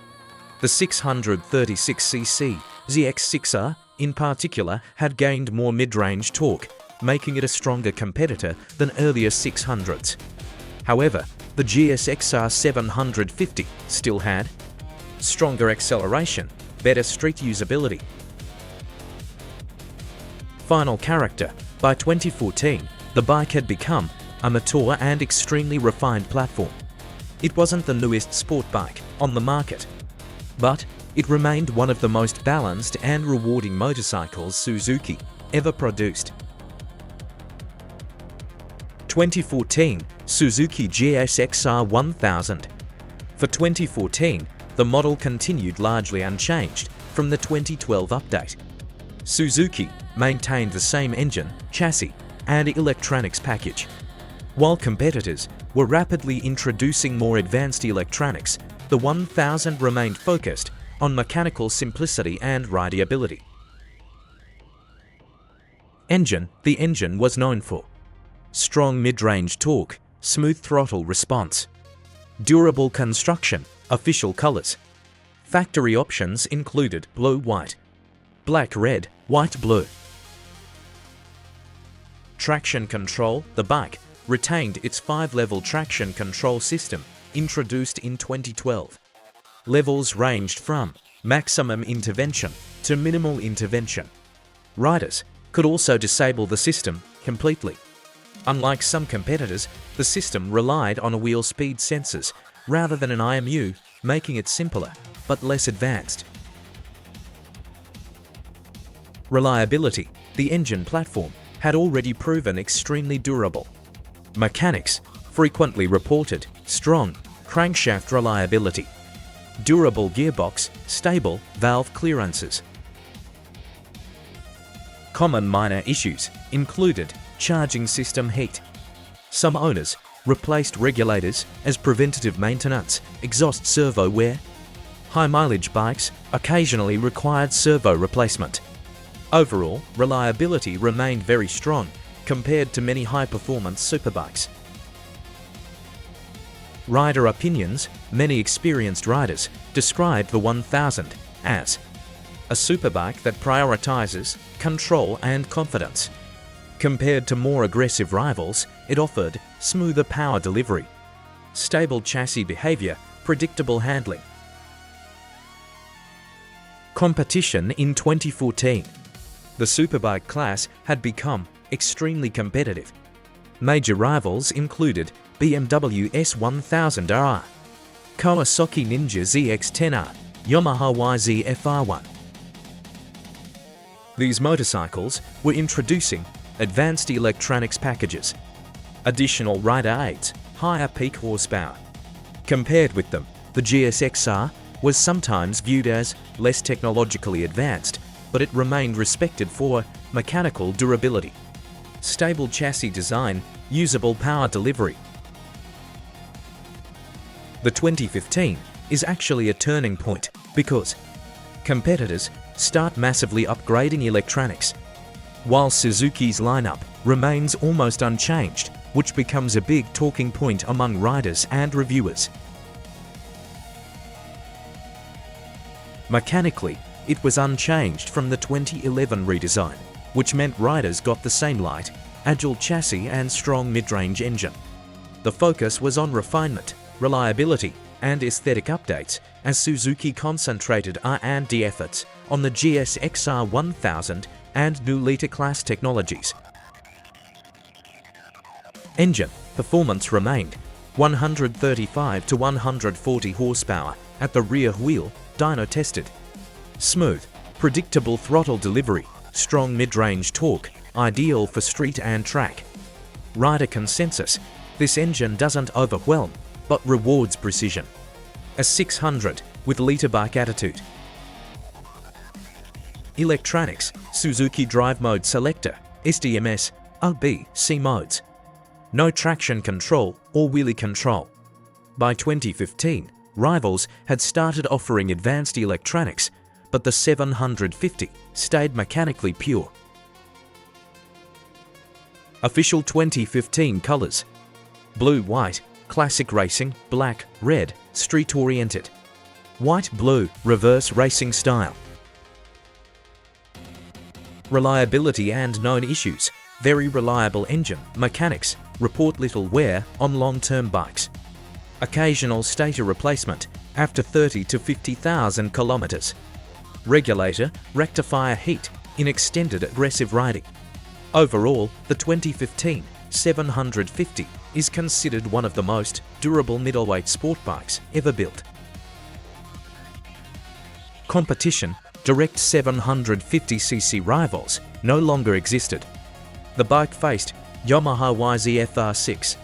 Speaker 1: The 636cc GSX-R in particular had gained more mid-range torque, making it a stronger competitor than earlier 600s. However, the GSX-R750 still had stronger acceleration, better street usability. Final character. By 2014, the bike had become a mature and extremely refined platform. It wasn't the newest sport bike on the market, but it remained one of the most balanced and rewarding motorcycles Suzuki ever produced. 2014 Suzuki GSX-R1000. For 2014, the model continued largely unchanged from the 2012 update. Suzuki maintained the same engine, chassis, and electronics package. While competitors were rapidly introducing more advanced electronics, the 1000 remained focused on mechanical simplicity and rideability. Engine. The engine was known for strong mid-range torque, smooth throttle response, durable construction. Official colors. Factory options included blue-white, black-red, white-blue. Traction control. The bike retained its 5-level traction control system introduced in 2012. Levels ranged from maximum intervention to minimal intervention. Riders could also disable the system completely. Unlike some competitors, the system relied on wheel speed sensors rather than an IMU, making it simpler but less advanced. Reliability. The engine platform had already proven extremely durable. Mechanics frequently reported strong crankshaft reliability, durable gearbox, stable valve clearances. Common minor issues included charging system heat. Some owners replaced regulators as preventative maintenance, exhaust servo wear. High-mileage bikes occasionally required servo replacement. Overall, reliability remained very strong compared to many high-performance superbikes. Rider opinions. Many experienced riders described the 1000 as a superbike that prioritizes control and confidence. Compared to more aggressive rivals, it offered smoother power delivery, stable chassis behavior, predictable handling. Competition in 2014. The superbike class had become extremely competitive. Major rivals included BMW S1000R, Kawasaki Ninja ZX-10R, Yamaha YZF-R1. These motorcycles were introducing advanced electronics packages, additional rider aids, higher peak horsepower. Compared with them, the GSX-R was sometimes viewed as less technologically advanced, but it remained respected for mechanical durability, stable chassis design, usable power delivery. The 2015 is actually a turning point because competitors start massively upgrading electronics, while Suzuki's lineup remains almost unchanged, which becomes a big talking point among riders and reviewers. Mechanically, it was unchanged from the 2011 redesign, which meant riders got the same light, agile chassis and strong mid-range engine. The focus was on refinement, reliability, and aesthetic updates as Suzuki concentrated R&D efforts on the GSX-R1000 and new liter class technologies. Engine performance remained 135 to 140 horsepower at the rear wheel, dyno tested. Smooth, predictable throttle delivery, strong mid-range torque, ideal for street and track. Rider consensus: this engine doesn't overwhelm, but rewards precision. A 600 with liter bike attitude. Electronics: Suzuki Drive Mode Selector, SDMS, OB, C modes. No traction control or wheelie control. By 2015, rivals had started offering advanced electronics, but the 750 stayed mechanically pure. Official 2015 colors: blue, white, classic racing, black, red, street-oriented. White, blue, reverse racing style. Reliability and known issues: very reliable engine, mechanics report little wear on long-term bikes. Occasional stator replacement after 30 to 50,000 kilometers. Regulator, rectifier heat in extended aggressive riding. Overall, the 2015 750 is considered one of the most durable middleweight sport bikes ever built. Competition: direct 750cc rivals no longer existed. The bike faced Yamaha YZF-R6,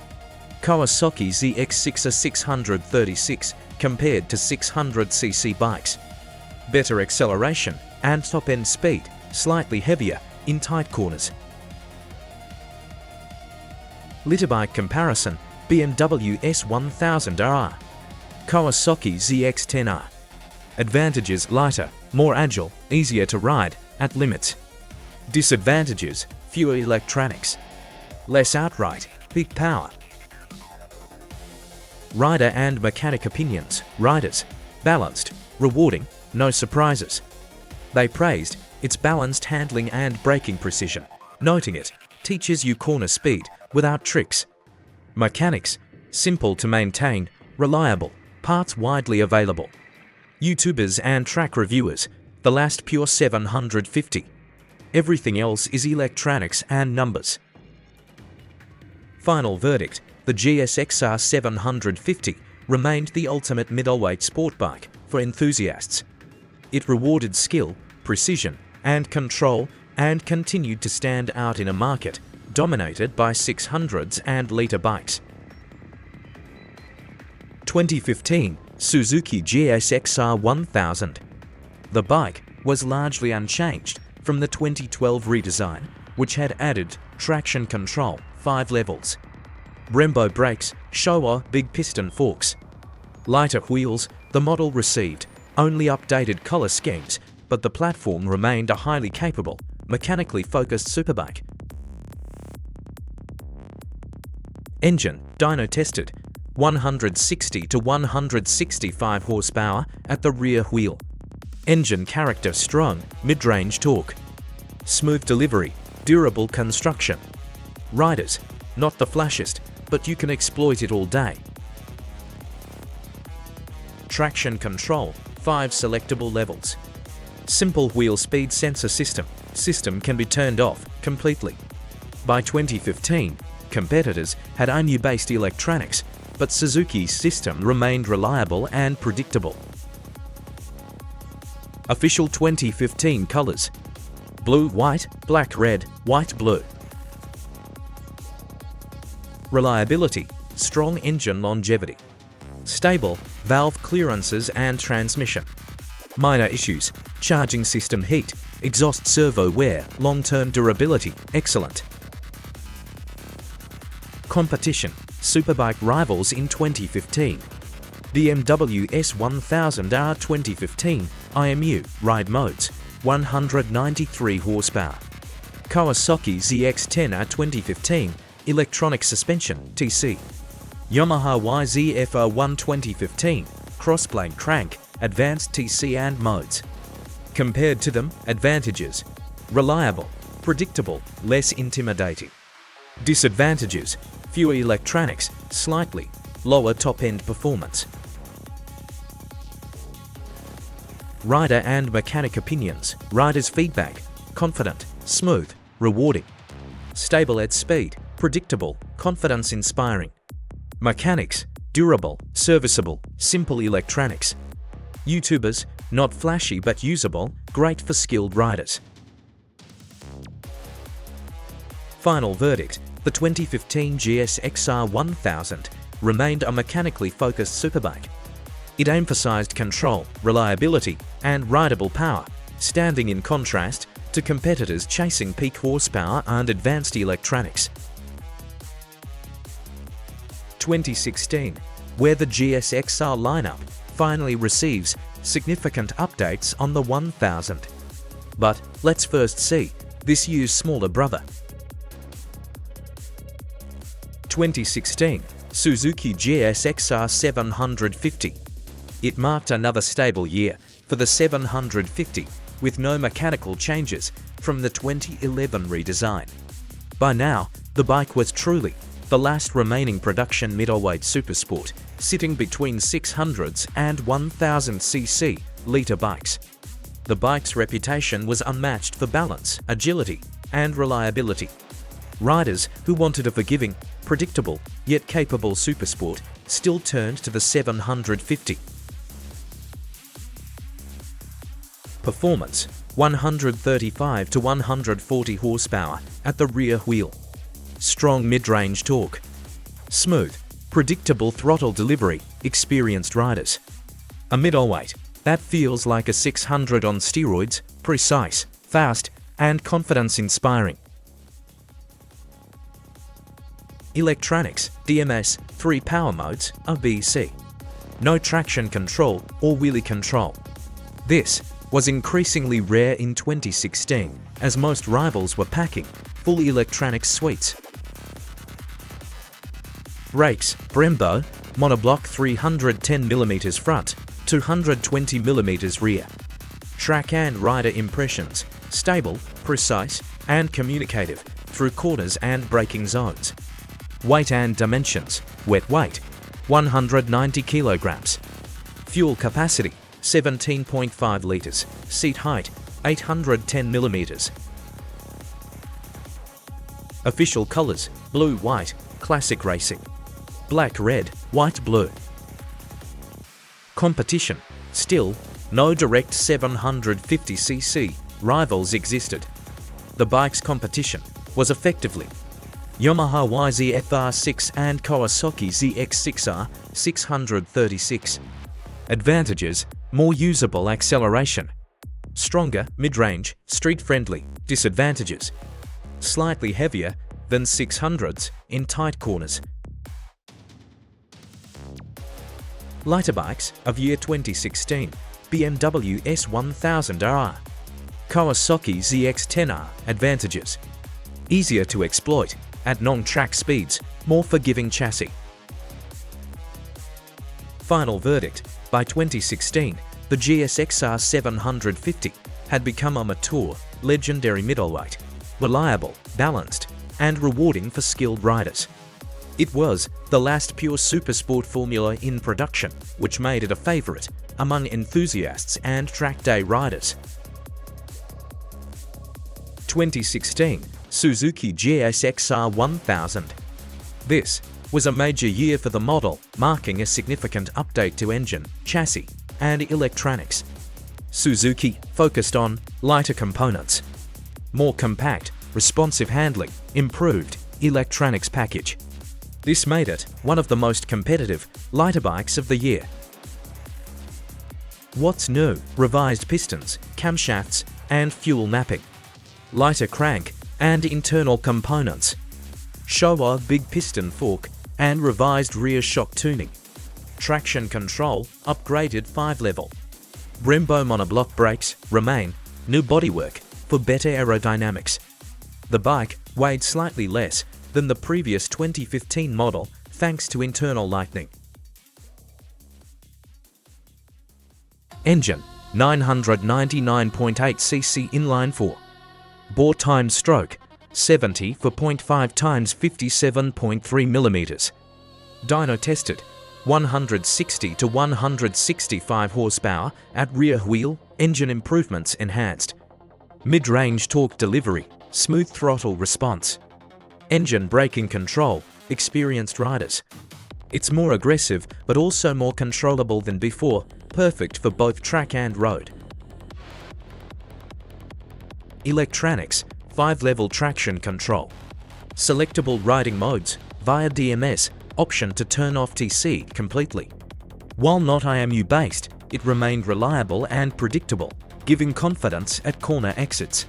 Speaker 1: Kawasaki ZX-R 636 compared to 600cc bikes. Better acceleration and top-end speed, slightly heavier in tight corners. Liter bike comparison: BMW S1000R, Kawasaki ZX-10R. Advantages: lighter, more agile, easier to ride at limits. Disadvantages: fewer electronics, less outright, peak power. Rider and mechanic opinions: riders, balanced, rewarding, no surprises. They praised its balanced handling and braking precision, noting it teaches you corner speed without tricks. Mechanics: simple to maintain, reliable, parts widely available. YouTubers and track reviewers: the last pure 750. Everything else is electronics and numbers. Final verdict: the GSX-R750 remained the ultimate middleweight sport bike for enthusiasts. It rewarded skill, precision, and control, and continued to stand out in a market dominated by 600s and liter bikes. 2015 Suzuki GSX-R1000. The bike was largely unchanged from the 2012 redesign, which had added traction control 5 levels, Brembo brakes, Showa big piston forks. Lighter wheels: the model received only updated color schemes, but the platform remained a highly capable, mechanically focused superbike. Engine dyno tested: 160 to 165 horsepower at the rear wheel. Engine character: strong, mid-range torque. Smooth delivery, durable construction. Riders: not the flashiest, but you can exploit it all day. Traction control: 5 selectable levels. Simple wheel speed sensor system. System can be turned off completely. By 2015, competitors had INU-based electronics, but Suzuki's system remained reliable and predictable. Official 2015 colors: blue, white, black, red, white, blue. Reliability: strong engine longevity. Stable, valve clearances and transmission. Minor issues: charging system heat, exhaust servo wear, long-term durability, excellent. Competition: Superbike rivals in 2015. BMW S1000R 2015, IMU, ride modes, 193 horsepower. Kawasaki ZX-10R 2015, electronic suspension, TC. Yamaha YZF-R1 2015, crossplane crank, advanced TC and modes. Compared to them, advantages: reliable, predictable, less intimidating. Disadvantages: fewer electronics, slightly lower top-end performance. Rider and mechanic opinions. Rider's feedback: confident, smooth, rewarding. Stable at speed, predictable, confidence-inspiring. Mechanics: durable, serviceable, simple electronics. YouTubers: not flashy but usable, great for skilled riders. Final verdict: the 2015 GSX-R1000 remained a mechanically focused superbike. It emphasized control, reliability, and rideable power, standing in contrast to competitors chasing peak horsepower and advanced electronics. 2016, where the GSX-R lineup finally receives significant updates on the 1000. But let's first see this year's smaller brother. 2016, Suzuki GSX-R750. It marked another stable year for the 750, with no mechanical changes from the 2011 redesign. By now, the bike was truly the last remaining production middleweight supersport, sitting between 600s and 1000cc liter bikes. The bike's reputation was unmatched for balance, agility, and reliability. Riders who wanted a forgiving, predictable, yet capable supersport still turned to the 750. Performance: 135 to 140 horsepower at the rear wheel. Strong mid-range torque. Smooth, predictable throttle delivery, experienced riders. A middleweight that feels like a 600 on steroids, precise, fast, and confidence-inspiring. Electronics: DMS, 3 power modes, ABC. No traction control or wheelie control. This was increasingly rare in 2016, as most rivals were packing full electronics suites. Brakes: Brembo, monoblock 310mm front, 220mm rear. Track and rider impressions: stable, precise, and communicative through corners and braking zones. Weight and dimensions: wet weight, 190 kilograms. Fuel capacity: 17.5 liters. Seat height: 810 millimeters. Official colors: blue, white, classic racing. Black, red, white, blue. Competition: still, no direct 750cc rivals existed. The bike's competition was effectively Yamaha YZF-R6 and Kawasaki ZX-6R 636. Advantages: more usable acceleration. Stronger, mid-range, street-friendly. Disadvantages: slightly heavier than 600s in tight corners. Lighter bikes of year 2016, BMW S1000R. Kawasaki ZX-10R. Advantages: easier to exploit at non-track speeds, more forgiving chassis. Final verdict: by 2016, the GSX-R750 had become a mature, legendary middleweight, reliable, balanced, and rewarding for skilled riders. It was the last pure supersport formula in production, which made it a favorite among enthusiasts and track day riders. 2016, Suzuki GSX-R1000. This was a major year for the model, marking a significant update to engine, chassis, and electronics. Suzuki focused on lighter components, more compact, responsive handling, improved electronics package. This made it one of the most competitive lighter bikes of the year. What's new? Revised pistons, camshafts, and fuel mapping. Lighter crank and internal components. Showa big piston fork and revised rear shock tuning. Traction control upgraded 5-level. Brembo monoblock brakes remain. New bodywork for better aerodynamics. The bike weighed slightly less than the previous 2015 model thanks to internal lightning. Engine: 999.8cc inline 4. Bore time stroke: 70 for 0.5 times 57.3 mm. Dyno tested 160 to 165 horsepower at rear wheel, engine improvements enhanced. Mid-range torque delivery, smooth throttle response. Engine braking control, experienced riders. It's more aggressive but also more controllable than before, perfect for both track and road. Electronics, 5-level traction control. Selectable riding modes, via DMS, option to turn off TC completely. While not IMU based, it remained reliable and predictable, giving confidence at corner exits.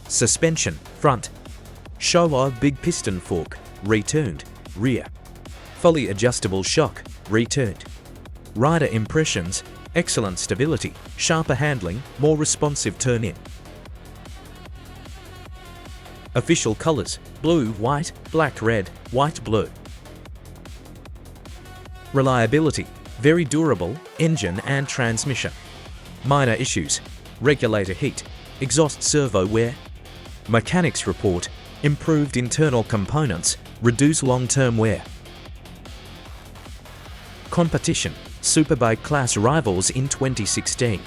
Speaker 1: Suspension, front. Showa big piston fork, retuned, rear. Fully adjustable shock, retuned. Rider impressions, excellent stability, sharper handling, more responsive turn-in. Official colors, blue, white, black, red, white, blue. Reliability, very durable, engine and transmission. Minor issues, regulator heat, exhaust servo wear. Mechanics report, improved internal components, reduce long-term wear. Competition, Superbike class rivals in 2016.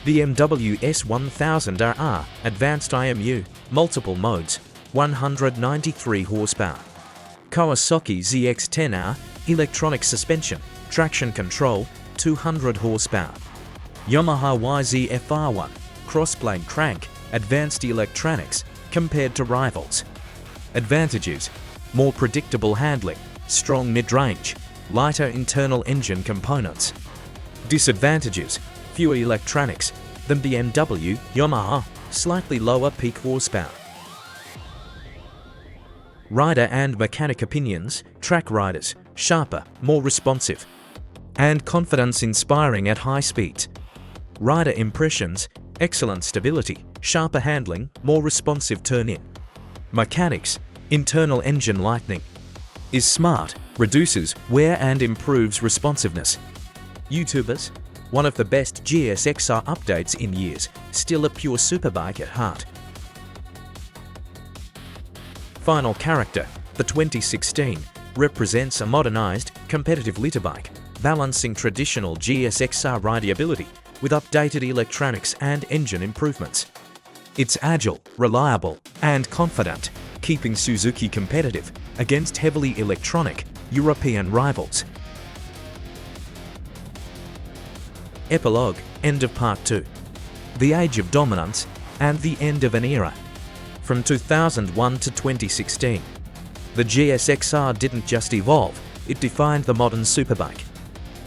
Speaker 1: BMW S1000RR, advanced IMU, multiple modes, 193 horsepower. Kawasaki ZX-10R, electronic suspension, traction control, 200 horsepower. Yamaha YZF-R1, crossblade crank, advanced electronics, compared to rivals. Advantages: more predictable handling, strong mid-range, lighter internal engine components. Disadvantages: fewer electronics than BMW, Yamaha, slightly lower peak horsepower. Rider and mechanic opinions, track riders, sharper, more responsive, and confidence inspiring at high speeds. Rider impressions, excellent stability, sharper handling, more responsive turn-in. Mechanics, internal engine lightning. Is smart, reduces wear and improves responsiveness. YouTubers, one of the best GSX-R updates in years, still a pure superbike at heart. Final character, the 2016, represents a modernized, competitive liter bike, balancing traditional GSX-R rideability with updated electronics and engine improvements. It's agile, reliable, and confident, keeping Suzuki competitive against heavily electronic European rivals. Epilogue, end of part 2. The age of dominance and the end of an era. From 2001 to 2016, the GSX-R didn't just evolve, it defined the modern superbike.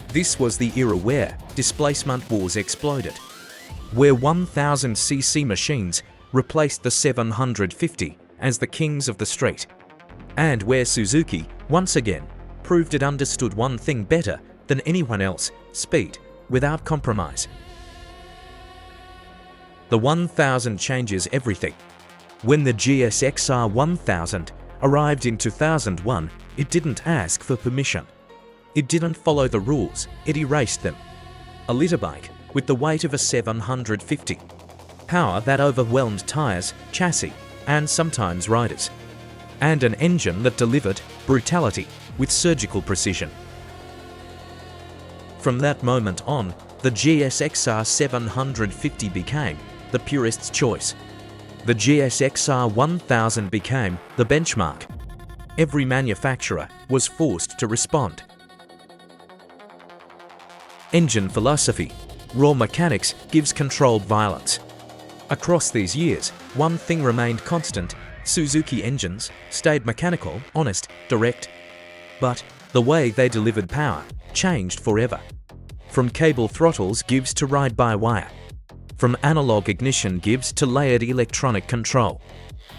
Speaker 1: This was the era where displacement wars exploded, where 1000cc machines replaced the 750 as the kings of the street, and where Suzuki, once again, proved it understood one thing better than anyone else: speed, without compromise. The 1000 changes everything. When the GSX-R1000 arrived in 2001, it didn't ask for permission. It didn't follow the rules, it erased them. A liter bike with the weight of a 750. Power that overwhelmed tires, chassis, and sometimes riders. And an engine that delivered brutality with surgical precision. From that moment on, the GSX-R750 became the purist's choice. The GSX-R1000 became the benchmark. Every manufacturer was forced to respond. Engine philosophy. Raw mechanics gives controlled violence. Across these years, one thing remained constant: Suzuki engines stayed mechanical, honest, direct. But the way they delivered power changed forever. From cable throttles gives to ride-by-wire. From analog ignition gives to layered electronic control.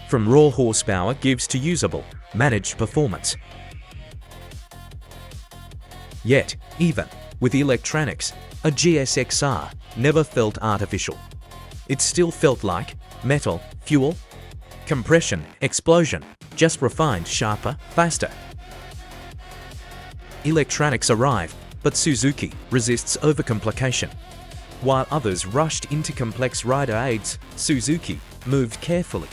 Speaker 1: From raw horsepower gives to usable, managed performance. Yet, even with electronics, a GSX-R never felt artificial. It still felt like metal, fuel, compression, explosion, just refined, sharper, faster. Electronics arrive, but Suzuki resists overcomplication. While others rushed into complex rider aids, Suzuki moved carefully,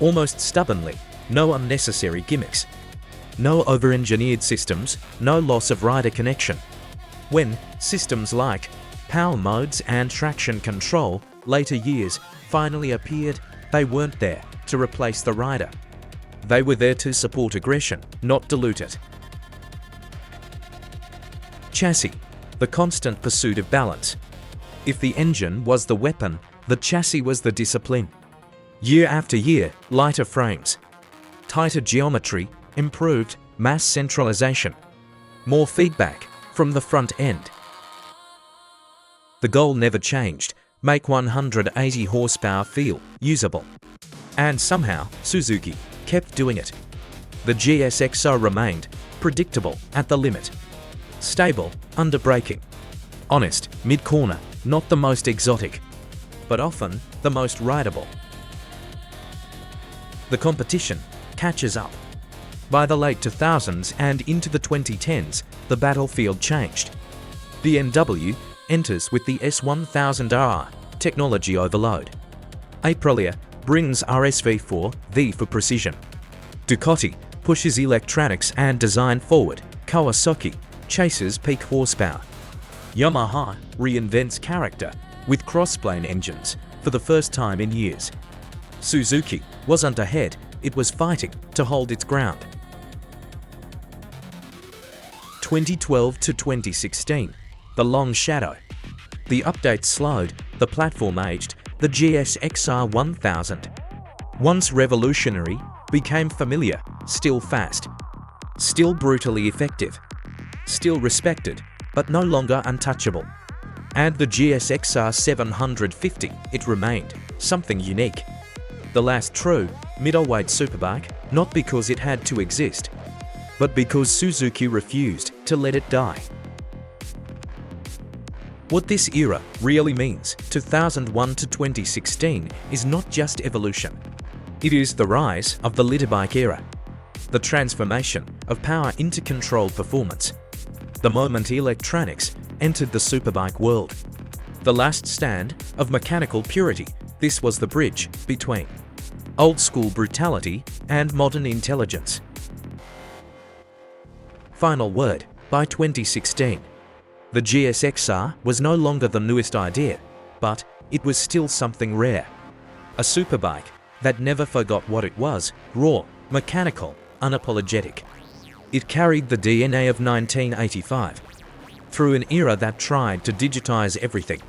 Speaker 1: almost stubbornly, no unnecessary gimmicks, no over-engineered systems, no loss of rider connection. When systems like power modes and traction control later years finally appeared, they weren't there to replace the rider. They were there to support aggression, not dilute it. Chassis, the constant pursuit of balance. If the engine was the weapon, the chassis was the discipline. Year after year, lighter frames, tighter geometry, improved mass centralization, more feedback from the front end. The goal never changed: make 180 horsepower feel usable. And somehow, Suzuki kept doing it. The GSX-R remained predictable at the limit, stable under braking, honest mid-corner, not the most exotic, but often the most rideable. The competition catches up. By the late 2000s and into the 2010s, the battlefield changed. BMW enters with the S1000R technology overload. Aprilia brings RSV4V for precision. Ducati pushes electronics and design forward. Kawasaki chases peak horsepower. Yamaha reinvents character with crossplane engines for the first time in years. Suzuki wasn't ahead, it was fighting to hold its ground. 2012 to 2016, the long shadow. The updates slowed, the platform aged, the GSX-R1000. Once revolutionary, became familiar, still fast, still brutally effective, still respected, but no longer untouchable. And the GSX-R750, it remained something unique. The last true middleweight superbike, not because it had to exist, but because Suzuki refused to let it die. What this era really means, 2001 to 2016, is not just evolution. It is the rise of the litterbike era, the transformation of power into controlled performance, the moment electronics entered the superbike world, the last stand of mechanical purity. This was the bridge between old-school brutality and modern intelligence. Final word. By 2016, the GSX-R was no longer the newest idea, but it was still something rare. A superbike that never forgot what it was: raw, mechanical, unapologetic. It carried the DNA of 1985 through an era that tried to digitize everything.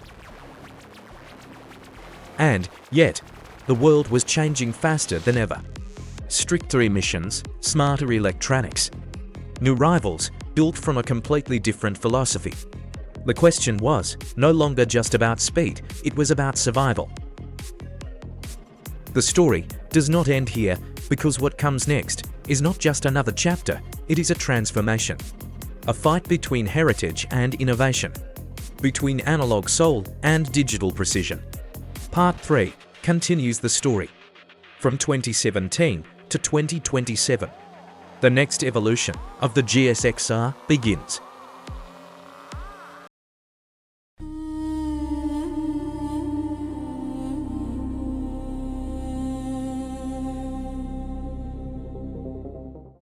Speaker 1: And yet, the world was changing faster than ever. Stricter emissions, smarter electronics, new rivals built from a completely different philosophy. The question was no longer just about speed, it was about survival. The story does not end here, because what comes next is not just another chapter, it is a transformation. A fight between heritage and innovation, between analog soul and digital precision. Part 3 continues the story. From 2017 to 2027, the next evolution of the GSX-R begins.